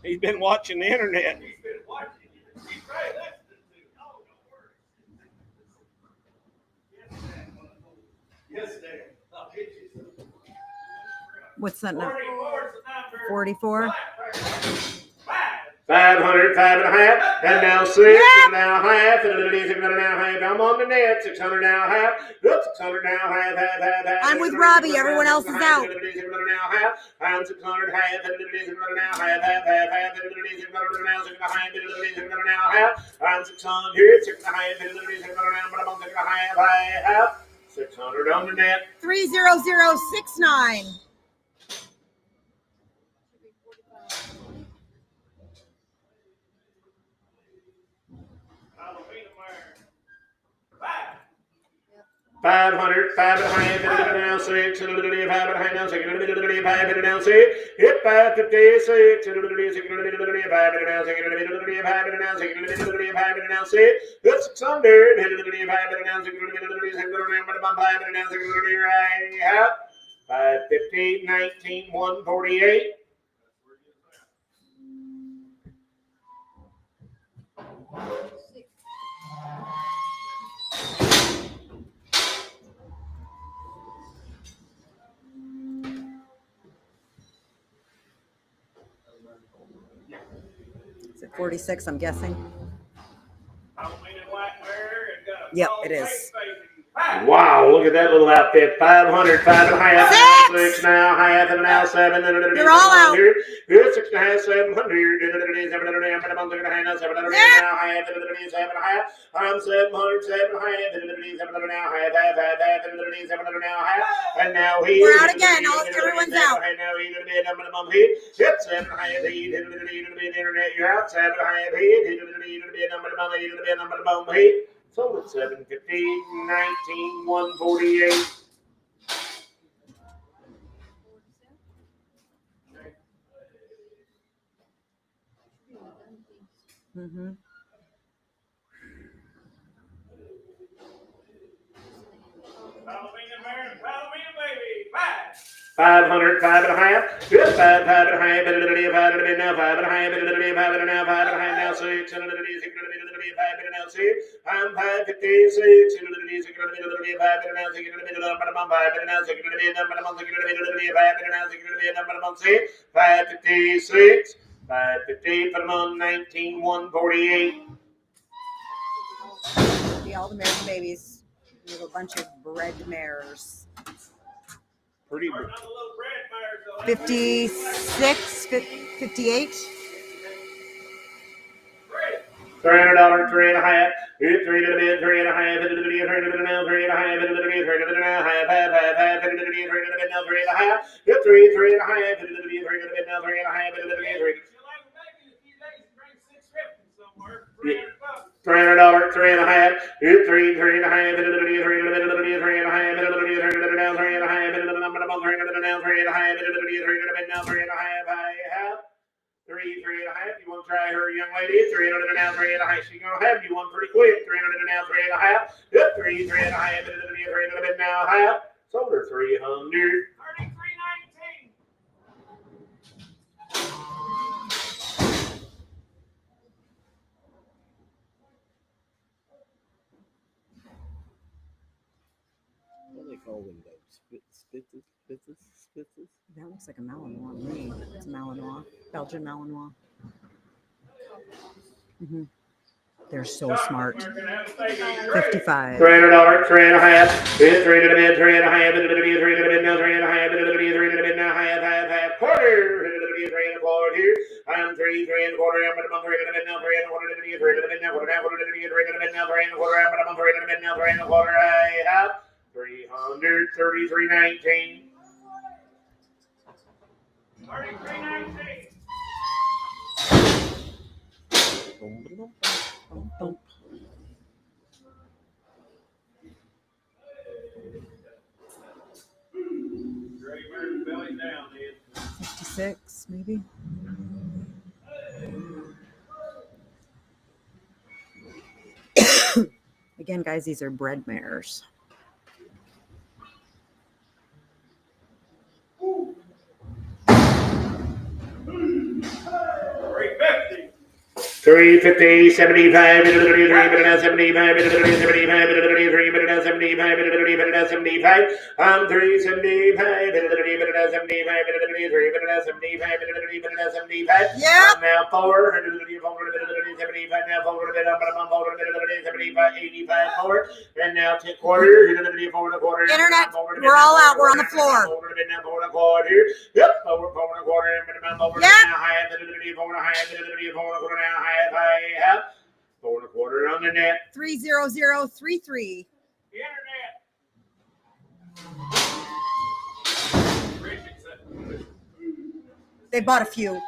He's been watching the internet. What's that number? 44? 500, 5.5, and now 6, and now half, and now half. I'm on the net. 600 now half. 600 now half, half. I'm with Robbie. Everyone else is out. I'm 600 half, and now half, half. Now half. I'm 600, 6.5, half. 600 on the net. 30069. $500, 5.5, now 6, and 5.5 now 6, and 5 now 6, hit 556, and 5 now 6, and 5 now 6, and 5 now 6, hit 600, hit 5 now 6, and 5 now 6, right out, 550, 19, 148. Is it 46, I'm guessing? Yep, it is. Wow, look at that little outfit. 500, 5.5, 6 now, half, and now 7. You're all out. Here's 6.5, 700. 700 now, 700 now, half, 7 half. I'm 700, 7 half, 700 now, half, 700 now, half. And now he. We're out again. Everyone's out. And now he's going to be a number hit. Hit 7 half, he's going to be an internet. You're out. 7 half, he's going to be a number hit. Sold at 750, 19, 148. Mm-hmm. Palomino baby, 500, 5.5. Good 5, 5.5. 5 now, 5.5. Now 5.5. Now 6. 5 now 6. I'm 556. 5 now 6. 556. 550. Put them on 19, 148. See all the American babies. We have a bunch of bred mares. Pretty 56, 58. $300, 3.5. 3 to the bid, 3.5. 3 to the bid, 3 to the now, 3.5. 3 to the bid, 3 to the now, half. 3 to the bid, 3 to the bid, now 3.5. 3, 3.5. 3 to the bid, 3 to the bid, now 3.5. 3 to the bid, 3. $300, 3.5, hit 3, 3.5, 3.5. You want to try her, young lady? 300 and now 3.5. She's gonna have you one pretty quick. 300 and now 3.5. Yep, 3, 3.5. 300 and now half. Sold her 300. 33.19. What do they call them? Spitzes? That looks like a Malinois to me. It's a Malinois, Belgian Malinois. Mm-hmm. They're so smart. 55. $300, 3.5. Hit 3 to the mid, 3.5. 3 to the mid now, 3.5. 3 to the mid now, half. Quarter. 3 and a quarter here. I'm 3 and a quarter. I'm at 3 to the mid now, 3 and a quarter. 3 to the mid now, 4 to the mid, 3 to the mid now, 3 and a quarter. I'm at 3 to the mid now, 3 and a quarter. I have 333.19. 33.19. Ready, American belly down, man. 56, maybe. Again, guys, these are bred mares. $3.50. 350, 75, 75, 75, 75. I'm 375, 75. Yeah. I'm now 475 now 85 forward, and now 10 quarters. Internet, we're all out. We're on the floor. Yep, over 4 and a quarter, Yeah. 4 and a quarter on the net. 30033. The internet. They bought a few.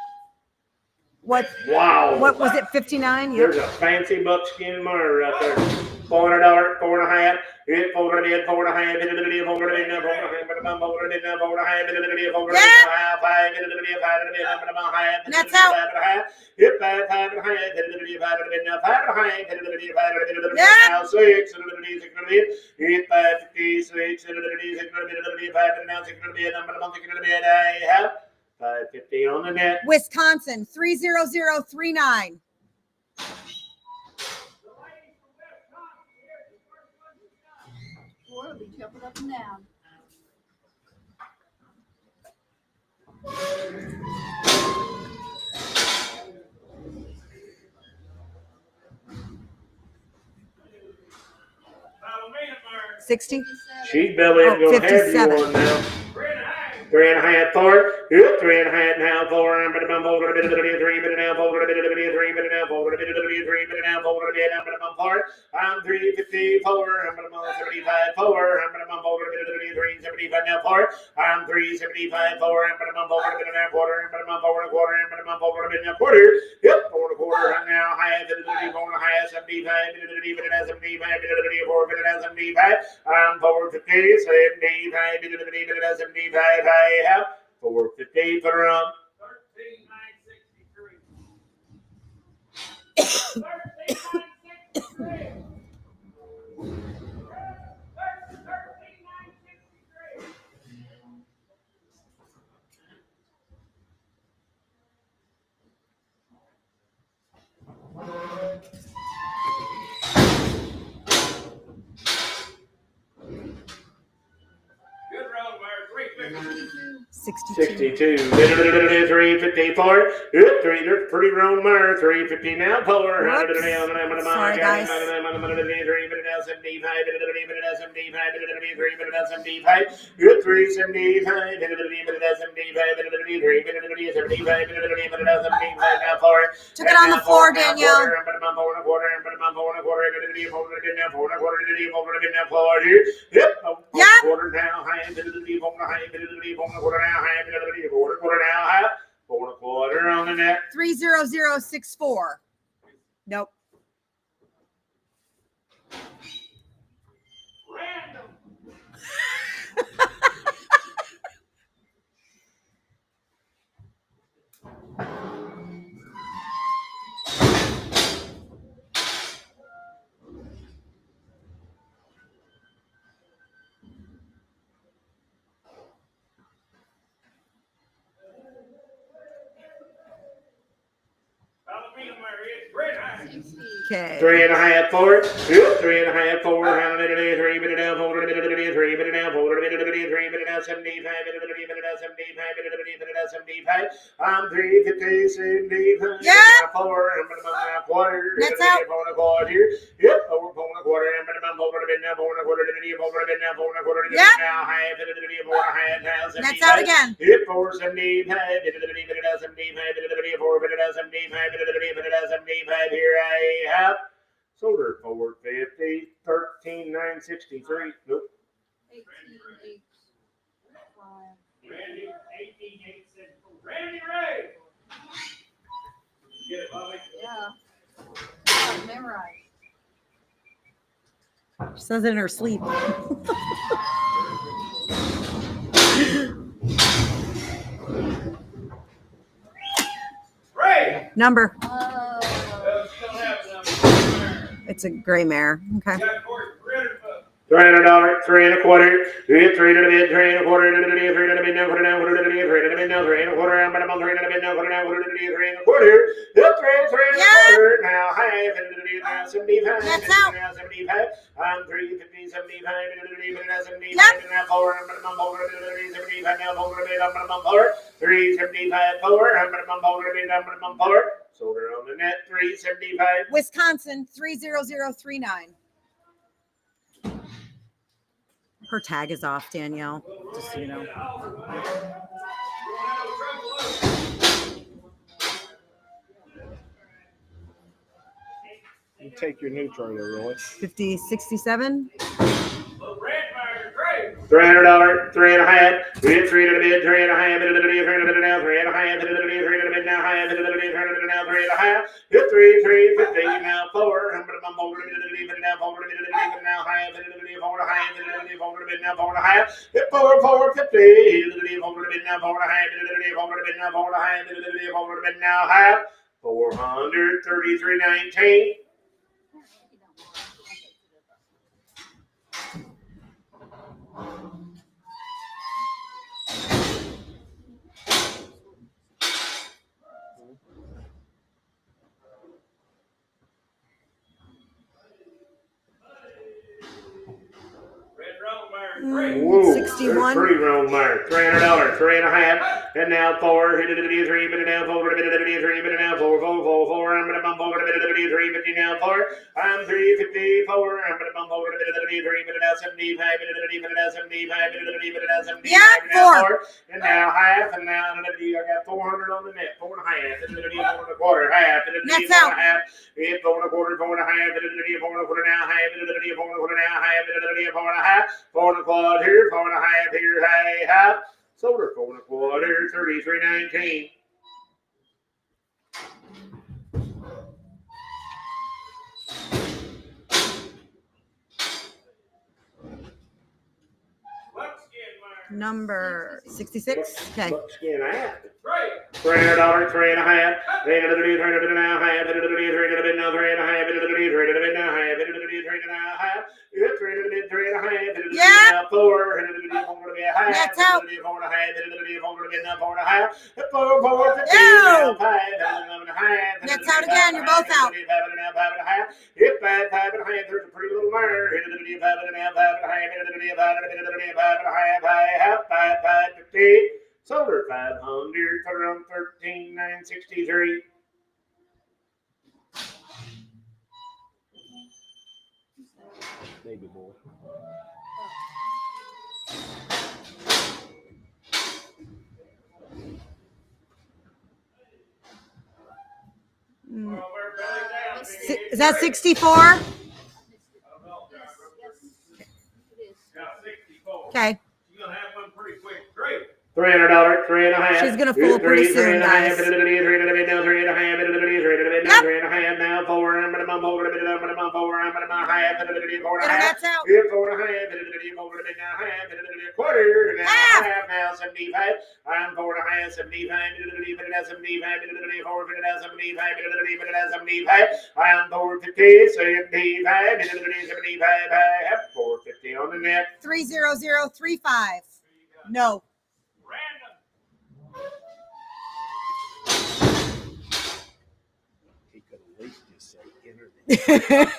What? Wow. What was it? 59. Yep. There's a fancy buckskin mare right there. $400, 4.5. Hit 4 to the mid, 4.5. Hit to the mid, 4 to the mid, 4 to the mid, 4 to the mid, 4 to the mid, 4 to the mid, 4 to the mid, 5 to the mid, 5 to the mid, 5 to the mid, That's out. hit 5 to the mid, 5 to the mid, 5 to the mid, 5 to the mid, 5 to the mid, 5 to the mid, now 6 to the mid, 6 to the mid. Hit 556 to the mid, 6 to the mid, 5 to the now 6 to the mid, I'm going to 6 to the mid. I have 550 on the net. Wisconsin 30039. Boy, it'll be jumping up and down. About a minute, Mark. 60. She's belly Oh, gonna have you 57. one now. 3.5. 3.5 forward. Yep, 3.5 now forward. I'm gonna bump over to the bit of the 3 minute now forward to the bit of the 3 minute now forward to the bit of the 3 minute now forward to the bit. I'm gonna bump forward. I'm 350 forward. I'm gonna bump 75 forward. I'm gonna bump over to the bit of the 375 now forward. I'm 375 forward. I'm gonna bump over to the bit of that quarter. I'm gonna bump over a quarter. I'm gonna bump over to the bit now quarter. Yep, over the quarter right now. High at the 75, 75, bit of the 75, bit of the 4, bit of the 75. I'm forward 50, 75, bit of the 75. I have 450 for the run. 13,963. 13,963. 13,963. Good road, Mark. 350. 62. 354. Yep, they're pretty round mare. 350 now. Power. Whoops. Sorry, guys. 375. Took it on the floor, Danielle. Yep. Yeah. Quarter now. High into the deep on the high into the deep on the quarter now. High into the deep quarter now. High. 4 and a quarter on the net. 30064. Nope. Okay. 3.5 forward. Yep, 3.5 forward. 3 bit it down forward. 3 bit it down forward. 3 bit it down 75. Bit it down 75. Bit it down 75. I'm 350, 75. Yeah. 4 and a quarter. That's out. 4 and a quarter here. Yep, 4 and a quarter. And over a bit now. 4 and a quarter. Over a bit now. 4 and a quarter. Yeah. Now half. 4 and a half. Now 75. That's out again. Yep, 475. Bit it down 75. Bit it 4. Bit it down 75. Bit it down 75. Here I have. Sold her 450, 13,963. Nope. 18,865. Randy, 18,864. Randy Ray. Get it, Bobby? Yeah. Got memorized. She says it in her sleep. Ray. Number. Still have some. It's a gray mare. Okay. Got Corey, $300, 3 and a quarter. 3 to the bid, 3 and a quarter. 3 to the bid, 3 to the bid, now, 3 down, 3 to the bid, 3 to the bid, now, 3 and a quarter. I'm going to 3 to the bid, now, 3 down, 3 to the bid, 3 and a quarter. Yep, 3 and a quarter. Now, half into the bid, now 75. That's out. Now 75. I'm 350, 75. Into the bid, now 75. Now 4. I'm going to bump over to the bid, 75. Now over the bid, I'm going to bump over. 375, 4. I'm going to bump over the bid, I'm going to bump over. Sold her on the net, 375. Wisconsin 30039. Her tag is off, Danielle. Just so you know. You take your new trailer, Roy. 50, 67. $300, 3 and a half. We did 3 to the bid, 3 and a half. 3 to the bid, 3 to the bid now, 3 and a half. 3 to the bid, 3 to the bid now, half. 3 to the bid, 3 to the bid now, 3 and a half. Hit 3, 350 now 4. I'm gonna bump over to the bid now, over to the bid now, half. 3 to the bid, 4 and a half. 3 to the bid, over to the bid now, 4 and a half. Hit 4, 450. Hit the bid, over to the bid now, 4 and a half. 3 to the bid, over to the bid now, 4 and a half. 3 to the bid, over to the bid now, half. 433.19. Whoa, 61. Pretty round mare. $300, 3 and a half. And now 4. Hit it to the 3, bit it down, 4 to the bit of the 3, bit it down, 4, 4, 4, 4. I'm gonna bump over to the bit of the 350 now 4. I'm 354. I'm gonna bump over to the bit of the 3, bit it down 75, bit of the 3, bit it down 75, bit of the 3, bit it down 75. Yeah, 4. And now half, and now I got 400 on the net, 4 and a half. Hit it to the 4 and a quarter, half. Hit it to the 4 and a half. Hit 4 and a quarter, 4 and a half. Hit it to the 4 and a quarter now, half. Hit it to the 4 and a quarter now, half. Hit it to the 4 and a half. 4 and a quarter here, 4 and a half here, hey, half. Sold her 4 and a quarter, 33.19. Number 66. Okay. Buckskin hat. $300, 3 and a half. 3 to the bid, 3 to the now, half. 3 to the bid, 3 to the bid now, 3 and a half. 3 to the bid, 3 to the bid now, half. 3 to the bid, 3 to the now, half. 3 to the bid, 3 and a half. 3 to the bid now, 4. 3 to the bid, 4 to the bid, half. That's out. 3 to the bid, 4 and a half. 3 to the bid, 4 to the bid now, 4 and a half. 4, 4, 50. Now 5, 11 and a half. That's out again. You're both out. 5 and a half. Hit 5, 5 and a half. There's a pretty little mare. Hit the bid, 5 and a half. 5 and a half. Hit the bid, 5 and a half. 5, 5, 50. Sold her 500, put her on 13,963. Baby boy. Is that 64? Yes, it is. Okay. You're gonna have one pretty quick. Great. $300, 3 and a half. She's gonna fold pretty soon, guys. 3 and a bid now, 3 and a half. 3 to the bid, 3 to the bid now, 3 and a half. Now 4. I'm gonna bump over the bid. I'm gonna bump over. I'm gonna bump half. 4 and a half. That's out. 4 and a half. 4 to the bid, over the bid now, half. 4 to the bid, quarter. Now half. Now 75. I'm 4 and a half. 75. 4 to the bid, 75. 4 to the bid, 4 to the bid, 75. 4 to the bid, 75. I'm 450. 75. 4 to the bid, 75. 450 on the net. 30035. No. He could have At least just say internet.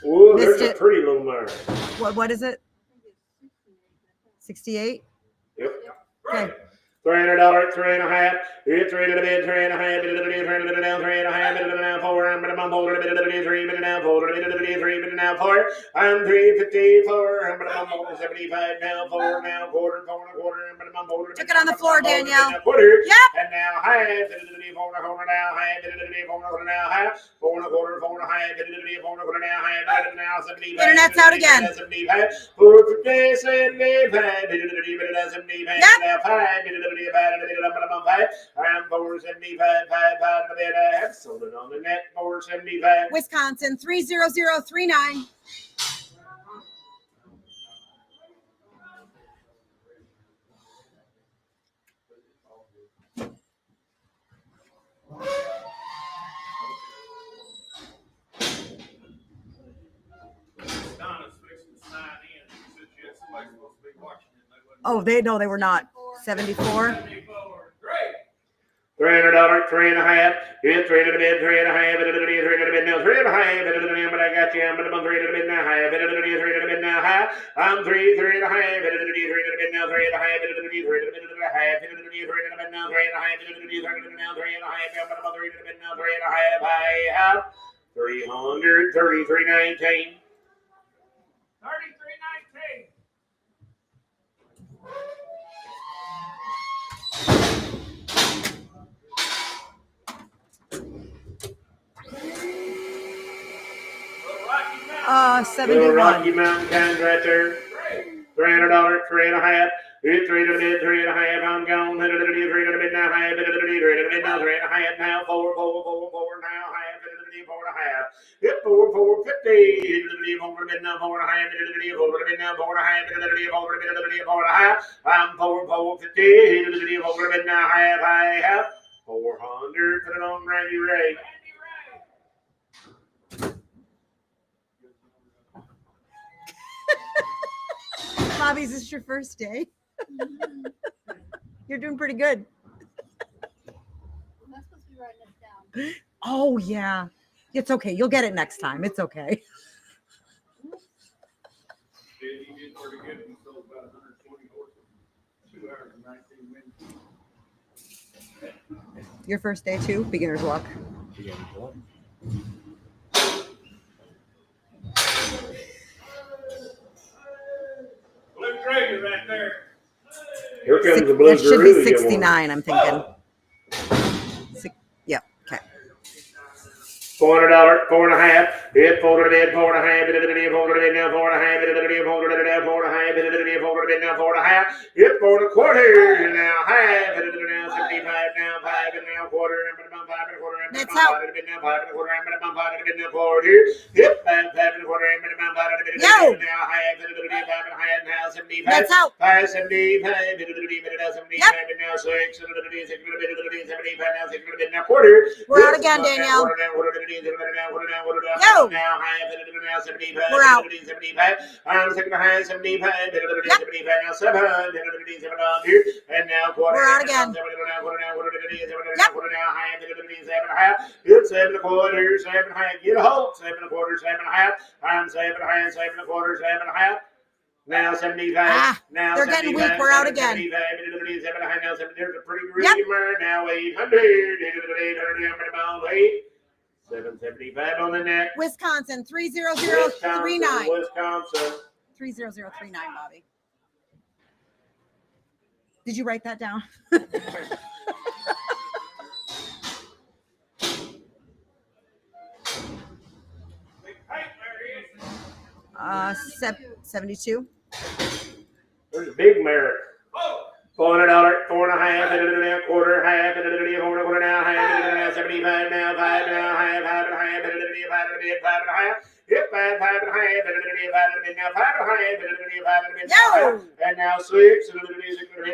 Ooh, there's Missed a it. pretty little mare. What is it? 68? Yep. Okay. $300, 3.5. It's 3 to the bid, 3.5. Bid to the bid, 3 to the down, 3.5. Bid to the down, 4. I'm gonna bump over to the bid, 3 bid down, 4. Bid to the bid, 3 bid down, 4. I'm 354. I'm gonna bump over 75 now, 4 now, quarter, 4 and a quarter. I'm gonna bump over. Took it on the floor, Danielle. Quarter. Yep. And now half. Bid to the bid, 4 and a quarter now, half. Bid to the bid, 4 and a quarter now, half. 4 and a quarter, 4 and a half. Bid to the bid, 4 and a quarter now, half. Bid to the now 75. Internet's out again. 75. 4 75. Bid to the bid, 75. Yep. Now 5. Bid to the bid, 5. I'm 475, 5 to bid. I sold it on the net, 475. Wisconsin 30039. Donna's fixing to sign in. She said she had somebody supposed to be watching it. Oh, they were not. 74. 74. Great. $300, 3.5. It's 3 to the bid, 3.5. Bid to the bid, 3 to the bid now, 3.5. Bid to the bid, but I got you. I'm gonna 3 to the bid now, high. Bid to the bid, 3 to the bid now, high. I'm 3.5. Bid to the bid, 3 to the bid now, 3.5. Bid to the bid, 3 to the bid now, 3.5. Bid to the bid, 3 to the bid now, 3.5. Bid to the bid, 3 to the bid now, 3.5. I'm gonna 3 to the bid now, 3.5. I have 333.19. 33.19. Little Rocky 71. Mountain cans right there. $300, 3.5. It's 3 to the bid, 3.5. I'm gone. 3 to the bid, 3 to the bid now, high. 3 to the bid, 3 to the bid now, 3.5 now. 4 now, high. 3 to the bid, 4.5. Yep, 4.50. 3 to the bid, 4 to the bid now, 4.5. 3 to the bid, 4 to the bid now, 4.5. 3 to the bid, 4 to the bid, 4.5. I'm 4.50. 3 to the bid, 4 to the bid now, high. I have 400. Put it on Randy Ray. Bobby, is this your first day? You're doing pretty good. I'm not supposed to be writing this down. Oh, yeah. It's okay. You'll get it next time. It's okay. Yeah, he did pretty good. He sold about 120 horses. 2 hours and 19 minutes. Your first day, too? Beginner's luck. Blue Trader right there. Here comes the Blue That should be Garuda. 69, I'm thinking. Yep. Okay. $400, 4.5. It's 4 to the bid, 4.5. Bid to the bid, 4 to the bid now, 4.5. Bid to the bid, 4 to the bid, 4.5. Bid to the bid, 4 to the bid now, 4.5. It's 4 and a quarter now, half. Bid to the bid now, 75 now, 5 and now, quarter. I'm gonna bump 5 and a quarter. I'm gonna That's bump out. 5 and a bid now, 5 and a quarter. I'm gonna bump 5 and a bid now, quarter. Yep, 5 and a quarter. I'm gonna bump 5 and a bid Yo! now, half. Bid to the bid, 5 and a half now, 75. That's out. 5.75. Bid to the bid now, 75. Yep. And now 6. Bid to the bid, 6 to the bid, 75 now, 6 to the bid now, quarter. We're out again, Danielle. Quarter down, quarter to the bid, Yo! now, high, now, 75. We're out. 75. I'm second high, 75. Yep. 75 now, 7. 7 here. And now, quarter. We're out again. 7 now, quarter now, quarter to the 7 now, Yep. quarter now, high, 7.5. It's 7.25, 7.5. Get a hold. 7.25, 7.5. I'm 7.5, 7.25, 7.5. Now 75. Now they're getting 75, weak. We're out again. 75, 75, now 70. There's a pretty greedy Yep. mare. Now 800. 800. 775 on the neck. Wisconsin 30039. Wisconsin. 30039, Bobby. Did you write that down? Hey, there he is. 72. There's a big mare. $400, 4.5, quarter, half, quarter now, half, 75 now, 5 now, half, 5 and a half. Yep, 5 and a half, 5 now, 5 and a half, and now 6, and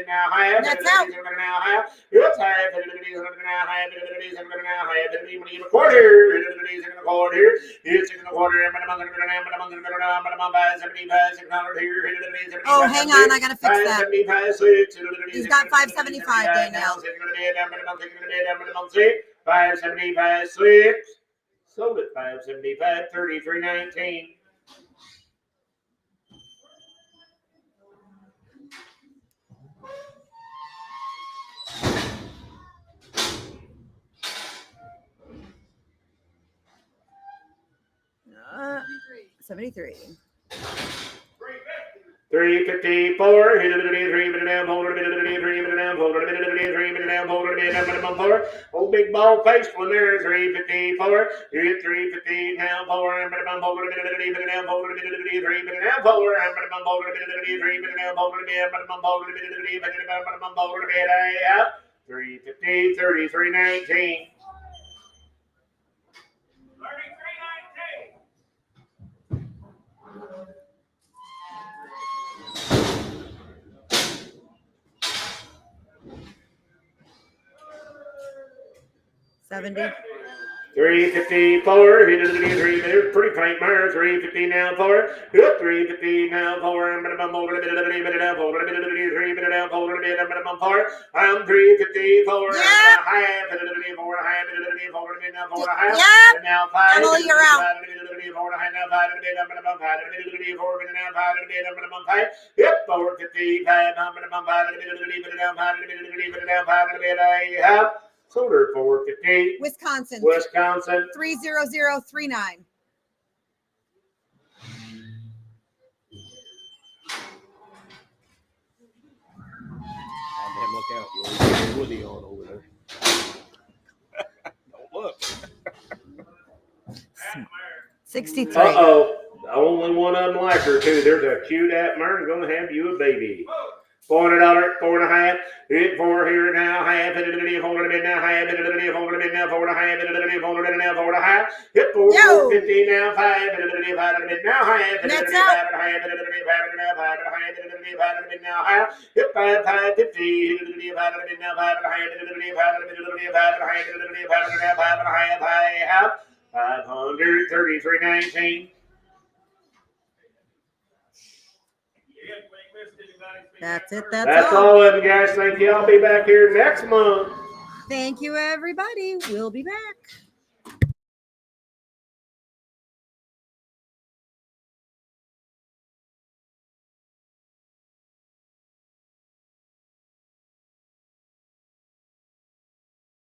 now half, That's out. now half. It's half, now half, now half, quarter, it's in the quarter, Oh, hang on. I got to fix that. He's got 575, Danielle. 575 slips. Sold at 575, 33.19. Uh, 73. 354, hit it a bit, 3 minute down, hold it a bit, 3 minute down, hold it a bit, 3 minute down, hold it a bit, minimum 4. Old big ball face one there, 354. Hit 350 down, 4, minimum hold it a bit, 3 minute down, hold it a bit, 3 minute down, 4, minimum hold it a bit, 3 minute down, hold it a bit, minimum hold it a bit, minimum hold it a bit, 350, 33.19. 33.19. $70. 354, hit it a bit, 3 minutes, pretty faint mare, 350 now for it. 350 now for it, minimum hold it a bit, 3 minute down, hold it a bit, 3 minute down, hold it a bit, minimum for it. I'm 350 for it, half, hit it a bit, for a half, hit it a bit, for a bit, now for a half. Yep. And now 5, Emily, you're out. for a half, now 5, minimum 5, for a bit, now 5, minimum 5. Yep, 455, minimum 5, now 5, a half. Sold her 450. Wisconsin. Wisconsin. 30039. Damn, look out. You'll get Woody on over there. Don't look. 63. Uh-oh. Only one of them like her, too. There's a cute at mare going to have you a baby. $400, 4.5. Hit 4 here now, half. Hit it a bit, hold it a bit now, half. Hit it a bit, hold it a bit now, 4.5. Hit it a bit, hold it a bit now, 4.5. Hit 4, 450 now, 5. Hit it a bit, 5 a bit now, half. Hit it a bit, 5 and a half. Hit it a bit, 5 and a half, 5 and a half. Hit it a bit, 5 and a bit now, half. Hit 5, 550. Hit it a bit, 5 and a bit now, 5 and a half. Hit it a bit, 5 and a bit, 5 and a half. Hit it a bit, 5 and a half, 5 and a half. 533.19. That's it. That's all of them, guys. Thank you. I'll be back here next month. Thank you, everybody. We'll be back.